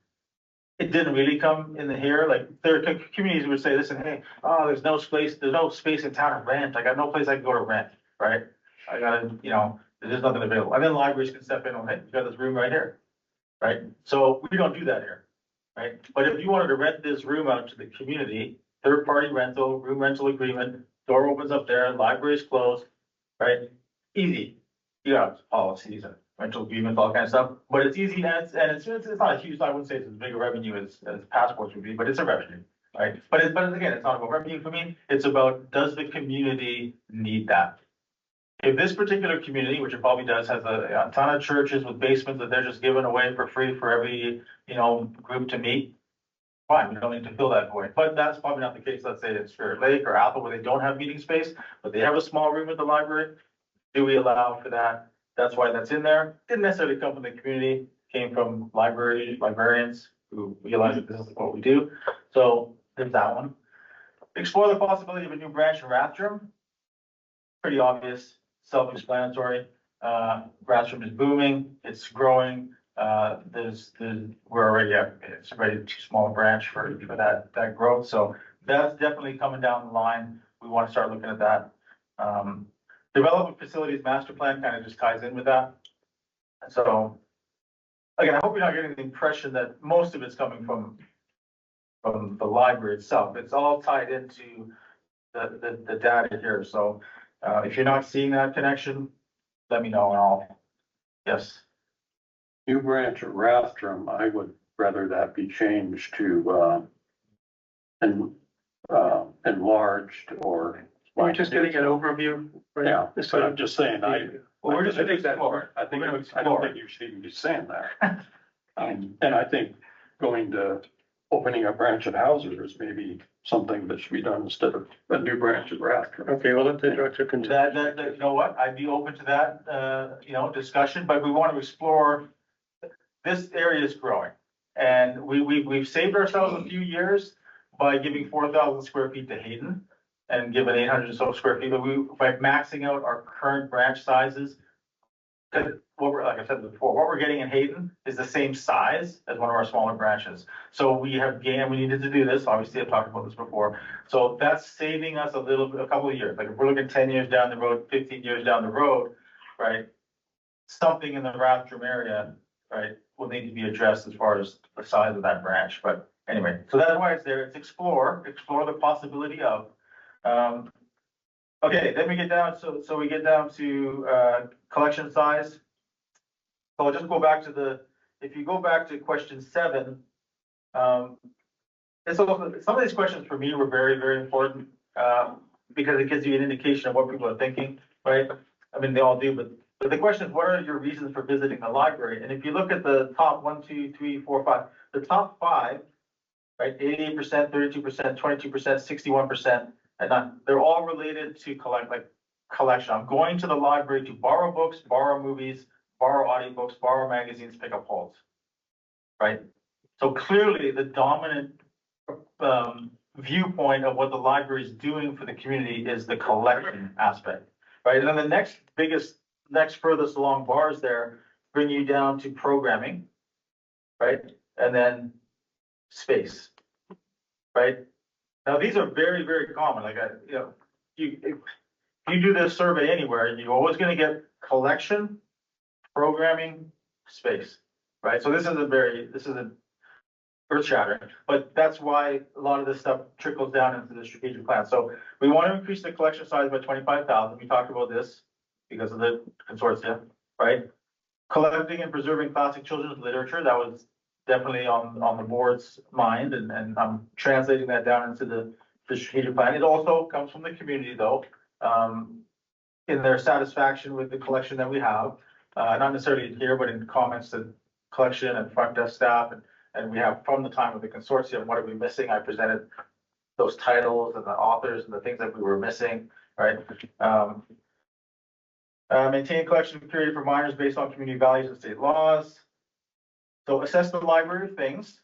It didn't really come in the here, like there are communities would say, listen, hey, oh, there's no space in town to rent. I got no place I can go to rent, right? I gotta, there's nothing available. And then libraries can step in and, hey, you got this room right here, right? So we don't do that here, right? But if you wanted to rent this room out to the community, third-party rental, room rental agreement, door opens up there, library's closed, right? Easy. You got policies and rental agreements, all kinds of stuff, but it's easy and it's not a huge, I wouldn't say it's as big a revenue as passports would be, but it's a revenue, right? But again, it's not about revenue for me. It's about, does the community need that? If this particular community, which it probably does, has a ton of churches with basements that they're just giving away for free for every, group to meet, fine, we don't need to fill that void. But that's probably not the case, let's say in Spirit Lake or Apple, where they don't have meeting space, but they have a small room at the library. Do we allow for that? That's why that's in there. Didn't necessarily come from the community, came from librarians who realize that this is what we do. So there's that one. Explore the possibility of a new branch in Rathdrum. Pretty obvious, self-explanatory. Rathdrum is booming, it's growing. We're already it's already too small a branch for that growth. So that's definitely coming down the line. We want to start looking at that. Development facilities master plan kind of just ties in with that. So again, I hope you're not getting the impression that most of it's coming from the library itself. It's all tied into the data here. So if you're not seeing that connection, let me know and I'll, yes. New branch at Rathdrum, I would rather that be changed to, enlarged or. We're just getting an overview. Right? Yeah, but I'm just saying, Well, we're just gonna explore. I don't think you should even be saying that. And I think going to opening a branch at Hauser is maybe something that should be done instead of a new branch at Rathdrum. Okay, well, let the director continue. That, you know what, I'd be open to that, discussion, but we want to explore, this area is growing. And we've saved ourselves a few years by giving 4,000 square feet to Hayden and given 800 or so square feet, but by maxing out our current branch sizes. Like I said before, what we're getting in Hayden is the same size as one of our smaller branches. So we needed to do this, obviously I've talked about this before. So that's saving us a couple of years. Like if we're looking 10 years down the road, 15 years down the road, right? Something in the Rathdrum area, right, will need to be addressed as far as the size of that branch. But anyway, so that's why it's there. It's explore the possibility of. Okay, then we get down, so we get down to collection size. So I'll just go back to if you go back to question 7, some of these questions for me were very, very important, because it gives you an indication of what people are thinking, right? I mean, they all do, but the question is, what are your reasons for visiting the library? And if you look at the top 1, 2, 3, 4, 5, the top 5, right, 88%, 32%, 22%, 61%, and they're all related to collection. I'm going to the library to borrow books, borrow movies, borrow audiobooks, borrow magazines, pick up holds, right? So clearly the dominant viewpoint of what the library is doing for the community is the collection aspect, right? And then the next furthest along bars there bring you down to programming, right? And then space, right? Now, these are very, very common. Like, if you do this survey anywhere, you're always going to get collection, programming, space, right? So this isn't earth shattering, but that's why a lot of this stuff trickles down into the strategic plan. So we want to increase the collection size by 25,000. We talked about this because of the consortium, right? Collecting and preserving classic children's literature, that was definitely on the board's mind, and I'm translating that down into the strategic plan. It also comes from the community though, in their satisfaction with the collection that we have, not necessarily here, but in comments to collection and front desk staff, and we have from the time of the consortium, what are we missing? I presented those titles and the authors and the things that we were missing, right? Maintain collection period for minors based on community values and state laws. So assess the library of things.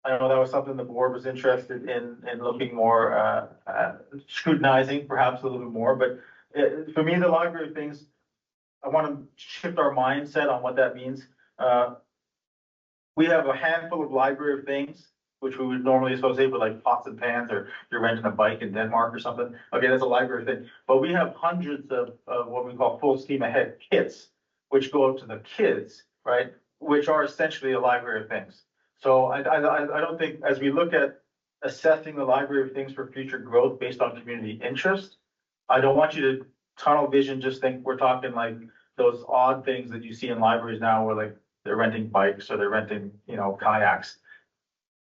I know that was something the board was interested in looking more, scrutinizing perhaps a little bit more, but for me, the library of things, I want to shift our mindset on what that means. We have a handful of library of things, which we would normally associate with like pots and pans, or you're renting a bike in Denmark or something. Okay, that's a library thing. But we have hundreds of what we call full steam ahead kits, which go out to the kids, right? Which are essentially a library of things. So I don't think, as we look at assessing the library of things for future growth based on community interest, I don't want you to tunnel vision, just think we're talking like those odd things that you see in libraries now where like they're renting bikes or they're renting, kayaks.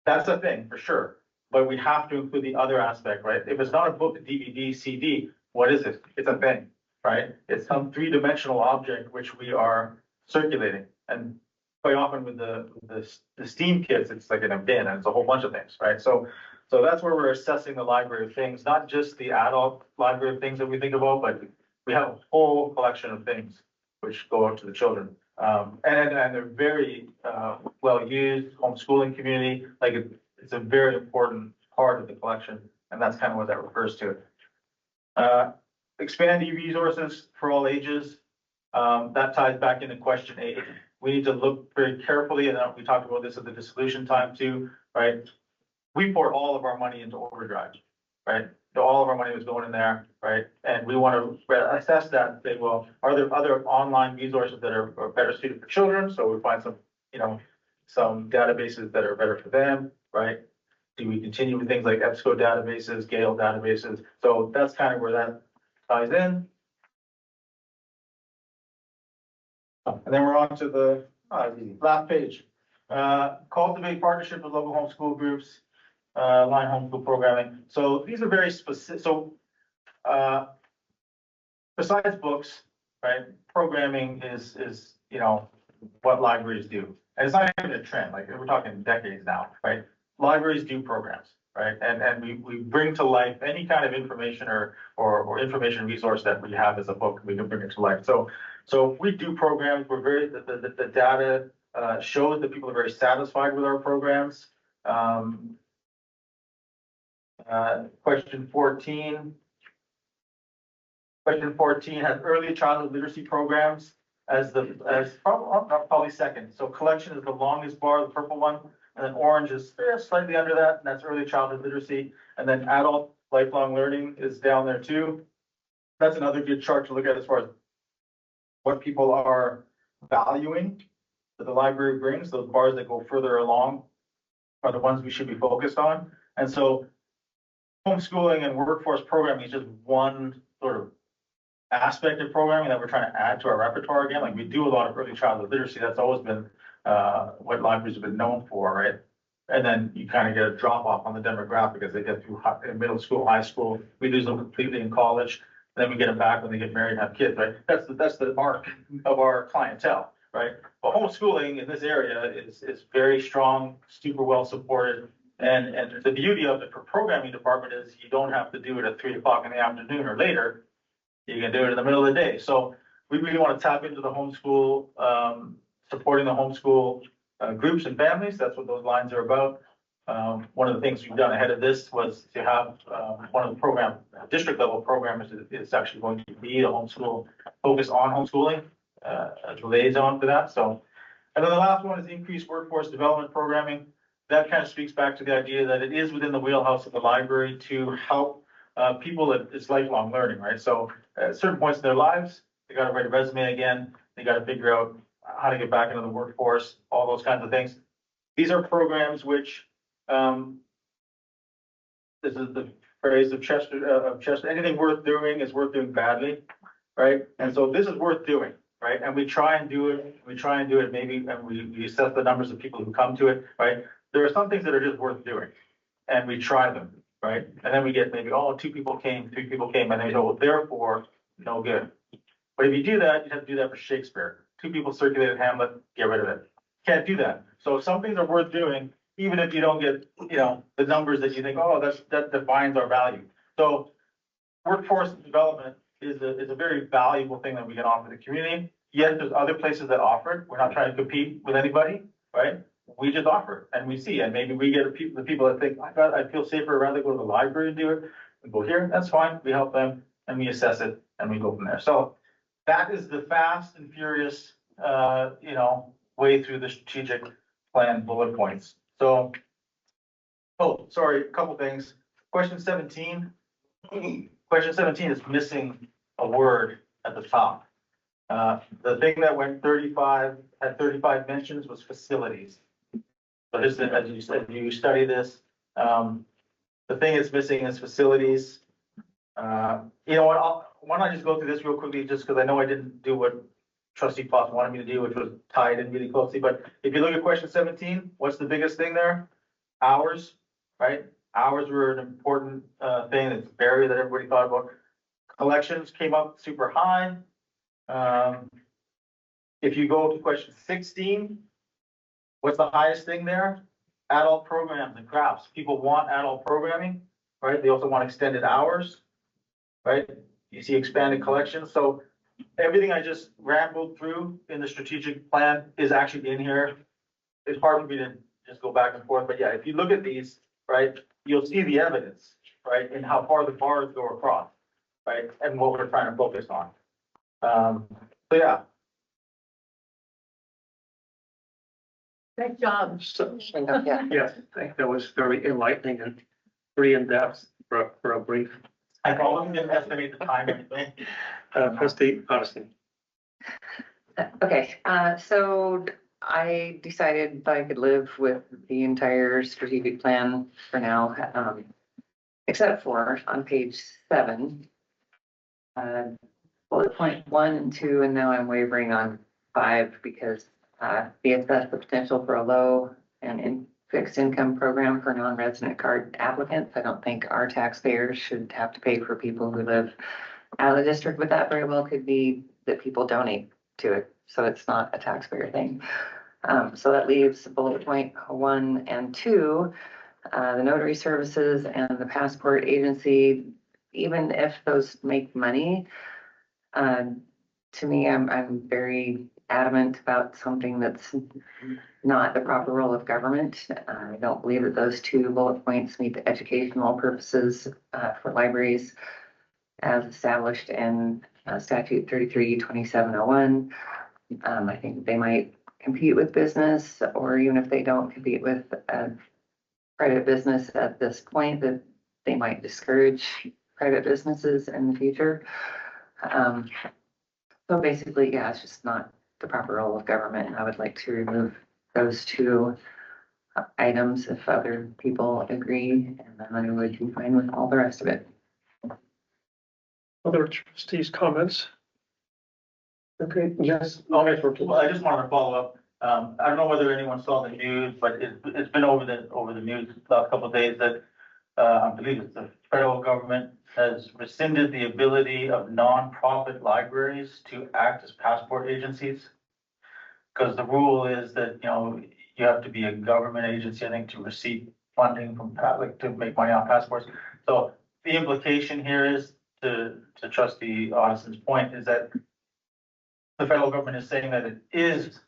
That's a thing for sure, but we have to include the other aspect, right? If it's not a book, DVD, CD, what is it? It's a thing, right? It's some three-dimensional object which we are circulating. And quite often with the STEAM kits, it's like in a bin and it's a whole bunch of things, right? So that's where we're assessing the library of things, not just the adult library of things that we think about, but we have a whole collection of things which go out to the children. And they're very well used, homeschooling community, like it's a very important part of the collection, and that's kind of what that refers to. Expand e-resources for all ages. That ties back into question 8. We need to look very carefully, and we talked about this at the dissolution time too, right? We pour all of our money into overdrive, right? So all of our money was going in there, right? And we want to assess that. Say, well, are there other online resources that are better suited for children? So we find some, some databases that are better for them, right? Do we continue with things like EBSCO databases, Gale databases? So that's kind of where that ties in. And then we're on to the last page. Cultivate partnership with local homeschool groups. Line homeschool programming. So these are very specific. So besides books, right? Programming is what libraries do, and it's not even a trend. Like we're talking decades now, right? Libraries do programs, right? And we bring to life any kind of information or information resource that we have as a book. We can bring it to life. So we do programs. We're very the data shows that people are very satisfied with our programs. Question 14. Question 14 has early childhood literacy programs as probably second. So collection is the longest bar, the purple one, and then orange is slightly under that, and that's early childhood literacy. And then adult lifelong learning is down there too. That's another good chart to look at as far as what people are valuing that the library brings. Those bars that go further along are the ones we should be focused on. And so homeschooling and workforce programming is just one sort of aspect of programming that we're trying to add to our repertoire again. Like we do a lot of early childhood literacy. That's always been what libraries have been known for, right? And then you kind of get a drop off on the demographic as they get through middle school, high school. We lose them completely in college. Then we get them back when they get married and have kids, right? That's the arc of our clientele, right? But homeschooling in this area is very strong, super well supported. And the beauty of the programming department is you don't have to do it at 3 o'clock in the afternoon or later. You can do it in the middle of the day. So we really want to tap into the homeschool, supporting the homeschool groups and families. That's what those lines are about. One of the things we've done ahead of this was to have one of the district level programs is actually going to be a homeschool, focus on homeschooling as a liaison for that. So, and then the last one is increased workforce development programming. That kind of speaks back to the idea that it is within the wheelhouse of the library to help people. It's lifelong learning, right? So at certain points in their lives, they got to write a resume again. They got to figure out how to get back into the workforce, all those kinds of things. These are programs which, this is the phrase of Chester, anything worth doing is worth doing badly, right? And so this is worth doing, right? And we try and do it, maybe, and we assess the numbers of people who come to it, right? There are some things that are just worth doing, and we try them, right? And then we get maybe, 2 people came, 3 people came, and they go, well, therefore, no good. But if you do that, you have to do that for Shakespeare. 2 people circulated Hamlet, get rid of it. Can't do that. So some things are worth doing, even if you don't get, the numbers that you think, that defines our value. So workforce development is a very valuable thing that we can offer the community. Yet there's other places that offer it. We're not trying to compete with anybody, right? We just offer it and we see, and maybe we get the people that think, I feel safer, I'd rather go to the library and do it. We go here, that's fine. We help them and we assess it and we go from there. So that is the fast and furious, way through the strategic plan bullet points. So, oh, sorry, a couple things. Question 17. Question 17 is missing a word at the top. The thing that went 35, had 35 mentions was facilities. So just as you said, you study this, the thing it's missing is facilities. You know what, why don't I just go through this real quickly, just because I know I didn't do what trustee Foss wanted me to do, which was tied in really closely, but if you look at question 17, what's the biggest thing there? Hours, right? Hours were an important thing, it's barrier that everybody thought about. Collections came up super high. If you go to question 16, what's the highest thing there? Adult programs and crafts. People want adult programming, right? They also want extended hours, right? You see expanded collections. So everything I just rambled through in the strategic plan is actually in here. It's hard for me to just go back and forth, but yeah, if you look at these, right, you'll see the evidence, right, and how far the bars go across, right, and what we're trying to focus on. So yeah. Great job. So, Yeah. yes, I think that was very enlightening and pretty in-depth for a brief. I probably didn't estimate the time or anything. Trustee Augustine. Okay, so I decided I could live with the entire strategic plan for now, except for on page 7. Bullet point 1 and 2, and now I'm wavering on 5 because we assess the potential for a low and fixed income program for non-resident card applicants. I don't think our taxpayers should have to pay for people who live out of the district, but that very well could be that people donate to it. So it's not a taxpayer thing. So that leaves bullet point 1 and 2, the notary services and the passport agency. Even if those make money, to me, I'm very adamant about something that's not the proper role of government. I don't believe that those 2 bullet points meet the educational purposes for libraries as established in statute 33-2701. I think they might compete with business, or even if they don't compete with private business at this point, that they might discourage private businesses in the future. So basically, yeah, it's just not the proper role of government, and I would like to remove those 2 items if other people agree, and then I would be fine with all the rest of it. Other trustees' comments? Okay, yes. Well, I just wanted to follow up. I don't know whether anyone saw the news, but it's been over the news the last couple of days that I believe it's the federal government has rescinded the ability of nonprofit libraries to act as passport agencies. Because the rule is that, you have to be a government agency, I think, to receive funding from to make money on passports. So the implication here is, to Trustee Audison's point, is that the federal government is saying that it is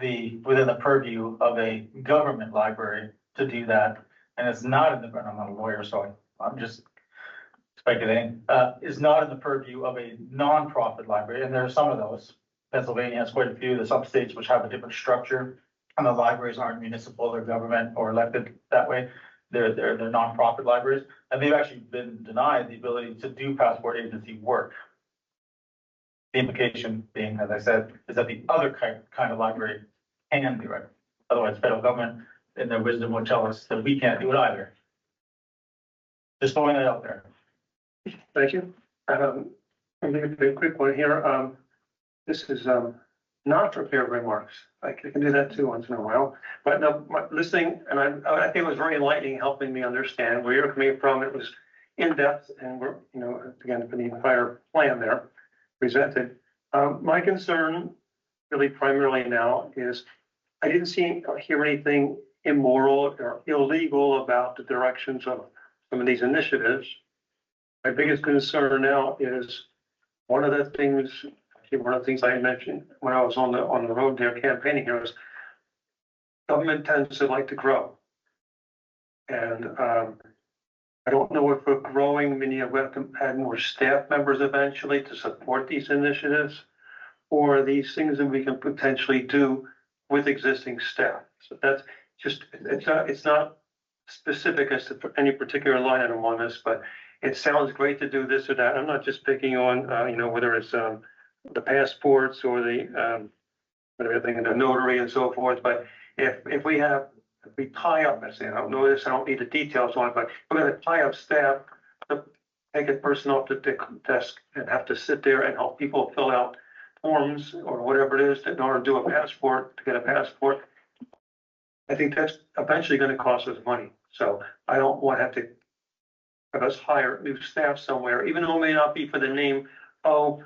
within the purview of a government library to do that, and it's not in the, I'm not a lawyer, so I'm just speculating, is not in the purview of a nonprofit library, and there are some of those. Pennsylvania has quite a few. There's some states which have a different structure, and the libraries aren't municipal, they're government or elected that way. They're nonprofit libraries, and they've actually been denied the ability to do passport agency work. The implication being, as I said, is that the other kind of library can do it. Otherwise, federal government, in their wisdom, will tell us that we can't do it either. Just throwing it out there. Thank you. I'm going to do a quick one here. This is not prepared remarks. I can do that too once in a while. But no, listening, and I think it was very enlightening, helping me understand where you're coming from. It was in depth, and we're, again, for the entire plan there presented. My concern, really primarily now, is I didn't see or hear anything immoral or illegal about the directions of some of these initiatives. My biggest concern now is one of the things I mentioned when I was on the road there campaigning here is government tends to like to grow. And I don't know if we're growing, meaning we have to add more staff members eventually to support these initiatives, or these things that we can potentially do with existing staff. So that's just, it's not specific as to any particular line item on this, but it sounds great to do this or that. I'm not just picking on, whether it's, the passports or the, whatever thing, the notary and so forth, but if we tie up, I say, I don't know this, I don't need the details on it, but we're gonna tie up staff to take a person off the desk and have to sit there and help people fill out forms or whatever it is in order to do a passport, to get a passport. I think that's eventually gonna cost us money, so I don't want to have to have us hire new staff somewhere, even though it may not be for the name, oh,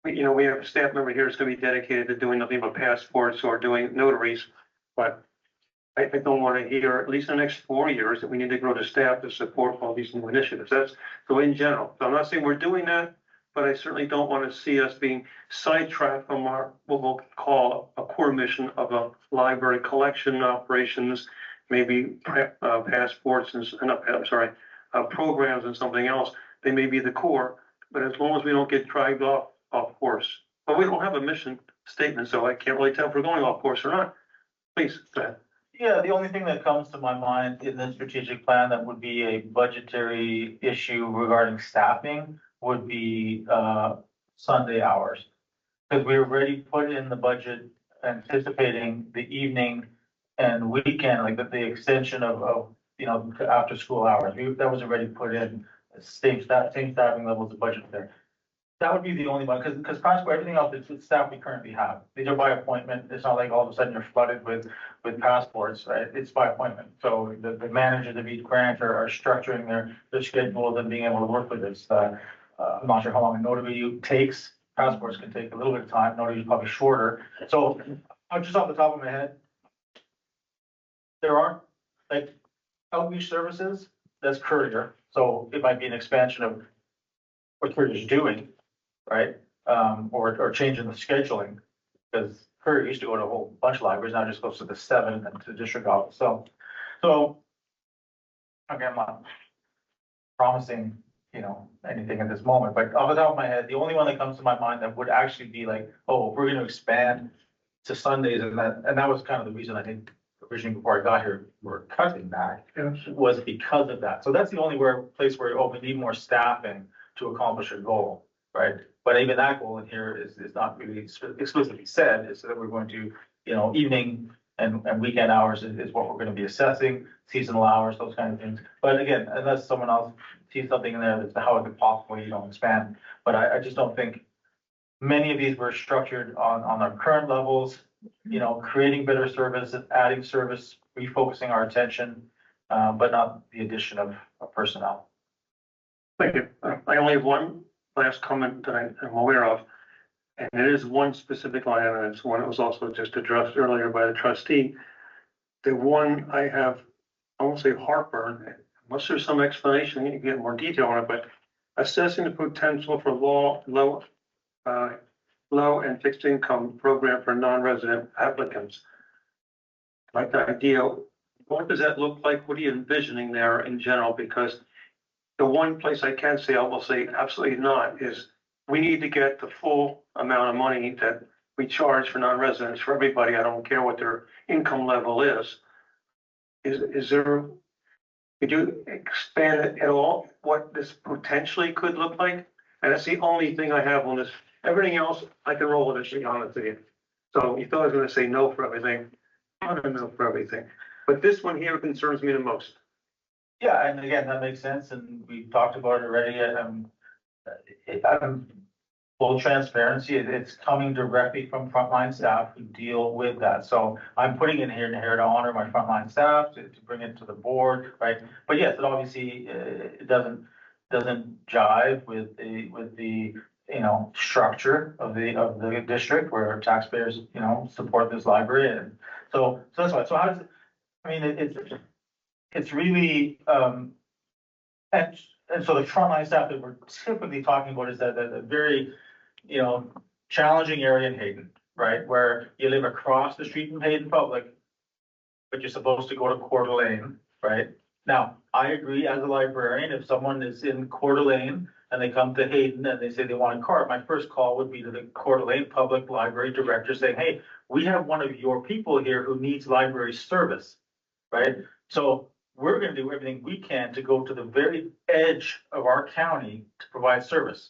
we have a staff member here that's gonna be dedicated to doing nothing but passports or doing notaries, but I don't want to hear, at least in the next 4 years, that we need to grow the staff to support all these new initiatives. That's so in general. So I'm not saying we're doing that, but I certainly don't want to see us being sidetracked from our, what we'll call a core mission of a library collection operations, maybe passports and, programs and something else. They may be the core, but as long as we don't get dragged off course. But we don't have a mission statement, so I can't really tell if we're going off course or not. Please, go ahead. Yeah, the only thing that comes to my mind in the strategic plan that would be a budgetary issue regarding staffing would be Sunday hours. Because we already put in the budget anticipating the evening and weekend, like the extension of after school hours. That was already put in, same staffing levels of budget there. That would be the only one, because practically everything else is staff we currently have. These are by appointment. It's not like all of a sudden you're flooded with passports, right? It's by appointment. So the managers of each branch are structuring their schedules and being able to work with this. I'm not sure how long a notary takes. Passports can take a little bit of time. Notary is probably shorter. So just off the top of my head, there aren't like outreach services. That's courier. So it might be an expansion of what courier's doing. Right? Or changing the scheduling, because courier used to go to a whole bunch of libraries, now it just goes to the 7 and to the district office. So, again, I'm not promising, anything at this moment, but off the top of my head, the only one that comes to my mind that would actually be like, oh, we're going to expand to Sundays, and that was kind of the reason I think originally before I got here, we're cutting back, was because of that. So that's the only place where, we need more staffing to accomplish a goal, right? But even that goal in here is not really explicitly said, is that we're going to, evening and weekend hours is what we're going to be assessing, seasonal hours, those kind of things. But again, unless someone else sees something in there that's how it could possibly, expand. But I just don't think many of these were structured on our current levels, creating better service, adding service, refocusing our attention, but not the addition of personnel. Thank you. I only have one last comment that I'm aware of, and it is one specific line, and it's one that was also just addressed earlier by the trustee. The one I have, I won't say heartburn, unless there's some explanation, you can get more detail on it, but assessing the potential for low and fixed income program for non-resident applicants. Like the idea, what does that look like? What are you envisioning there in general? Because the one place I can say, I will say absolutely not, is we need to get the full amount of money that we charge for non-residents for everybody. I don't care what their income level is. Is there, could you expand it at all, what this potentially could look like? And that's the only thing I have on this. Everything else, I can roll with it, to be honest with you. So you thought I was going to say no for everything. I don't know for everything. But this one here concerns me the most. Yeah, and again, that makes sense, and we talked about it already. Full transparency, it's coming directly from frontline staff who deal with that. So I'm putting in here to honor my frontline staff, to bring it to the board, right? But yes, it obviously it doesn't jive with the structure of the district where taxpayers support this library, and so that's why. So how does it? I mean, it's really, and so the frontline staff that we're typically talking about is that very, challenging area in Hayden, right? Where you live across the street from Hayden Public, but you're supposed to go to Coeur d'Alene, right? Now, I agree as a librarian, if someone is in Coeur d'Alene and they come to Hayden and they say they want a card, my first call would be to the Coeur d'Alene Public Library Director saying, hey, we have one of your people here who needs library service, right? So we're gonna do everything we can to go to the very edge of our county to provide service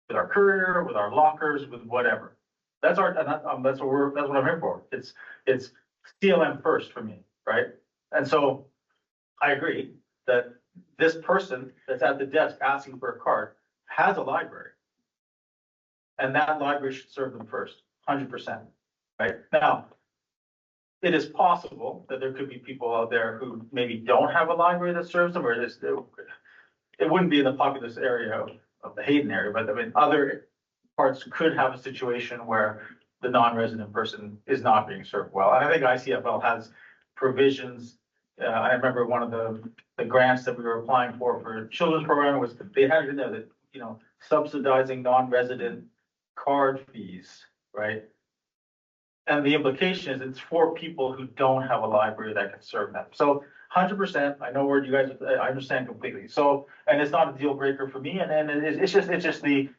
with our courier, with our lockers, with whatever. That's our, and that's what I'm here for. It's CLM first for me, right? And so I agree that this person that's at the desk asking for a card has a library. And that library should serve them first, 100%, right? Now, it is possible that there could be people out there who maybe don't have a library that serves them, or it wouldn't be in the populous area of the Hayden area, but I mean, other parts could have a situation where the non-resident person is not being served well. And I think ICFL has provisions. I remember one of the grants that we were applying for children's program was, they had it in there that, you know, subsidizing non-resident card fees, right? And the implication is it's for people who don't have a library that can serve them. So 100%, I know where you guys, I understand completely. So, and it's not a deal breaker for me. And then it's just the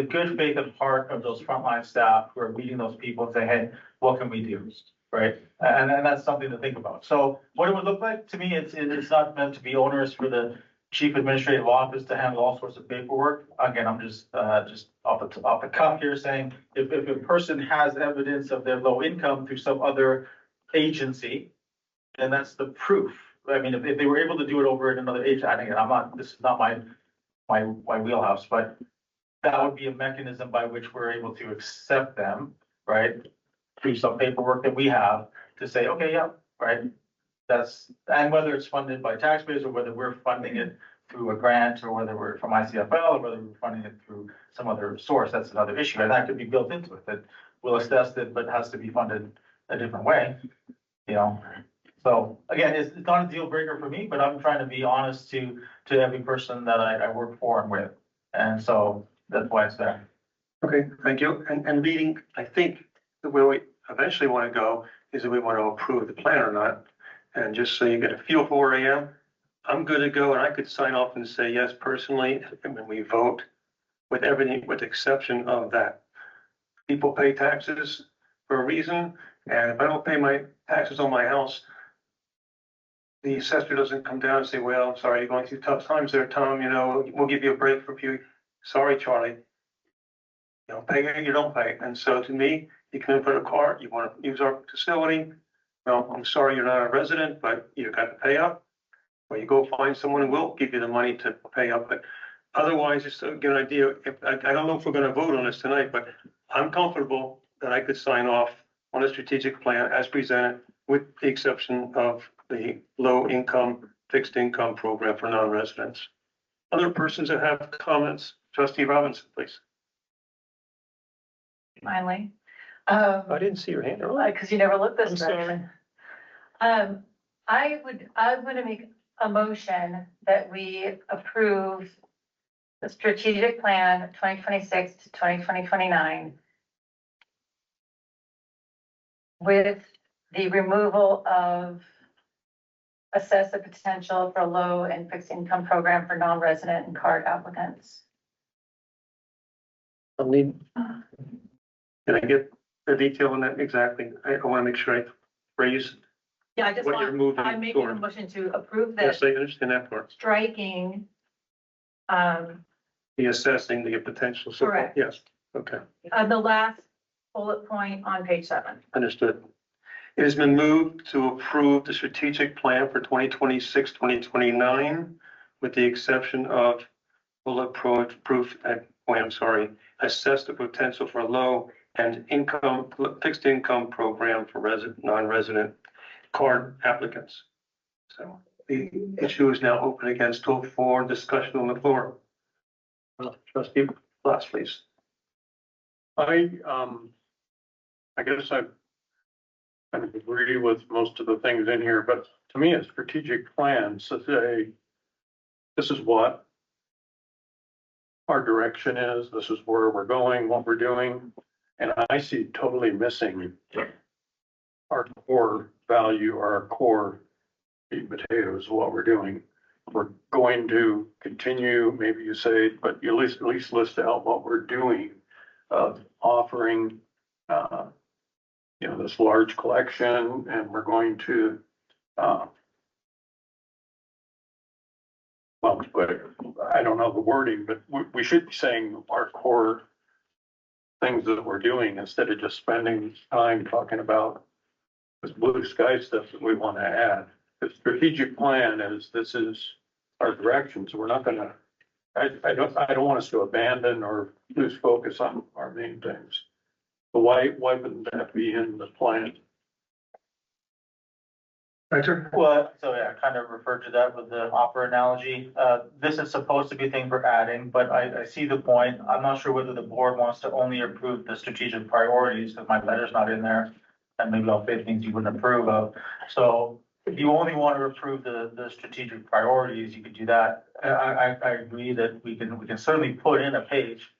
good faith and heart of those frontline staff who are meeting those people and saying, hey, what can we do? Right? And that's something to think about. So what it would look like to me, it's not meant to be onerous for the chief administrative office to handle all sorts of paperwork. Again, I'm just off the cuff here saying, if a person has evidence of their low income through some other agency, then that's the proof. I mean, if they were able to do it over at another agency, I think this is not my wheelhouse, but that would be a mechanism by which we're able to accept them, right? Through some paperwork that we have to say, okay, yeah, right. And whether it's funded by taxpayers or whether we're funding it through a grant or whether we're from ICFL or whether we're funding it through some other source, that's another issue. And that could be built into it, that we'll assess it, but has to be funded a different way, you know? So again, it's not a deal breaker for me, but I'm trying to be honest to every person that I work for and with. And so that's why it's there. Okay, thank you. And leading, I think the way we eventually want to go is that we want to approve the plan or not. And just so you get a feel for where I am, I'm good to go, and I could sign off and say yes personally, and when we vote with everything, with the exception of that. People pay taxes for a reason, and if I don't pay my taxes on my house, the assessor doesn't come down and say, well, I'm sorry, you're going through tough times there, Tom, you know, we'll give you a break for a few, sorry, Charlie. You know, pay it, you don't pay. And so to me, you come in for a car, you want to use our facility. Well, I'm sorry, you're not a resident, but you got to pay up. Or you go find someone who will give you the money to pay up. But otherwise, just to get an idea, I don't know if we're going to vote on this tonight, but I'm comfortable that I could sign off on a strategic plan as presented, with the exception of the low income, fixed income program for non-residents. Other persons that have comments, Trustee Robinson, please. Finally. I didn't see your hand earlier. Because you never looked I'm this sorry. direction. I'm gonna make a motion that we approve the strategic plan 2026 to 2029 with the removal of assess the potential for low and fixed income program for non-resident and card applicants. I'll need, can I get the detail on that exactly? I want to make sure I phrase Yeah, I just what you're moving I'm making a toward. motion to approve Yes, this, I understand that part. striking, The assessing the potential. So, Correct. yes, okay, the last bullet point on page 7. understood. It has been moved to approve the strategic plan for 2026, 2029, with the exception of bulletproof, assess the potential for low and fixed income program for non-resident card applicants. So the issue is now open again, still for discussion on the floor. Trustee Blas, please. I guess I kind of agree with most of the things in here, but to me, a strategic plan to say, this is what our direction is, this is where we're going, what we're doing. And I see totally missing our core value, our core meat and potatoes, what we're doing. we're going to continue, maybe you say, but you at least list out what we're doing of offering, this large collection, and we're going to, well, but I don't know the wording, but we should be saying our core things that we're doing instead of just spending time talking about this blue sky stuff that we want to add. The strategic plan this is our direction, so we're not gonna, I don't want us to abandon or lose focus on our main things. But why wouldn't that be in the plan? Richard? Well, so yeah, I kind of referred to that with the opera analogy. This is supposed to be a thing for adding, but I see the point. I'm not sure whether the board wants to only approve the strategic priorities, because my letter's not in there. And maybe I'll say things you wouldn't approve of. So if you only want to approve the strategic priorities, you could do that. I agree that we can certainly put in a page.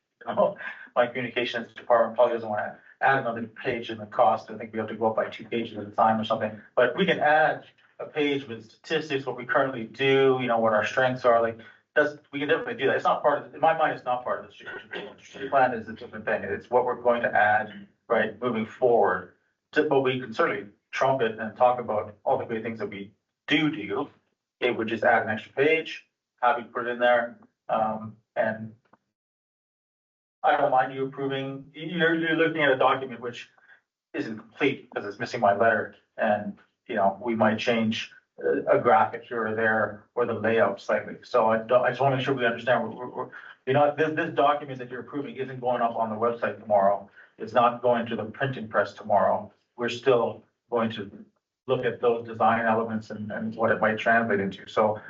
My communications department probably doesn't want to add another page in the cost. I think we have to go up by 2 pages at a time or something. But we can add a page with statistics, what we currently do, what our strengths are. We can definitely do that. It's not part of, in my mind, it's not part of the strategic plan. The strategic plan is a different thing. It's what we're going to add, right, moving forward. But we can certainly trumpet and talk about all the great things that we do. It would just add an extra page, have you put it in there, and I don't mind you approving. You're looking at a document which isn't complete because it's missing my letter, and we might change a graphic here or there or the layout slightly. So I just want to make sure we understand. This document that you're approving isn't going up on the website tomorrow. It's not going to the printing press tomorrow. We're still going to look at those design elements and what it might translate into. So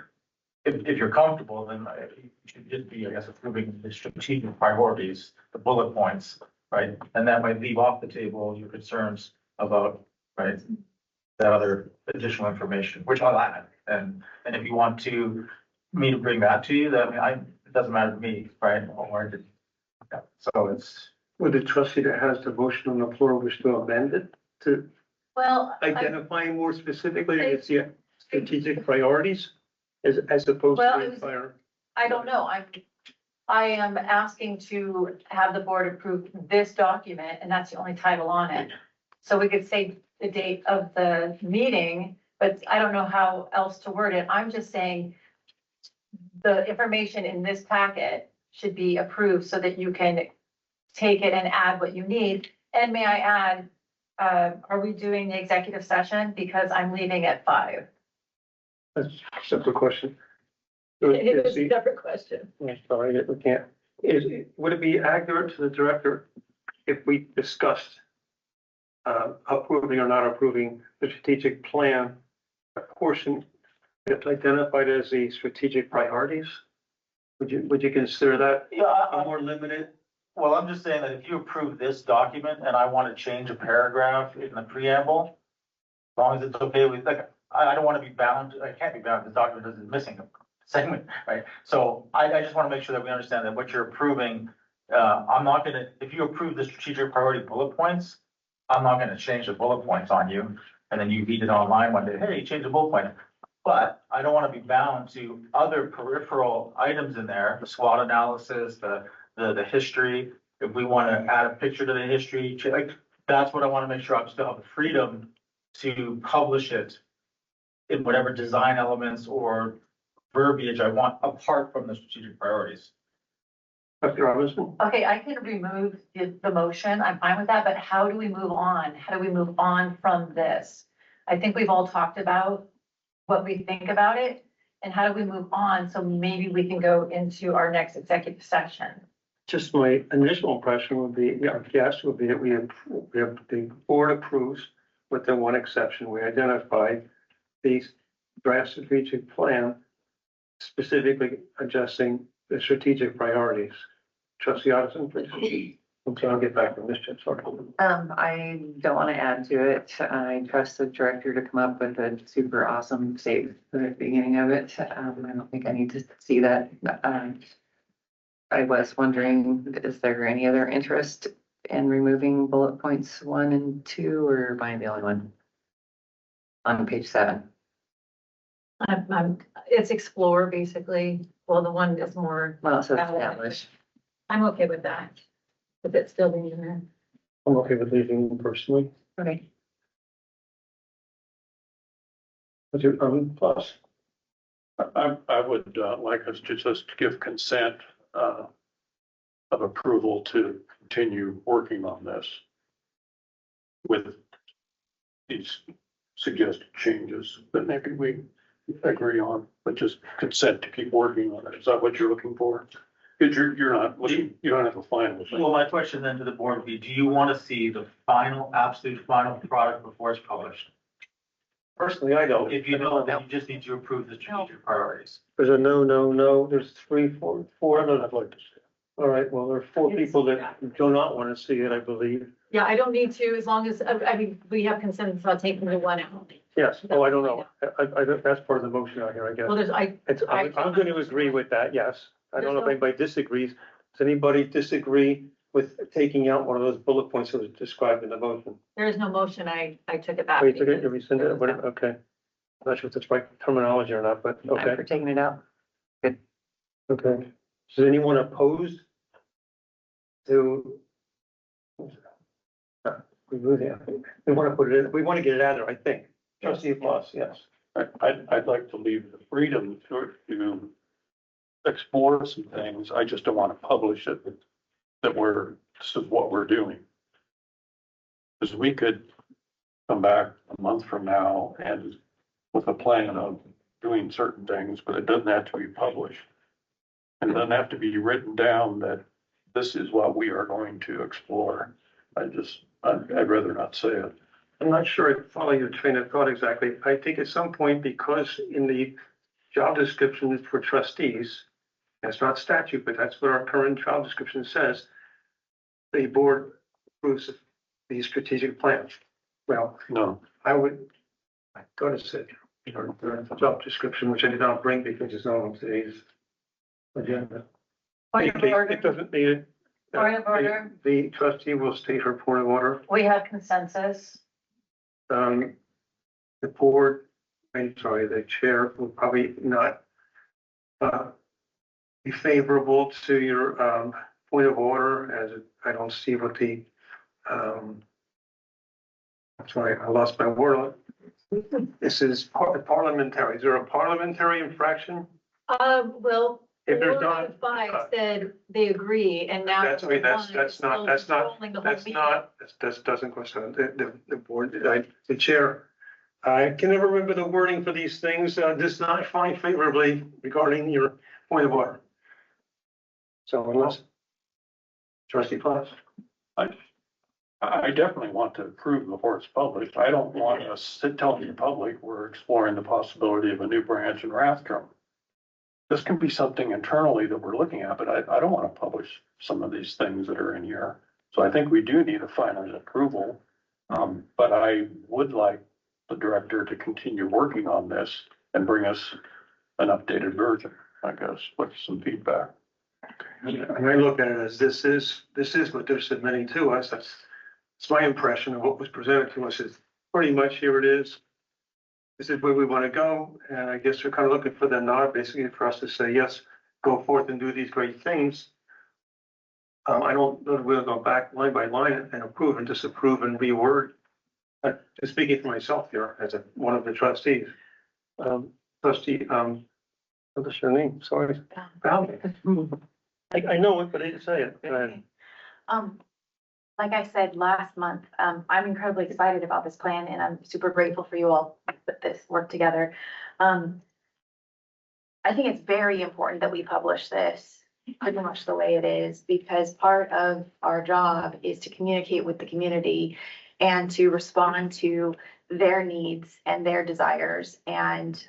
if you're comfortable, then you should just be, I guess, approving the strategic priorities, the bullet points, right? And that might leave off the table your concerns about, right, that other additional information, which I'll add. And if you want me to bring that to you, it doesn't matter to me, right? So it's. Would the trustee that has the motion on the floor wish to amend it to Well, identify more specifically its strategic priorities as opposed Well, to it was- fire? I don't know. I am asking to have the board approve this document, and that's the only title on it. So we could say the date of the meeting, but I don't know how else to word it. I'm just saying the information in this packet should be approved so that you can take it and add what you need. And may I add, are we doing the executive session? Because I'm leaving at 5. That's a separate question. It is a separate question. I'm sorry, we can't. Would it be accurate to the director if we discussed approving or not approving the strategic plan, a portion that's identified as the strategic priorities? Would you consider that a more limited? Well, I'm just saying that if you approve this document and I want to change a paragraph in the preamble, as long as it's okay with, I don't want to be bound, I can't be bound, this document is missing a segment, right? So I just want to make sure that we understand that what you're approving, I'm not gonna, if you approve the strategic priority bullet points, I'm not gonna change the bullet points on you, and then you read it online one day, hey, change the bullet point. But I don't want to be bound to other peripheral items in there, the SWOT analysis, the history. If we want to add a picture to the history, that's what I want to make sure I still have the freedom to publish it in whatever design elements or verbiage I want apart from the strategic priorities. Dr. Robinson? Okay, I can remove the motion. I'm fine with that, but how do we move on? How do we move on from this? I think we've all talked about what we think about it and how do we move on? So maybe we can go into our next executive session. Just my initial impression would be, yes, would be that we have the board approves with the one exception. We identified the draft strategic plan specifically adjusting the strategic priorities. Trustee Addison, please. Okay, I'll get back to this, sorry. I don't want to add to it. I trust the director to come up with a super awesome statement at the beginning of it. I don't think I need to see that. I was wondering, is there any other interest in removing bullet points 1 and 2, or am I the only one? On page 7. It's explore basically. Well, the one is more, Well, so established. I'm okay with that. If it's still being in there. I'm okay with leaving personally. Okay. What's your, plus? I would like us to just give consent of approval to continue working on this with these suggested changes that maybe we agree on, but just consent to keep working on it. Is that what you're looking for? Because you're not looking, you don't have a final thing. Well, my question then to the board would be, do you want to see the final, absolute final product before it's published? Personally, I don't. If you don't, then you just need to approve the strategic priorities. There's a no, there's three, four, I don't know, I'd like to see it. All right, well, there are four people that do not want to see it, I believe. Yeah, I don't need to, as long as, I mean, we have consensus on taking the one out. Yes, oh, I don't know. That's part of the motion out here, I guess. Well, there's, I'm going to agree with that, yes. I don't know if anybody disagrees. Does anybody disagree with taking out one of those bullet points that was described in the motion? there is no motion, I took it back. Oh, you took it, you rescinded it, whatever, okay. I'm not sure if that's right terminology or not, but I'm okay, for taking it out. okay. Is anyone opposed to? We want to put it in, we want to get it out of there, I think. Trustee Applause, yes. I'd like to leave the freedom to explore some things. I just don't want to publish it, that this is what we're doing. Because we could come back a month from now and with a plan of doing certain things, but it doesn't have to be published. And it doesn't have to be written down that this is what we are going to explore. I'd rather not say it. I'm not sure I follow your train of thought exactly. I think at some point, because in the job description for trustees, it's not statute, but that's what our current job description says, the board approves the strategic plan. Well, No, I go to sit, job description, which I did not bring because it's not on today's agenda. Point of order. It doesn't need it. Point of order. The trustee will state her point of order. We have consensus. The board, the chair will probably not be favorable to your point of order, as I don't see what the I'm sorry, I lost my word. This is parliamentary. Is there a parliamentary infraction? Well, If there's 4 out of 5 said they agree, and now. That's not, that doesn't question the board, the chair. I can never remember the wording for these things, does not find favorably regarding your point of order. So unless, trustee Platts. I definitely want to approve before it's published. I don't want us to tell the public we're exploring the possibility of a new branch in Rathdrum. This can be something internally that we're looking at, but I don't want to publish some of these things that are in here. So I think we do need a final approval. But I would like the director to continue working on this and bring us an updated version, I guess, with some feedback. And I look at it as this is what they're submitting to us. That's my impression of what was presented to us is pretty much here it is. This is where we want to go. And I guess we're kind of looking for the nod, basically for us to say, yes, go forth and do these great things. I don't know that we'll go back line by line and approve and disapprove and reword. Just speaking for myself here as one of the trustees. Trustee, what's your name? Sorry. I know it, but I didn't say it. Go ahead. Like I said last month, I'm incredibly excited about this plan and I'm super grateful for you all to put this work together. I think it's very important that we publish this pretty much the way it is, because part of our job is to communicate with the community and to respond to their needs and their desires. And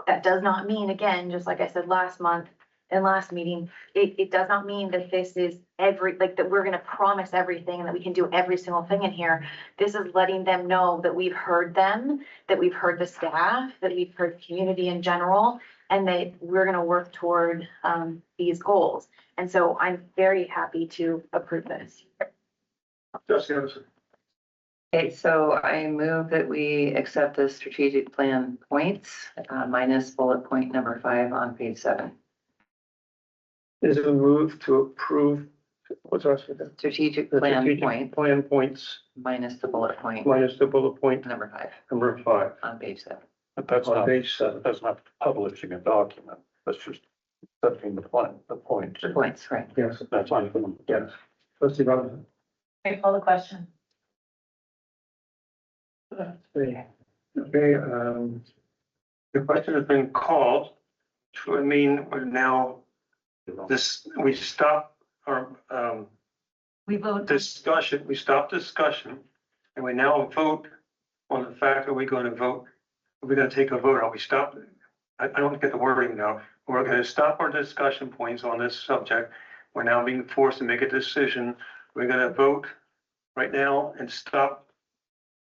that does not mean, again, just like I said last month, in last meeting, it does not mean that this is that we're gonna promise everything and that we can do every single thing in here. This is letting them know that we've heard them, that we've heard the staff, that we've heard community in general, and that we're gonna work toward these goals. And so I'm very happy to approve this. Trustee Anderson. Okay, so I move that we accept the strategic plan points, minus bullet point number 5 on page 7. Is it a move to approve, what's our second? Strategic The plan strategic point plan points minus the bullet point minus the bullet point number 5 number 5 on page 7. But that's on not, page 7. that's not publishing a document. That's just setting the plan, the point. The points, right? Yes, That's on. yes. Trustee Robinson. Okay, call the question. Let's see. Okay, the question has been called, which would mean we're now, we stop our, We vote. discussion, we stop discussion, and we now vote on the fact that we're going to vote. We're going to take a vote. Are we stop? I don't get the wording now. We're going to stop our discussion points on this subject. We're now being forced to make a decision. We're going to vote right now and stop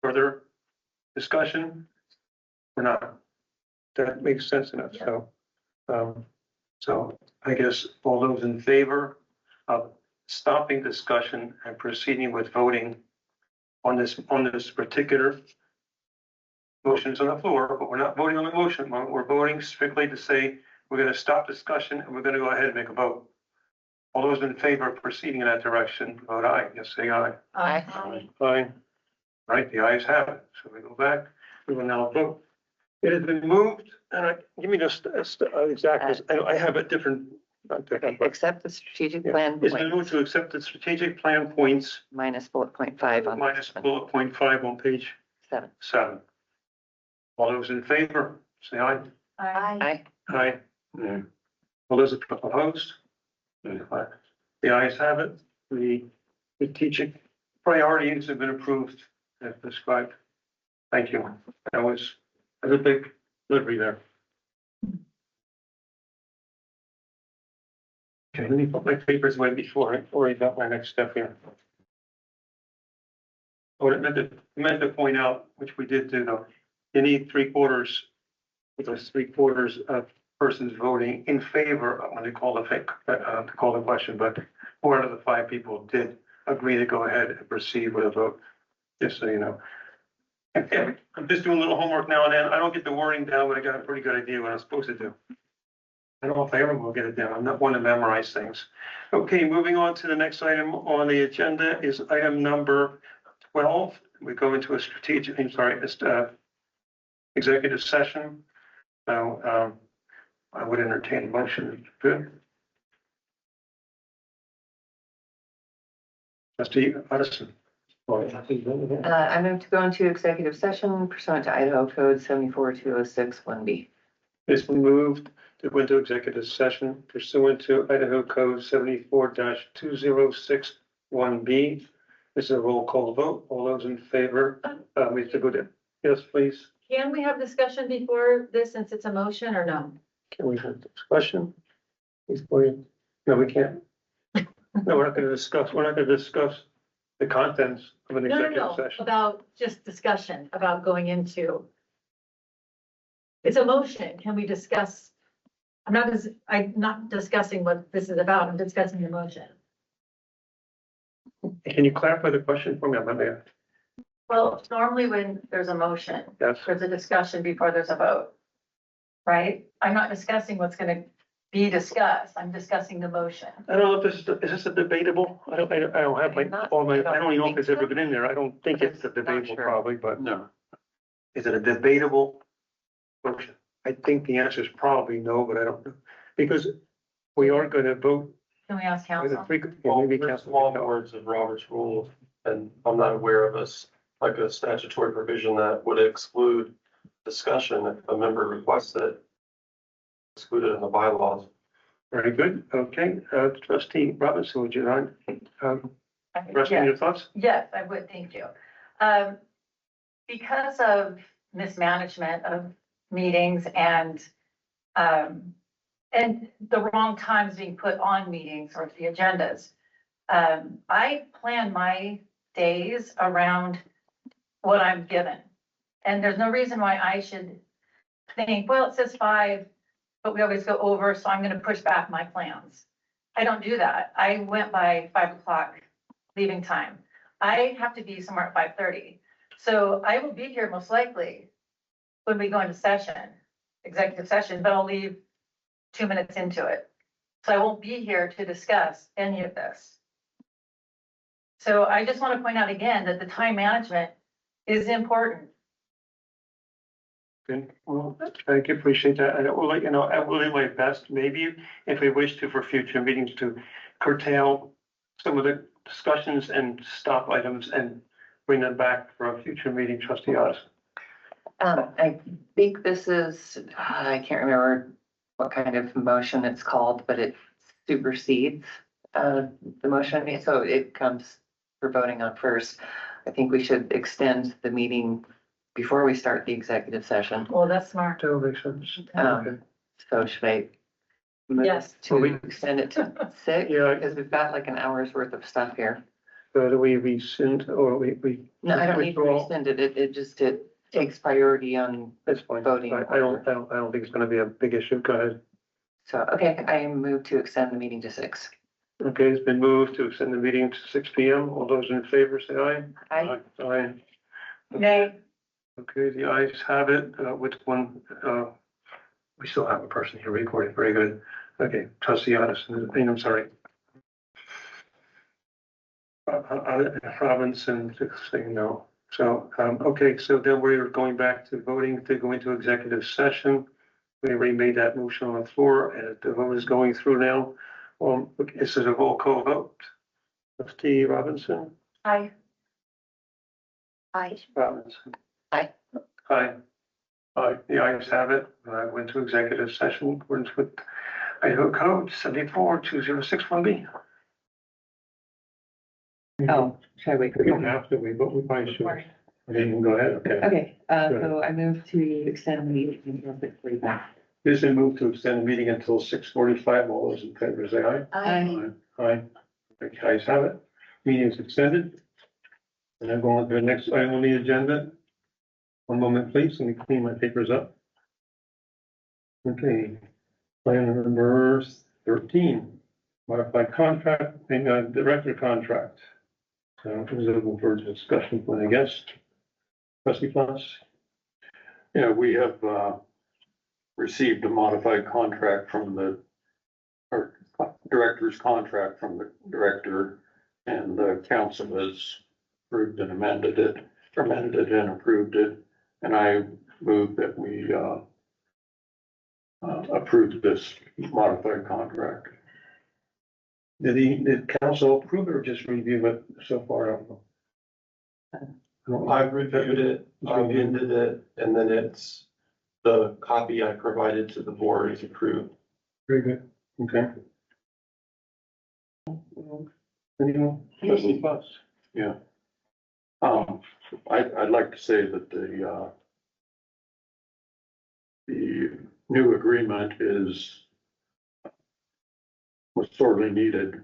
further discussion. We're not. That makes sense enough. So I guess all those in favor of stopping discussion and proceeding with voting on this particular motion is on the floor, but we're not voting on the motion. We're voting strictly to say we're going to stop discussion and we're going to go ahead and make a vote. All those in favor of proceeding in that direction, vote aye. Yes, say aye. Aye. Aye. Right, the ayes have it. So we go back. We will now vote. It has been moved, and give me just exact, I have a different. Accept the strategic Yeah. plan It's been moved points to accept the strategic plan points minus bullet point 5 on minus page bullet point 5 on page 7. 7. All those in favor, say aye. Aye. Aye. Yeah. All those opposed? The ayes have it. The strategic priorities have been approved as described. Thank you. That's a big delivery there. Okay, let me put my papers away before I worry about my next step here. What I meant to point out, which we did do though, you need 3/4, with those 3/4 of persons voting in favor of when they call to call the question, but 4 out of the 5 people did agree to go ahead and proceed with a vote, just so you know. And I'm just doing a little homework now and then. I don't get the wording down, but I got a pretty good idea what I'm supposed to do. I don't know if I ever will get it down. I'm not one to memorize things. Okay, moving on to the next item on the agenda is item number 12. We go into a executive session. So I would entertain a motion. Good. Trustee Addison. I move to go into executive session pursuant to Idaho Code 74-206 1B. It's been moved to go into executive session pursuant to Idaho Code 74-206 1B. This is a roll call vote. All those in favor, Mr. Goodell. Yes, please. Can we have discussion before this since it's a motion or no? Can we have discussion? Please, please. No, we can't. No, we're not going to discuss. We're not going to discuss the contents of an executive No, session. about just discussion about going into. It's a motion. Can we discuss? I'm not discussing what this is about. I'm discussing the motion. Can you clarify the question for me? I'm not. Well, normally when there's a motion, Yes. there's a discussion before there's a vote. Right? I'm not discussing what's gonna be discussed. I'm discussing the motion. I don't know if is this a debatable? I don't have my, I don't even know if it's ever been in there. I don't think it's a debatable sure. probably, but No. is it a debatable motion? I think the answer is probably no, but I don't know. Because we are going to vote. Can we ask with a council? frequent- Well, maybe there's council small can tell. words of Robert's rules, and I'm not aware of like a statutory provision that would exclude discussion if a member requests it. Excluded in the bylaws. Very good. Okay, trustee Robinson, would you mind, resting Yeah. your thoughts? Yes, I would, thank you. Because of mismanagement of meetings and the wrong times being put on meetings or the agendas, I plan my days around what I'm given. And there's no reason why I should think, well, it says 5, but we always go over, so I'm gonna push back my plans. I don't do that. I went by 5 o'clock leaving time. I have to be somewhere at 5:30. So I will be here most likely when we go into session, executive session, but I'll leave 2 minutes into it. So I won't be here to discuss any of this. So I just want to point out again that the time management is important. Good. Well, thank you. Appreciate that. I will let you know, I will do my best, maybe if we wish to for future meetings to curtail some of the discussions and stop items and bring them back for a future meeting, trustee Oz. I think this is, I can't remember what kind of motion it's called, but it supersedes the motion. So it comes for voting on first. I think we should extend the meeting before we start the executive session. Well, that's smart. That makes sense. So should I move Yes. to extend it to 6? Yeah. Because we've got like an hour's worth of stuff here. So do we rescind or we? No, I don't need to withdraw? rescind it. It takes priority on, That's fine. Voting. I don't think it's gonna be a big issue. Go ahead. so, okay, I move to extend the meeting to 6. Okay, it's been moved to extend the meeting to 6 PM. All those in favor say aye. Aye. Nay. Okay, the ayes have it, with one, we still have a person here recording. Very good. Okay, trustee Addison, I'm sorry. Robinson, saying no. So, okay, so then we're going back to voting to go into executive session. We already made that motion on the floor and the vote is going through now. This is a roll call vote. Trustee Robinson? Aye. Aye. Robinson? Aye. Aye. Aye, the ayes have it. I went to executive session in accordance with Idaho Code 742061B. Oh, should I wait? We don't have to, but we probably should. Okay, you can go ahead, okay. Okay, so I move to extend the meeting until 6:45. This is moved to extend the meeting until 6:45. All those in favor say aye. Aye. Aye. The ayes have it. Meeting is extended. And I'm going to the next item on the agenda. One moment, please. Let me clean my papers up. Okay. Item number 13, modified contract, and director contract. So who's open for discussion point, I guess? Trustee Foss? Yeah, we have, received a modified contract from or director's contract from the director, and the council has approved and amended it and approved it. And I move that we, approve this modified contract. Did council approve it or just review it so far? I don't know. I've reviewed it, amended it, and then it's the copy I provided to the board is approved. Very good, okay. Anyone? Trustee Foss? Yeah. I'd like to say that the new agreement was sorely needed,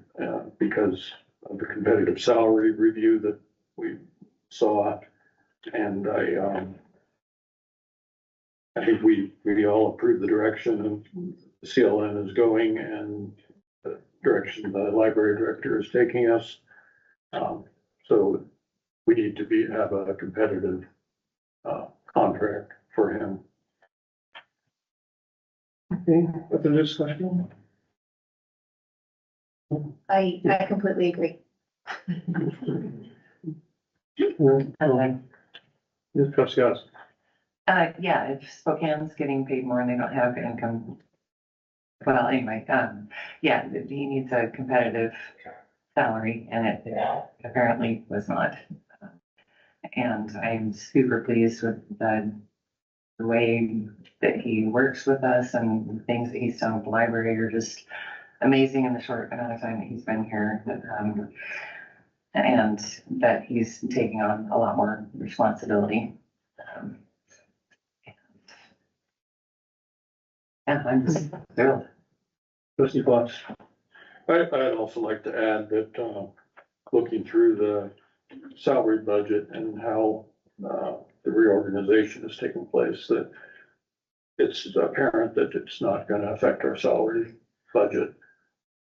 because of the competitive salary review that we saw. And I think we all approve the direction of the CLN is going and the direction the library director is taking us. So we need to have a competitive contract for him. Okay, other discussion? I completely agree. Yes, trustee Oz. Yeah, if Spokane's getting paid more and they don't have income. Well, anyway, yeah, he needs a competitive salary and it apparently was not. And I'm super pleased with the way that he works with us, and the things that he's done with the library are just amazing in the short amount of time that he's been here. And that he's taking on a lot more responsibility. Yeah, I'm just thrilled. Trustee Foss. I'd also like to add that, looking through the salary budget and how, the reorganization is taking place, that it's apparent that it's not going to affect our salary budget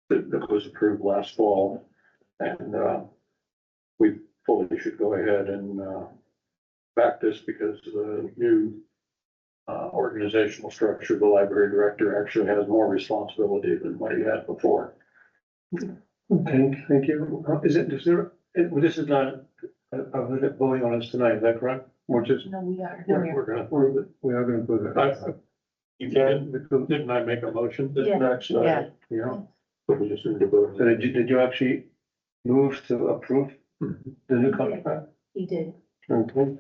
that was approved last fall. And, we fully should go ahead and, back this because the new organizational structure, the library director actually has more responsibility than what he had before. Okay, thank you. This is not a voting on us tonight, is that correct? We're just, No, we are. We're gonna prove it. we are gonna prove it. You can, didn't I make a motion? Yeah. Yeah. Yeah. But we just need to vote. So did you actually move to approve the new contract? He did. Okay. And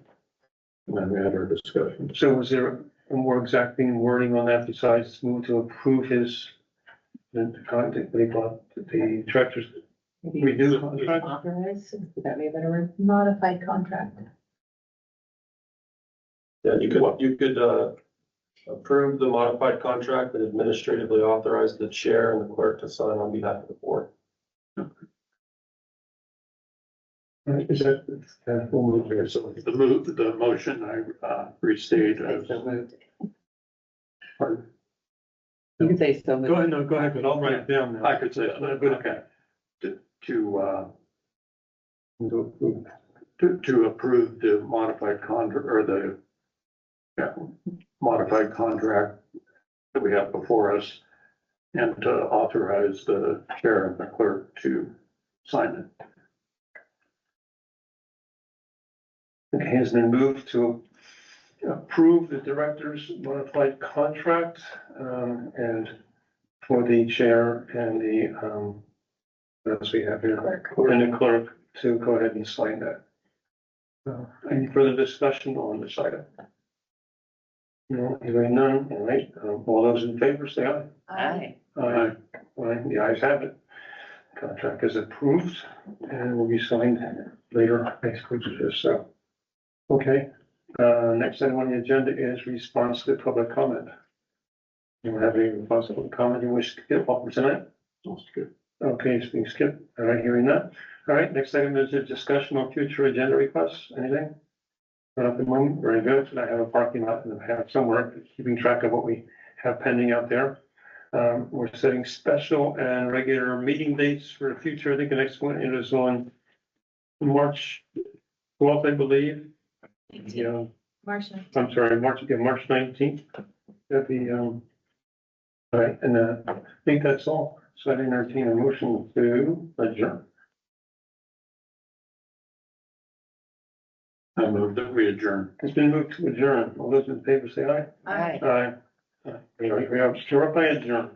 then we had our discussion. So was there a more exacting wording on that besides move to approve the content, the director's redo contract? Authorize, would that be a better word? Modified contract. Yeah, you could approve the modified contract and administratively authorize the chair and the clerk to sign on behalf of the board. Is that, we'll move there. So the motion I restate as. Pardon? You can say so. Go ahead, no, go ahead, but I'll write it down now. I could say, okay. To approve the modified contract or the modified contract that we have before us and to authorize the chair and the clerk to sign it. It has been moved to approve the director's modified contract, and for the chair and the, what else we have here? And the clerk to go ahead and sign that. Any further discussion on this item? No, hearing none, all right, all those in favor, say aye. Aye. Aye. Aye, the ayes have it. Contract is approved and will be signed later next week, so. Okay, next item on the agenda is response to public comment. You have any response to public comment you wish to get off tonight? That's good. Okay, it's being skipped. All right, hearing that. All right, next item is a discussion on future agenda requests. Anything? Not at the moment. Very good. I have a parking lot and I have somewhere keeping track of what we have pending out there. We're setting special and regular meeting dates for the future. I think the next one is on March 12th, I believe. Yeah, March 9th. I'm sorry, March 19th. That'd be, all right, and I think that's all. So I entertain a motion to adjourn. I move that we adjourn. It's been moved to adjourn. All those in favor say aye. Aye. Aye. We are hereby adjourned.